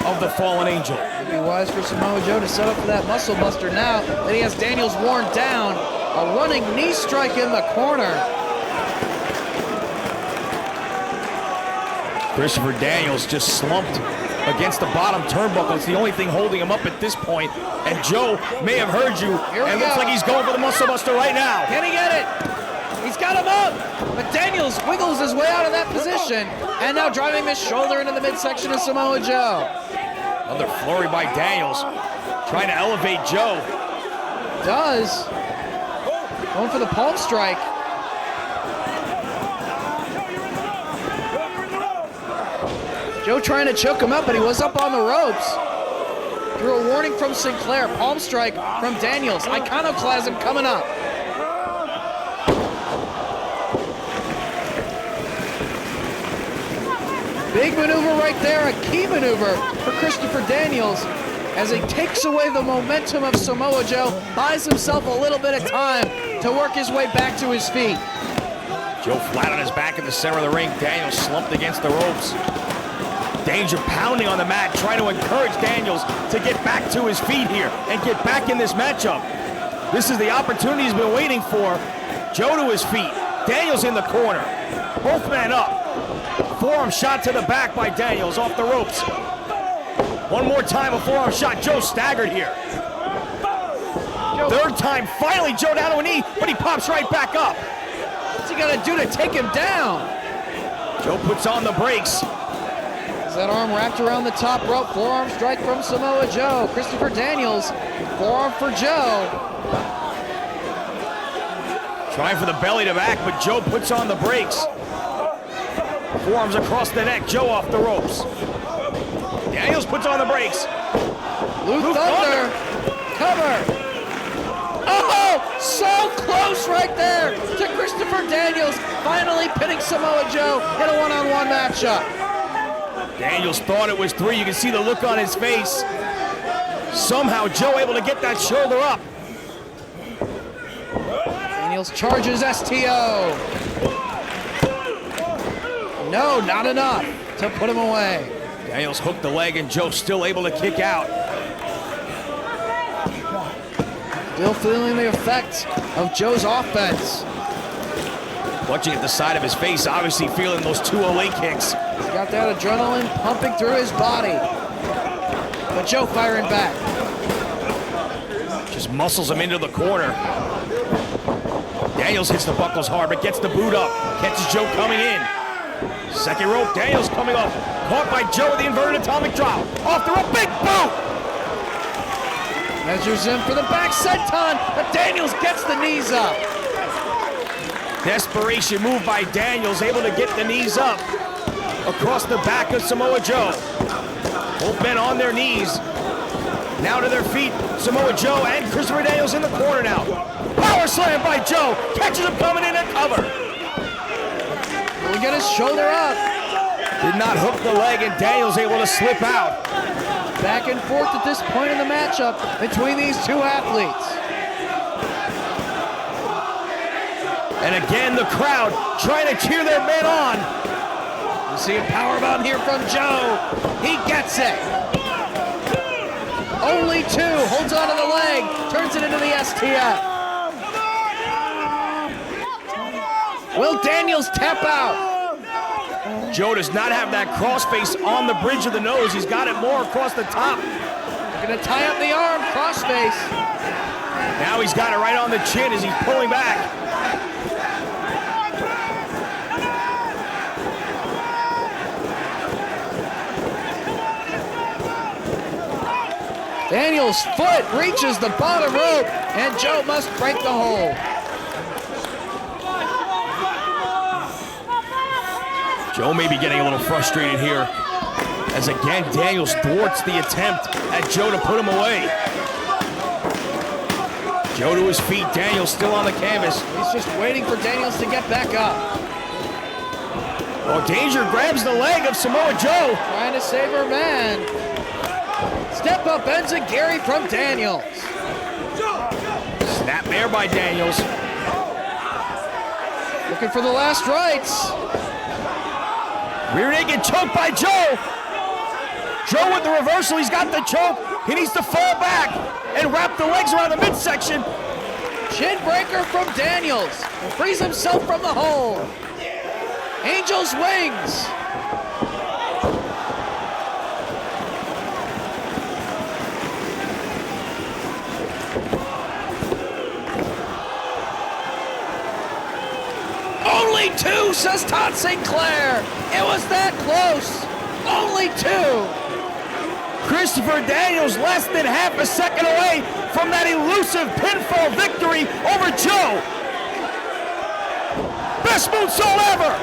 of the Fallen Angel. It'd be wise for Samoa Joe to set up for that muscle buster now that he has Daniels worn down. A running knee strike in the corner. Christopher Daniels just slumped against the bottom turnbuckle. It's the only thing holding him up at this point. And Joe may have heard you, and looks like he's going for the muscle buster right now. Can he get it? He's got him up, but Daniels wiggles his way out of that position, and now driving his shoulder into the midsection of Samoa Joe. Another flurry by Daniels, trying to elevate Joe. Does. Going for the palm strike. Joe trying to choke him up, but he was up on the ropes. Through a warning from Sinclair, palm strike from Daniels. Iconoclasm coming up. Big maneuver right there, a key maneuver for Christopher Daniels as he takes away the momentum of Samoa Joe, buys himself a little bit of time to work his way back to his feet. Joe flat on his back in the center of the ring. Daniels slumped against the ropes. Danger pounding on the mat, trying to encourage Daniels to get back to his feet here and get back in this matchup. This is the opportunity he's been waiting for. Joe to his feet. Daniels in the corner. Both men up. Forearm shot to the back by Daniels off the ropes. One more time, a forearm shot. Joe staggered here. Third time, finally Joe down to a knee, but he pops right back up. What's he gonna do to take him down? Joe puts on the brakes. Is that arm wrapped around the top rope? Forearm strike from Samoa Joe. Christopher Daniels, forearm for Joe. Trying for the belly to back, but Joe puts on the brakes. Forearms across the neck, Joe off the ropes. Daniels puts on the brakes. Blue Thunder, cover. Oh, so close right there to Christopher Daniels, finally pinning Samoa Joe in a one-on-one matchup. Daniels thought it was three. You can see the look on his face. Somehow Joe able to get that shoulder up. Daniels charges STO. No, not enough to put him away. Daniels hooked the leg and Joe still able to kick out. Still feeling the effect of Joe's offense. Watching at the side of his face, obviously feeling those 208 kicks. He's got that adrenaline pumping through his body. But Joe firing back. Just muscles him into the corner. Daniels hits the buckles hard, but gets the boot up. Catches Joe coming in. Second rope, Daniels coming off. Caught by Joe with the inverted atomic drop. Off the rope, big boot! Measures in for the back senton, but Daniels gets the knees up. Desperation move by Daniels, able to get the knees up across the back of Samoa Joe. Both men on their knees. Now to their feet, Samoa Joe and Christopher Daniels in the corner now. Power slam by Joe, catches him coming in and cover. We'll get his shoulder up. Did not hook the leg and Daniels able to slip out. Back and forth at this point in the matchup between these two athletes. And again, the crowd trying to cheer their men on. You see a powerbomb here from Joe. He gets it. Only two, holds onto the leg, turns it into the STF. Will Daniels tap out? Joe does not have that crossface on the bridge of the nose. He's got it more across the top. Gonna tie up the arm, crossface. Now he's got it right on the chin as he's pulling back. Daniels' foot reaches the bottom rope, and Joe must break the hold. Joe may be getting a little frustrated here, as again Daniels thwarts the attempt at Joe to put him away. Joe to his feet, Daniels still on the canvas. He's just waiting for Daniels to get back up. Oh, Danger grabs the leg of Samoa Joe. Trying to save her man. Step up enziguri from Daniels. Snap there by Daniels. Looking for the last rights. Rear naked choke by Joe. Joe with the reversal, he's got the choke. He needs to fall back and wrap the legs around the midsection. Chin breaker from Daniels. Frees himself from the hold. Angel's wings. says Todd Sinclair. It was that close. Only 2. Christopher Daniels less than half a second away from that elusive pinfall victory over Joe. Best moonsault ever.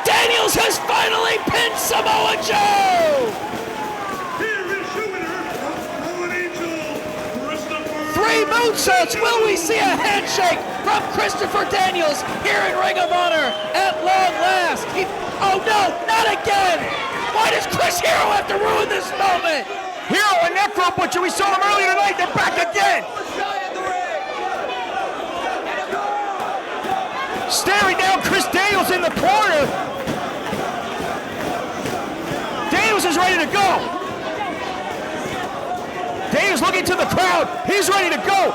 Daniels has finally pinned Samoa Joe. 3 moonsaults. Will we see a handshake from Christopher Daniels here in Ring of Honor at long last? Oh no, not again! Why does Chris Hero have to ruin this moment? Hero and Necro Butcher, we saw them earlier tonight, they're back again! Staring down Chris Daniels in the corner. Daniels is ready to go. Daniels looking to the crowd. He's ready to go.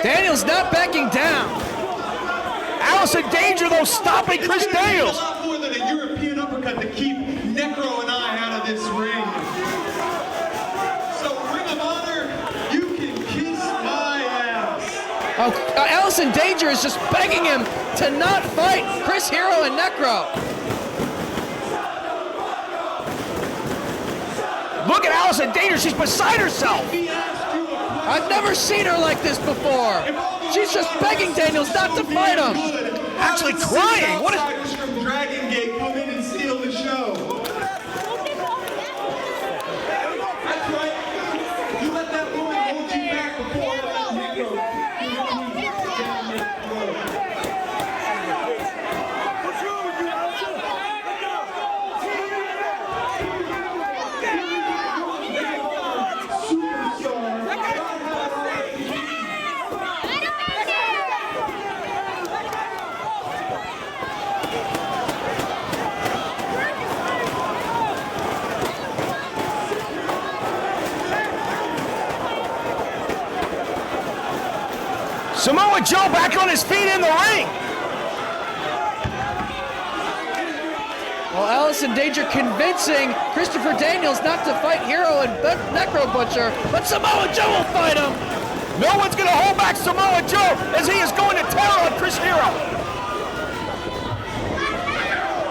Daniels not backing down. Allison Danger, though, stopping Chris Daniels. A lot more than a European uppercut to keep Necro and I out of this ring. So, Ring of Honor, you can kiss my ass. Allison Danger is just begging him to not fight Chris Hero and Necro. Look at Allison Danger, she's beside herself. I've never seen her like this before. She's just begging Daniels not to fight him. Actually crying. What is... from Dragon Gate come in and steal the show. That's right. You let that woman hold you back before Samoa Joe back on his feet in the ring. Well, Allison Danger convincing Christopher Daniels not to fight Hero and Necro Butcher, but Samoa Joe will fight him. No one's going to hold back Samoa Joe as he is going to tear on Chris Hero.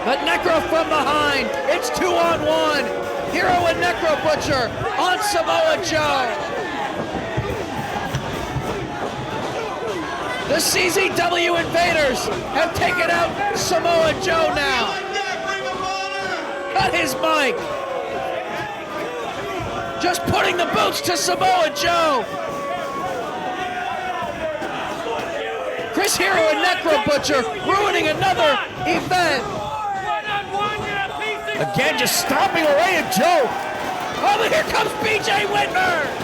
But Necro from behind. It's 2-on-1. Hero and Necro Butcher on Samoa Joe. The CZW Invaders have taken out Samoa Joe now. Cut his mic. Just putting the boots to Samoa Joe. Chris Hero and Necro Butcher ruining another event. Again, just stomping away at Joe. Oh, but here comes BJ Whitmer.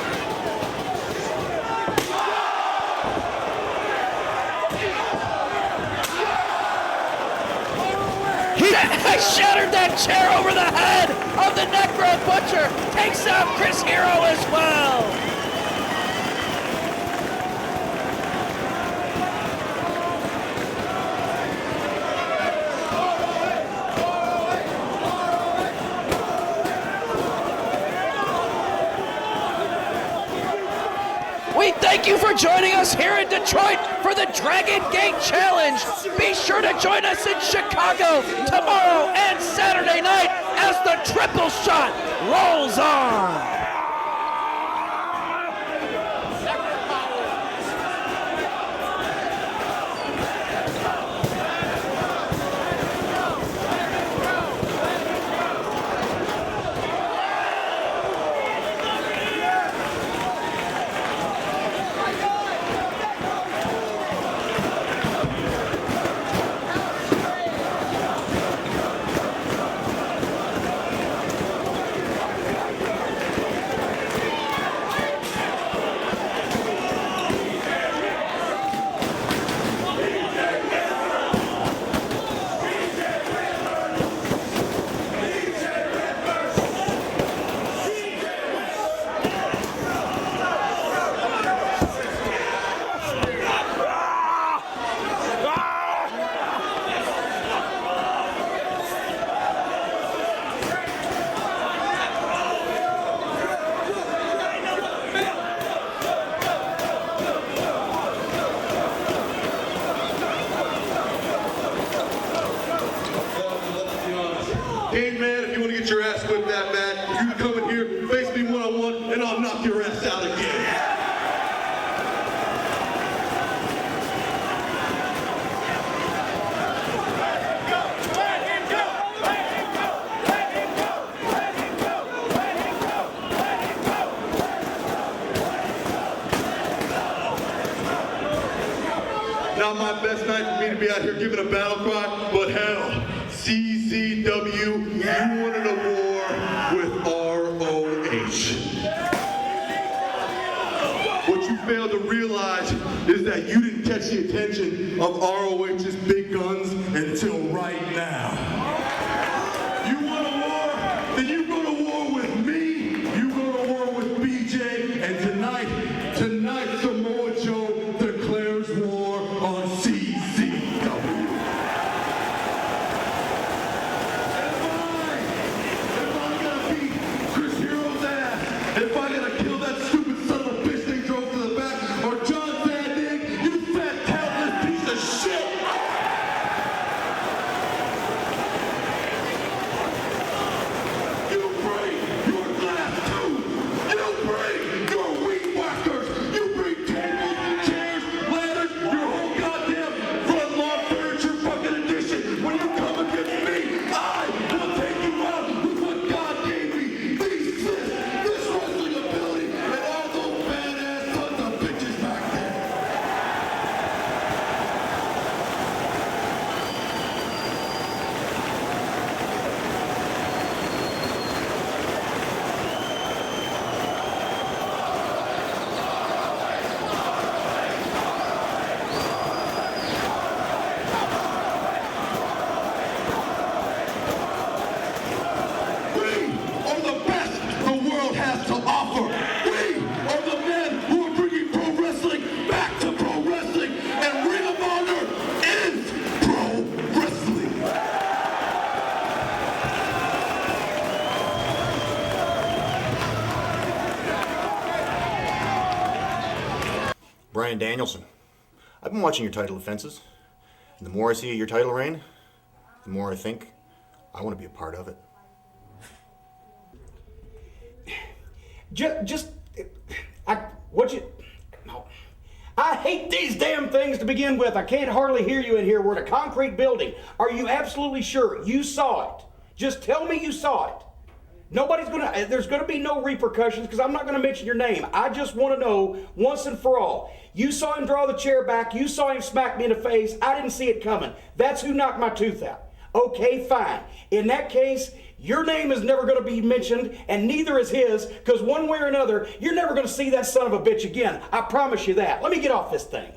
I shattered that chair over the head of the Necro Butcher. Takes out Chris Hero as well. We thank you for joining us here in Detroit for the Dragon Gate Challenge. Be sure to join us in Chicago tomorrow and Saturday night as the triple shot rolls on. You can come in here, face me one-on-one, and I'll knock your ass out again. Not my best night for me to be out here giving a battle cry, but hell, CZW, you wanted a war with ROH. What you failed to realize is that you didn't catch the attention of ROH's big guns until right now. You want a war? Then you go to war with me, you go to war with BJ, and tonight Samoa Joe declares war on CZW. If I'm gonna beat Chris Hero's ass, if I gotta kill that stupid son of a bitch they drove to the back, or John Sandig, you fat talentless piece of shit! You bring your glass too! You bring your weed whackers! You bring tables, chairs, ladders, your whole goddamn front lawn furniture fucking edition! When you come against me, I will take you out with what God gave me! These fists, this wrestling ability, and all those badass sons of bitches back there! We are the best the world has to offer. We are the men who are bringing pro wrestling back to pro wrestling, and Ring of Honor is pro wrestling. Bryan Danielson, I've been watching your title defenses, and the more I see your title reign, the more I think I want to be a part of it. I hate these damn things to begin with. I can't hardly hear you in here. We're in a concrete building. Are you absolutely sure you saw it? Just tell me you saw it. There's gonna be no repercussions because I'm not gonna mention your name. I just want to know once and for all. You saw him draw the chair back. You saw him smack me in the face. I didn't see it coming. That's who knocked my tooth out. Okay, fine. In that case, your name is never going to be mentioned, and neither is his, because one way or another, you're never going to see that son of a bitch again. I promise you that. Let me get off this thing.